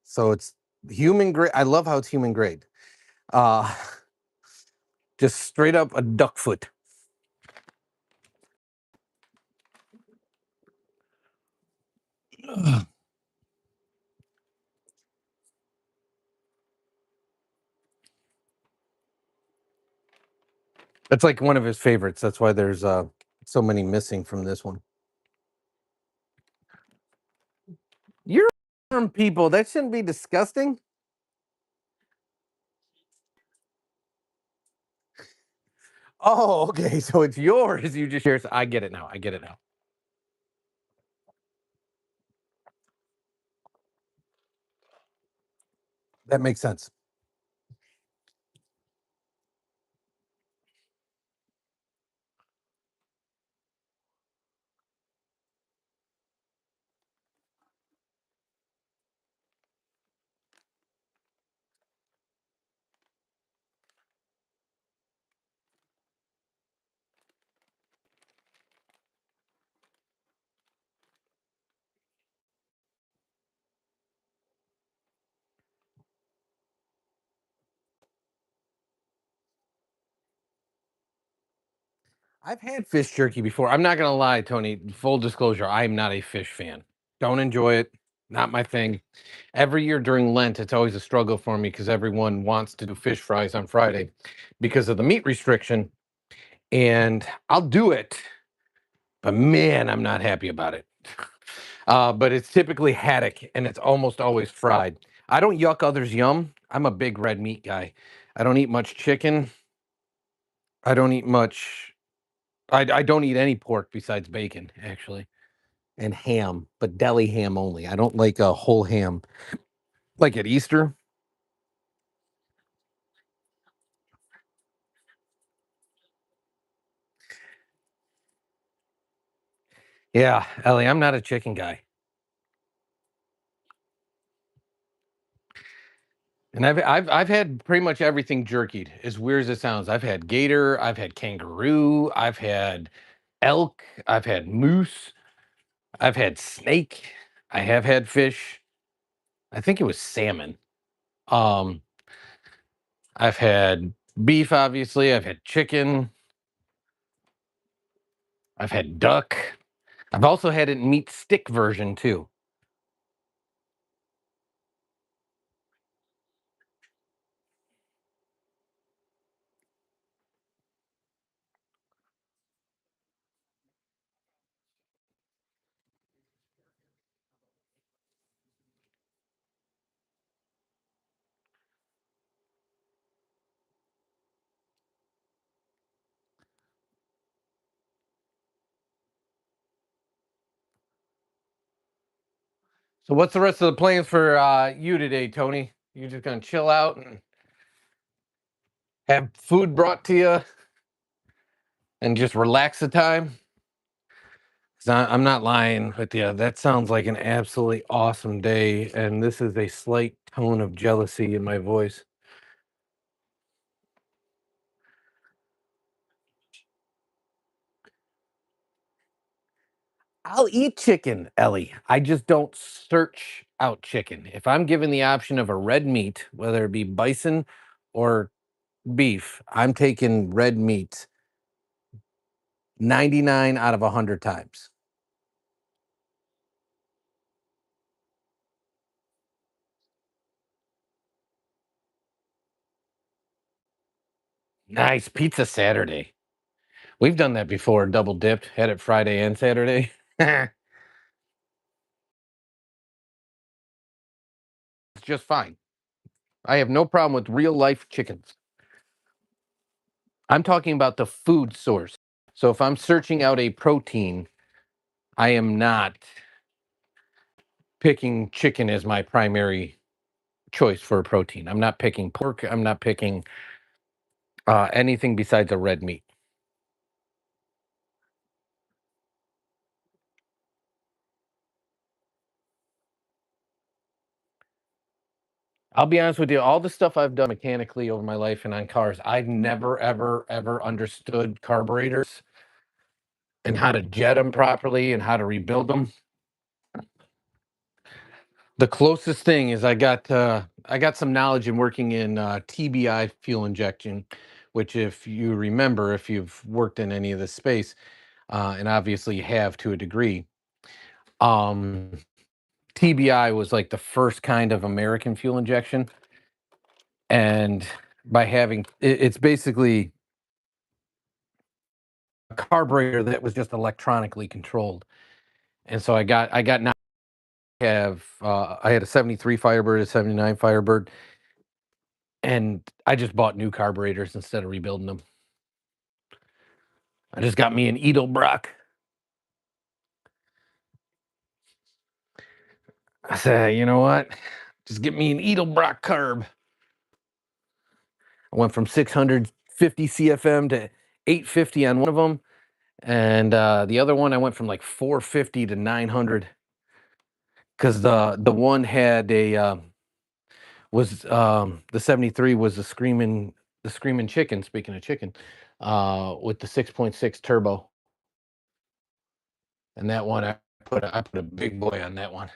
So it's human grade. I love how it's human grade. Uh, just straight up a duck foot. That's like one of his favorites. That's why there's so many missing from this one. You're from people. That shouldn't be disgusting. Oh, okay. So it's yours. You just share. I get it now. I get it now. That makes sense. I've had fish jerky before. I'm not gonna lie, Tony. Full disclosure, I'm not a fish fan. Don't enjoy it. Not my thing. Every year during Lent, it's always a struggle for me because everyone wants to do fish fries on Friday because of the meat restriction. And I'll do it, but man, I'm not happy about it. But it's typically haddock and it's almost always fried. I don't yuck others' yum. I'm a big red meat guy. I don't eat much chicken. I don't eat much. I don't eat any pork besides bacon, actually, and ham, but deli ham only. I don't like a whole ham. Like at Easter. Yeah, Ellie, I'm not a chicken guy. And I've had pretty much everything jerkied, as weird as it sounds. I've had gator, I've had kangaroo, I've had elk, I've had moose, I've had snake, I have had fish. I think it was salmon. Um, I've had beef, obviously. I've had chicken. I've had duck. I've also had it meat stick version too. So what's the rest of the plans for you today, Tony? You just gonna chill out and have food brought to you and just relax the time? 'Cause I'm not lying with you. That sounds like an absolutely awesome day, and this is a slight tone of jealousy in my voice. I'll eat chicken, Ellie. I just don't search out chicken. If I'm given the option of a red meat, whether it be bison or beef, I'm taking red meat 99 out of 100 times. Nice pizza Saturday. We've done that before, double dipped, had it Friday and Saturday. It's just fine. I have no problem with real life chickens. I'm talking about the food source. So if I'm searching out a protein, I am not picking chicken as my primary choice for a protein. I'm not picking pork. I'm not picking anything besides a red meat. I'll be honest with you, all the stuff I've done mechanically over my life and on cars, I've never, ever, ever understood carburetors and how to jet them properly and how to rebuild them. The closest thing is I got some knowledge in working in TBI fuel injection, which if you remember, if you've worked in any of this space, and obviously you have to a degree, um, TBI was like the first kind of American fuel injection. And by having it's basically a carburetor that was just electronically controlled. And so I got now have I had a 73 Firebird, a 79 Firebird, and I just bought new carburetors instead of rebuilding them. I just got me an Edelbrock. I said, you know what? Just get me an Edelbrock carb. I went from 650 CFM to 850 on one of them, and the other one I went from like 450 to 900 because the one had a was the 73 was the screaming chicken. Speaking of chicken, with the 6.6 turbo, and that one I put a big boy on that one.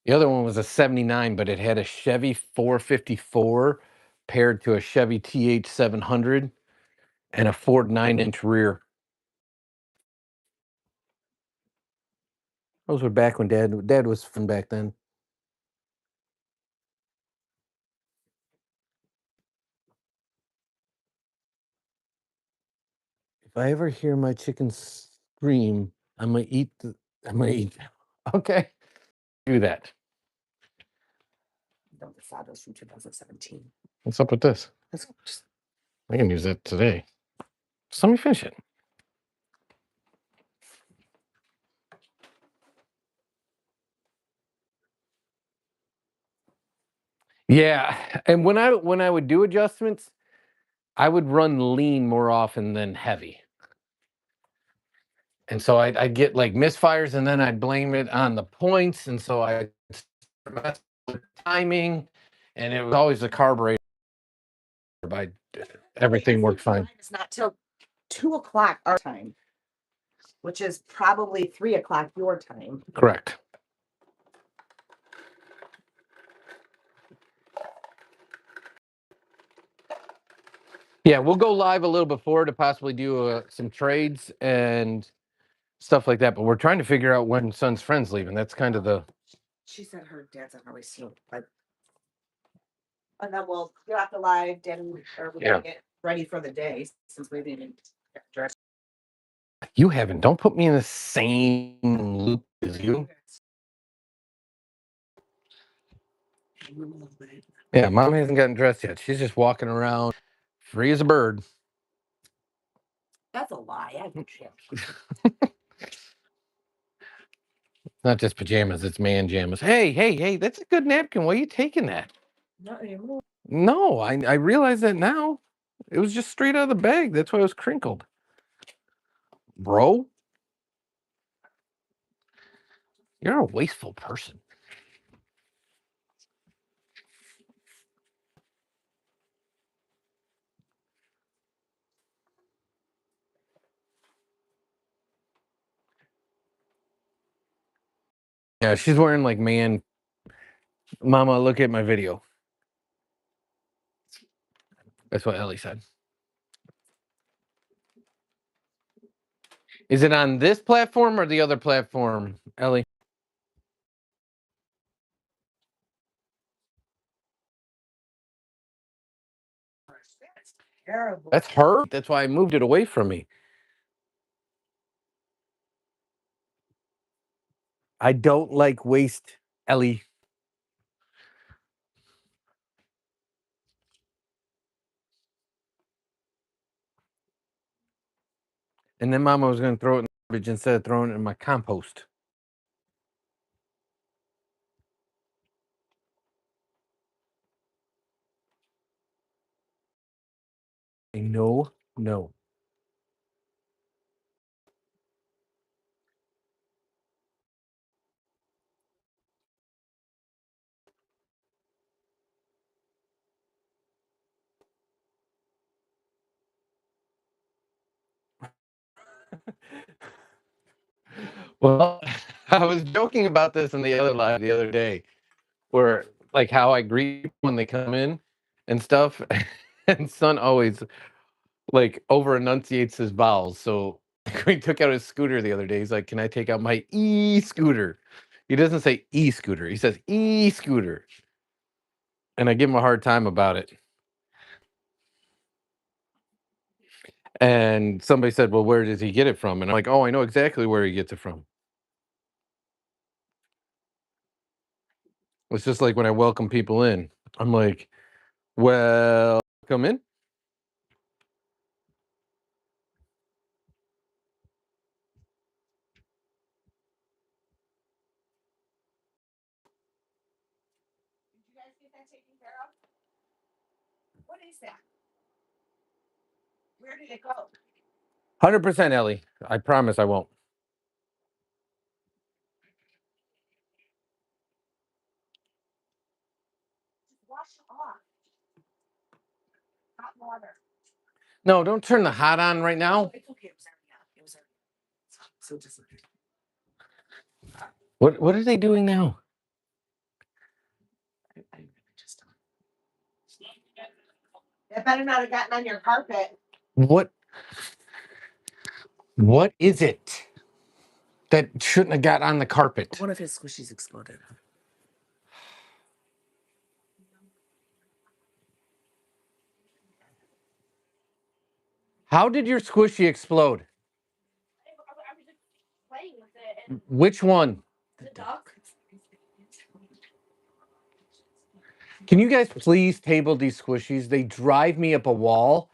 The other one was a 79, but it had a Chevy 454 paired to a Chevy TH 700 and a Ford 9-inch rear. Those were back when Dad was from back then. If I ever hear my chicken scream, I'm gonna eat the. I'm gonna eat. Okay, do that. The photos from 2017. What's up with this? I can use that today. Just let me finish it. Yeah, and when I would do adjustments, I would run lean more often than heavy. And so I'd get like misfires, and then I'd blame it on the points, and so I mess with timing, and it was always the carburetor. But everything worked fine. It's not till 2 o'clock our time, which is probably 3 o'clock your time. Correct. Yeah, we'll go live a little before to possibly do some trades and stuff like that. But we're trying to figure out when Son's friend's leaving. That's kind of the. She said her dad's on her way soon, but and then we'll get off the live, then or we gotta get ready for the day since we didn't dress. You haven't. Don't put me in the same loop as you. Yeah, Mom hasn't gotten dressed yet. She's just walking around free as a bird. That's a lie. I have pajamas. Not just pajamas, it's man jammas. Hey, that's a good napkin. Why are you taking that? Not anymore. No, I realize that now. It was just straight out of the bag. That's why it was crinkled. Bro, you're a wasteful person. Yeah, she's wearing like man. Mama, look at my video. That's what Ellie said. Is it on this platform or the other platform, Ellie? That's terrible. That's her. That's why I moved it away from me. I don't like waste, Ellie. And then Mama was going to throw it in the garbage instead of throwing it in my compost. No. Well, I was joking about this in the other live the other day, where like how I greet people when they come in and stuff. And Son always like over enunciates his vowels. So he took out his scooter the other day. He's like, "Can I take out my e-scooter?" He doesn't say e-scooter. He says e-scooter. And I give him a hard time about it. And somebody said, "Well, where does he get it from?" And I'm like, "Oh, I know exactly where he gets it from." It's just like when I welcome people in. I'm like, "Well, come in." Did you guys get that taken care of? What is that? Where did it go? 100% Ellie. I promise I won't. Just wash it off. Hot water. No, don't turn the hot on right now. It's okay. It was already on. It was already on. So just. What are they doing now? Just. It better not have gotten on your carpet. What is it that shouldn't have got on the carpet? One of his squishies exploded. How did your squishy explode? I was just playing with it. And Which one? the duck. Can you guys please table these squishies? They drive me up a wall,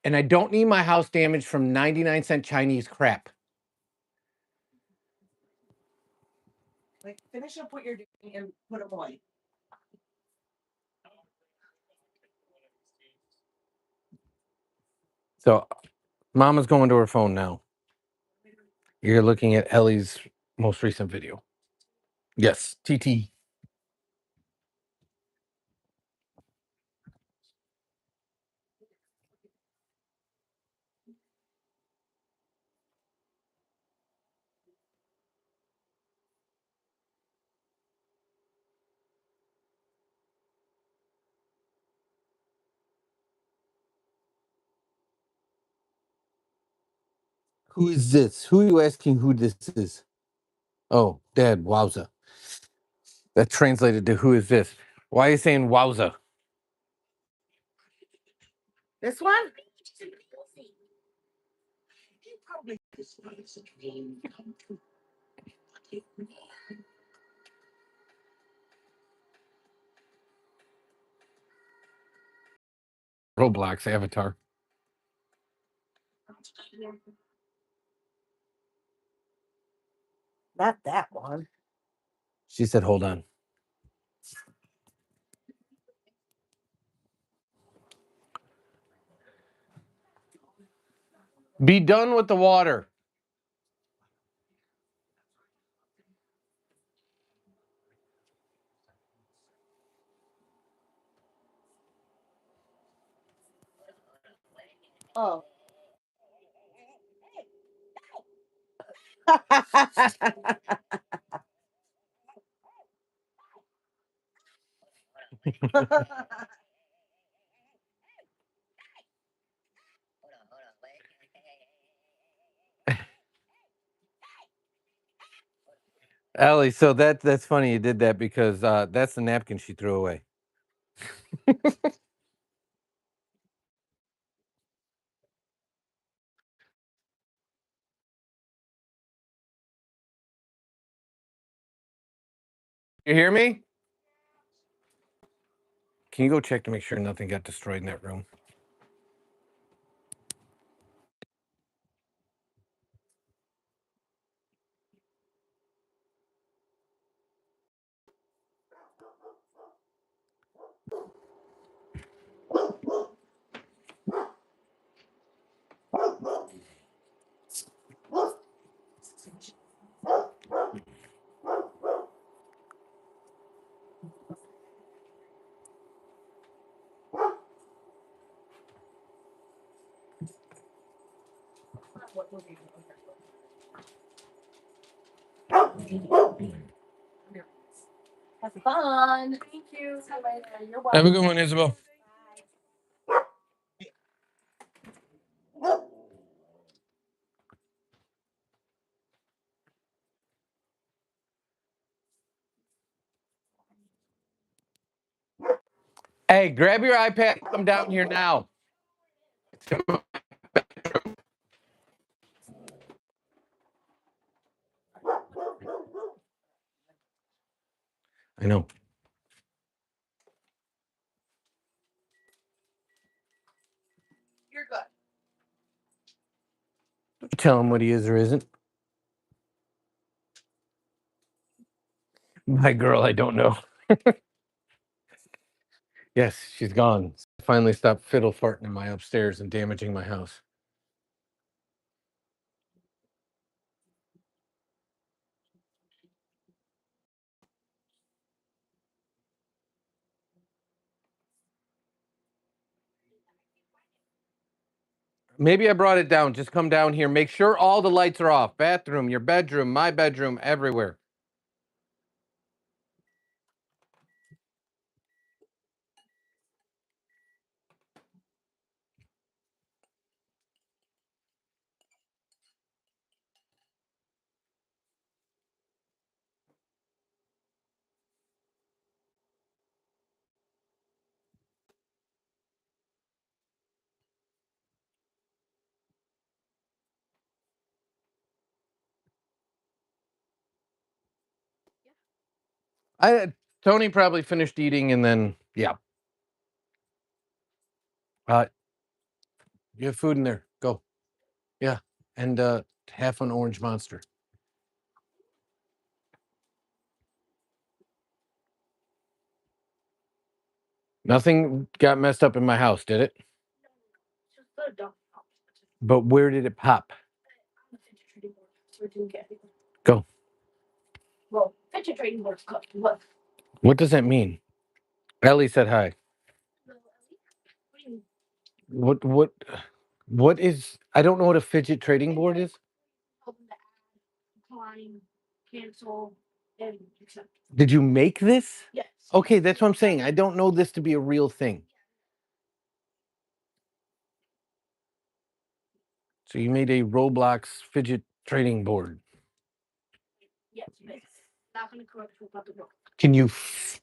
and I don't need my house damaged from 99-cent Chinese crap. Like, finish up what you're doing and put them away. So, Mama's going to her phone now. You're looking at Ellie's most recent video. Yes, TT. Who is this? Who are you asking who this is? Oh, Dad, wowza. That translated to who is this? Why are you saying wowza? This one? Roblox avatar. Not that one. She said, hold on. Be done with the water. Oh. Allie, so that's funny you did that because that's the napkin she threw away. You hear me? Can you go check to make sure nothing got destroyed in that room? Have fun. Thank you. You're welcome. Have a good one, Isabel. Hey, grab your iPad. Come down here now. I know. You're good. Tell him what he is or isn't. My girl, I don't know. Yes, she's gone. Finally stopped fiddle farting in my upstairs and damaging my house. Maybe I brought it down. Just come down here. Make sure all the lights are off. Bathroom, your bedroom, my bedroom, everywhere. Tony probably finished eating and then yeah. Uh you have food in there. Go. Yeah. And half an orange monster. Nothing got messed up in my house, did it? But where did it pop? for 2K. Go. Well, fidget trading boards cost what? What does that mean? Ellie said hi. What is? I don't know what a fidget trading board is. Open the add, decline, cancel, and accept. Did you make this? Yes. Okay, that's what I'm saying. I don't know this to be a real thing. So you made a Roblox fidget trading board. Yes, but not gonna correct you about the book. Can you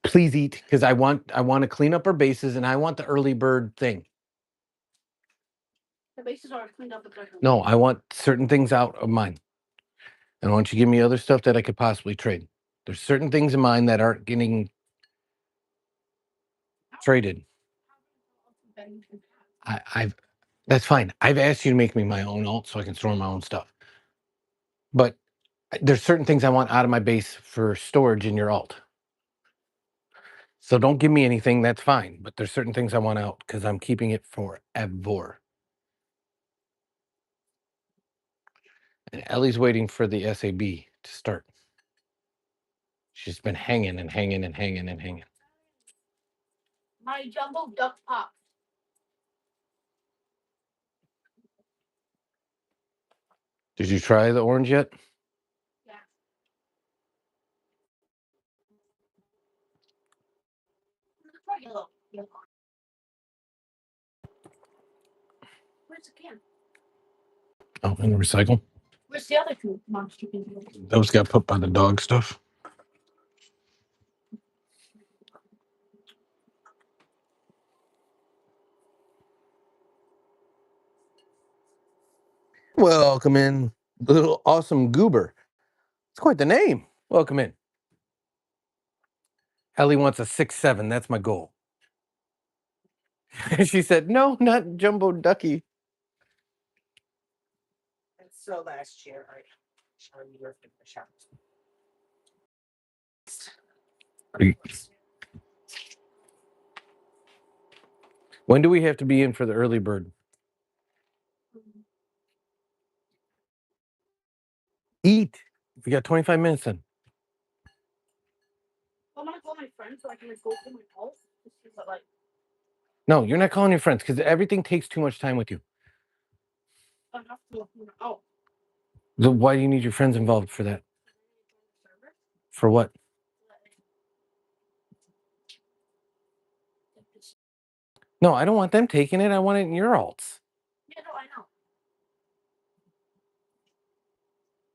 please eat? Because I want to clean up our bases and I want the early bird thing. The bases are cleaned up. No, I want certain things out of mine. And I want you to give me other stuff that I could possibly trade. There's certain things in mine that aren't getting traded. I've that's fine. I've asked you to make me my own alt so I can store my own stuff. But there's certain things I want out of my base for storage in your alt. So don't give me anything, that's fine. But there's certain things I want out because I'm keeping it forever. And Ellie's waiting for the SAB to start. She's been hanging and hanging and hanging and hanging. My jumbo duck pop. Did you try the orange yet? Yeah. Where's the can? Oh, in the recycle? Where's the other two monster cans? Those got put by the dog stuff. Welcome in, little awesome goober. It's quite the name. Welcome in. Ellie wants a 6'7". That's my goal. She said, no, not jumbo ducky. And so last year, you were in the shop. When do we have to be in for the early bird? Eat. We got 25 minutes in. I'm gonna call my friends so I can go through my calls. Like, No, you're not calling your friends because everything takes too much time with you. I have to. Oh. So why do you need your friends involved for that? For what? No, I don't want them taking it. I want it in your alts. Yeah, no, I know.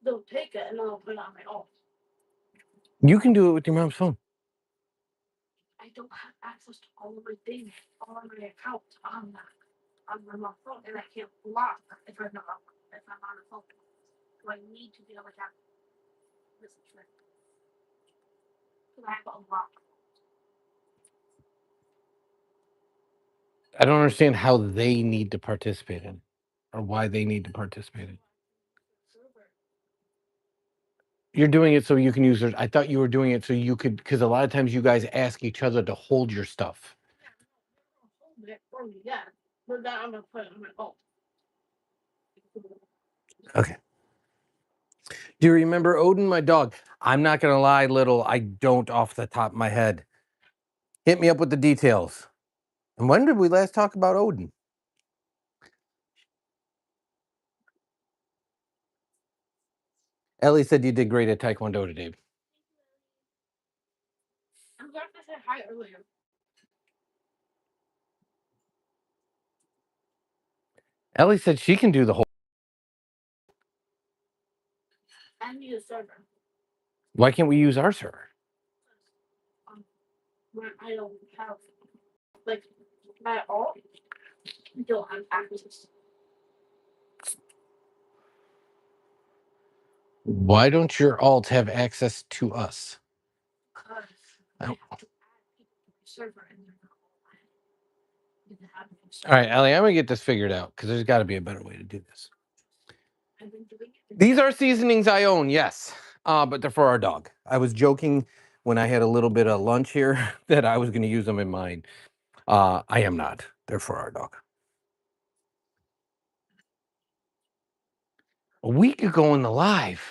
They'll take it and I'll put it on my alt. You can do it with your mom's phone. I don't have access to all of my things, all of my accounts on my mom's phone, and I can't block if I'm on a phone. So I need to be able to have this trick. Because I have a lock. I don't understand how they need to participate in it or why they need to participate in it. You're doing it so you can use it. I thought you were doing it so you could, because a lot of times you guys ask each other to hold your stuff. Hold it for me, yeah. But then I'm gonna put it on my alt. Okay. Do you remember Odin, my dog? I'm not going to lie, little. I don't off the top of my head. Hit me up with the details. And when did we last talk about Odin? Ellie said you did great at Taekwondo today. I'm glad I said hi earlier. Ellie said she can do the whole. I need a server. Why can't we use our server? When I don't have, like, my alt, I don't have access. Why don't your alt have access to us? Because I have to add people to my server and they're not all added. All right, Ellie, I'm going to get this figured out because there's got to be a better way to do this. I've been doing it. These are seasonings I own, yes, but they're for our dog. I was joking when I had a little bit of lunch here that I was going to use them in mine. I am not. They're for our dog. a week ago in the live.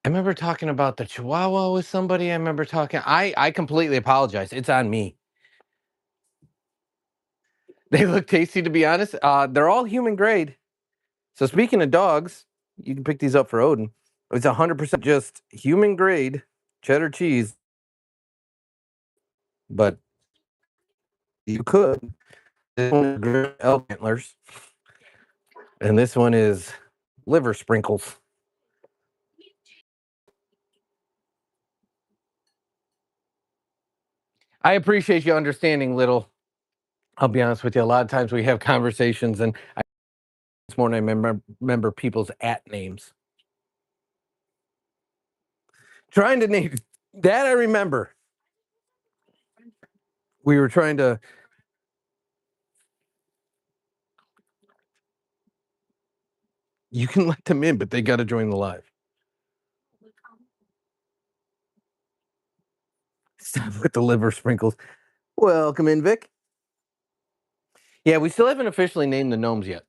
I remember talking about the Chihuahua with somebody. I remember talking. I completely apologize. It's on me. They look tasty, to be honest. They're all human grade. So speaking of dogs, you can pick these up for Odin. It's 100% just human grade cheddar cheese, but you could. This one is grilled elk antlers, and this one is liver sprinkles. I appreciate you understanding, Little. I'll be honest with you. A lot of times we have conversations, and this morning I remember people's names. Trying to name that I remember. We were trying to. You can let them in, but they got to join the live. Stop with the liver sprinkles. Welcome in, Vic. Yeah, we still haven't officially named the gnomes yet.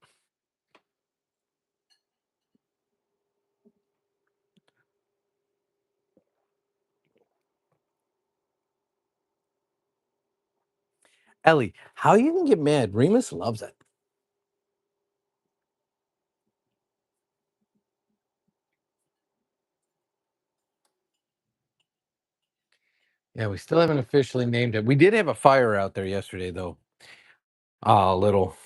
Ellie, how you can get mad? Remus loves it. Yeah, we still haven't officially named it. We did have a fire out there yesterday, though. Little.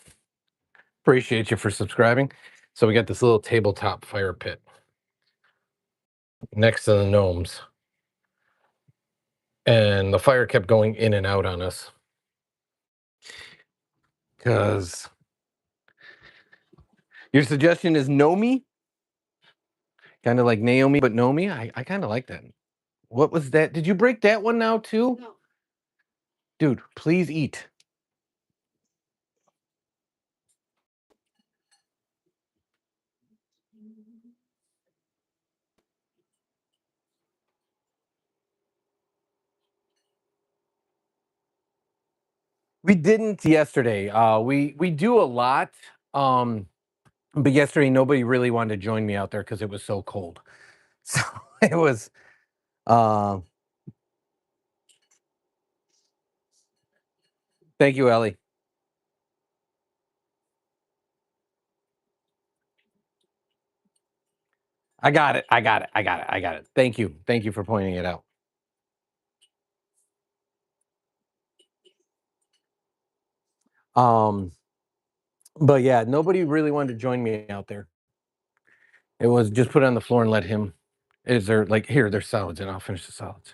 Appreciate you for subscribing. So we got this little tabletop fire pit next to the gnomes. And the fire kept going in and out on us. Because your suggestion is Nomi? Kind of like Naomi, but Nomi? I kind of like that. What was that? Did you break that one now, too? No. Dude, please eat. We didn't yesterday. We do a lot. But yesterday nobody really wanted to join me out there because it was so cold. So it was thank you, Ellie. I got it. I got it. Thank you. Thank you for pointing it out. But yeah, nobody really wanted to join me out there. It was just put it on the floor and let him. Is there like here? There's salads, and I'll finish the salads.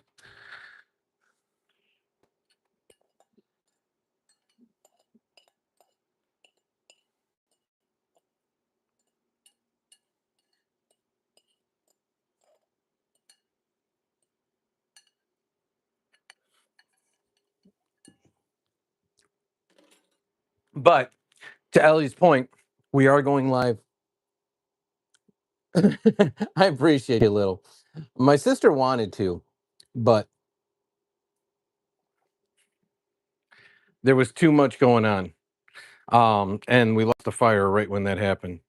But to Ellie's point, we are going live. I appreciate it a little. My sister wanted to, but there was too much going on. And we lost the fire right when that happened.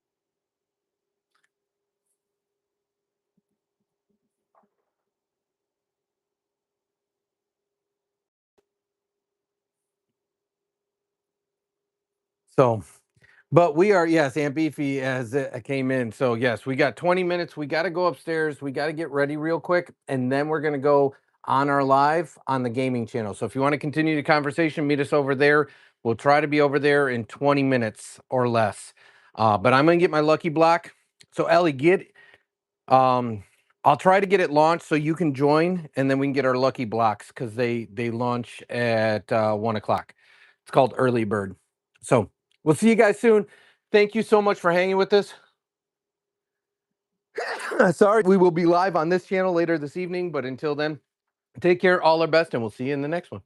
So, but we are, yes, Aunt Beefy as it came in. So, yes, we got 20 minutes. We got to go upstairs. We got to get ready real quick. And then we're going to go on our live on the gaming channel. So, if you want to continue the conversation, meet us over there. We'll try to be over there in 20 minutes or less. But I'm going to get my lucky block. So, Ellie, I'll try to get it launched so you can join, and then we can get our lucky blocks because they launch at 1:00. It's called Early Bird. So we'll see you guys soon. Thank you so much for hanging with us. Sorry, we will be live on this channel later this evening, but until then, take care, all our best, and we'll see you in the next one.